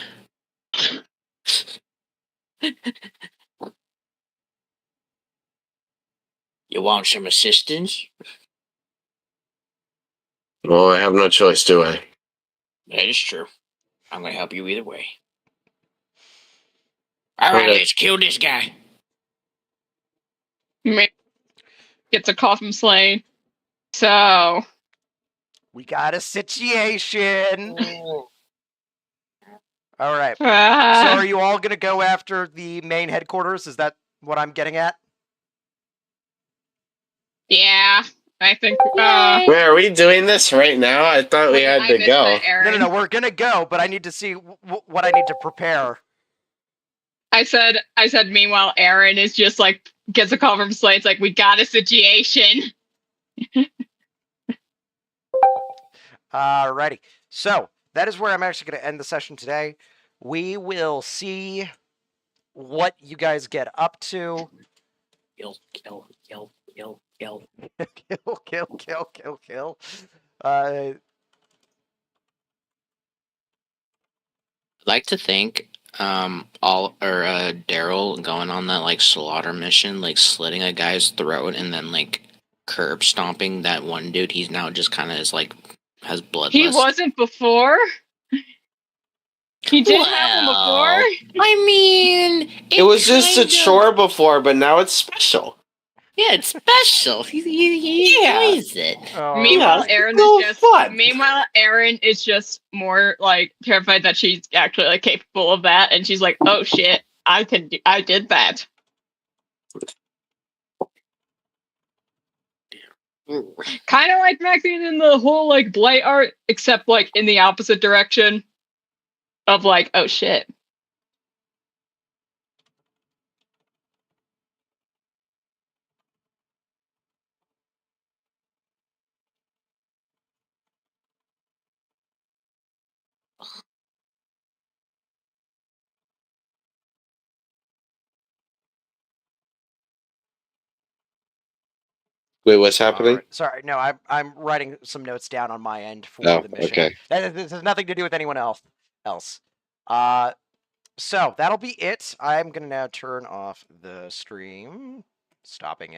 Speaker 2: You want some assistance?
Speaker 4: Well, I have no choice, do I?
Speaker 2: That is true. I'm gonna help you either way. All right,
Speaker 4: Okay.
Speaker 2: let's kill this guy.
Speaker 1: Gets a call from Slane. So
Speaker 3: We got a situation. All right. So are you all going to go after the main headquarters? Is that what I'm getting at?
Speaker 1: yeah, I think.
Speaker 4: Wait, are we doing this right now? I thought we had
Speaker 1: I
Speaker 4: to
Speaker 1: missed
Speaker 4: go.
Speaker 1: that, Aaron.
Speaker 3: No, we're going to go, but I need to see what I need to prepare.
Speaker 1: I said. Meanwhile, Aaron is just like gets a call from Slane. It's like, we got a situation.
Speaker 3: Alrighty. So that is where I'm actually going to end the session today. We will see what you guys get up to.
Speaker 2: Kill.
Speaker 3: Kill.
Speaker 2: I'd like to think Daryl going on that like slaughter mission, like slitting a guy's throat and then like curb stomping that one dude. He's now just kind of is like has bloodlust.
Speaker 1: He wasn't before. He did have him before.
Speaker 2: I mean,
Speaker 4: It was just a chore before, but now it's special.
Speaker 2: Yeah, it's special. He enjoys it.
Speaker 3: Oh,
Speaker 1: Meanwhile,
Speaker 4: Yeah,
Speaker 1: Aaron
Speaker 4: so
Speaker 1: is just.
Speaker 4: fun.
Speaker 1: Meanwhile, Aaron is just more like terrified that she's actually like capable of that, and she's like, "Oh shit, I did that." Kind of like Maxine in the whole like blight art, except like in the opposite direction of like, "Oh shit."
Speaker 4: Wait, what's happening?
Speaker 3: Alright. Sorry, no, I'm writing some notes down on my end for
Speaker 4: Oh,
Speaker 3: the mission.
Speaker 4: okay.
Speaker 3: This has nothing to do with anyone else. So that'll be it. I'm gonna now turn off the stream, stopping it.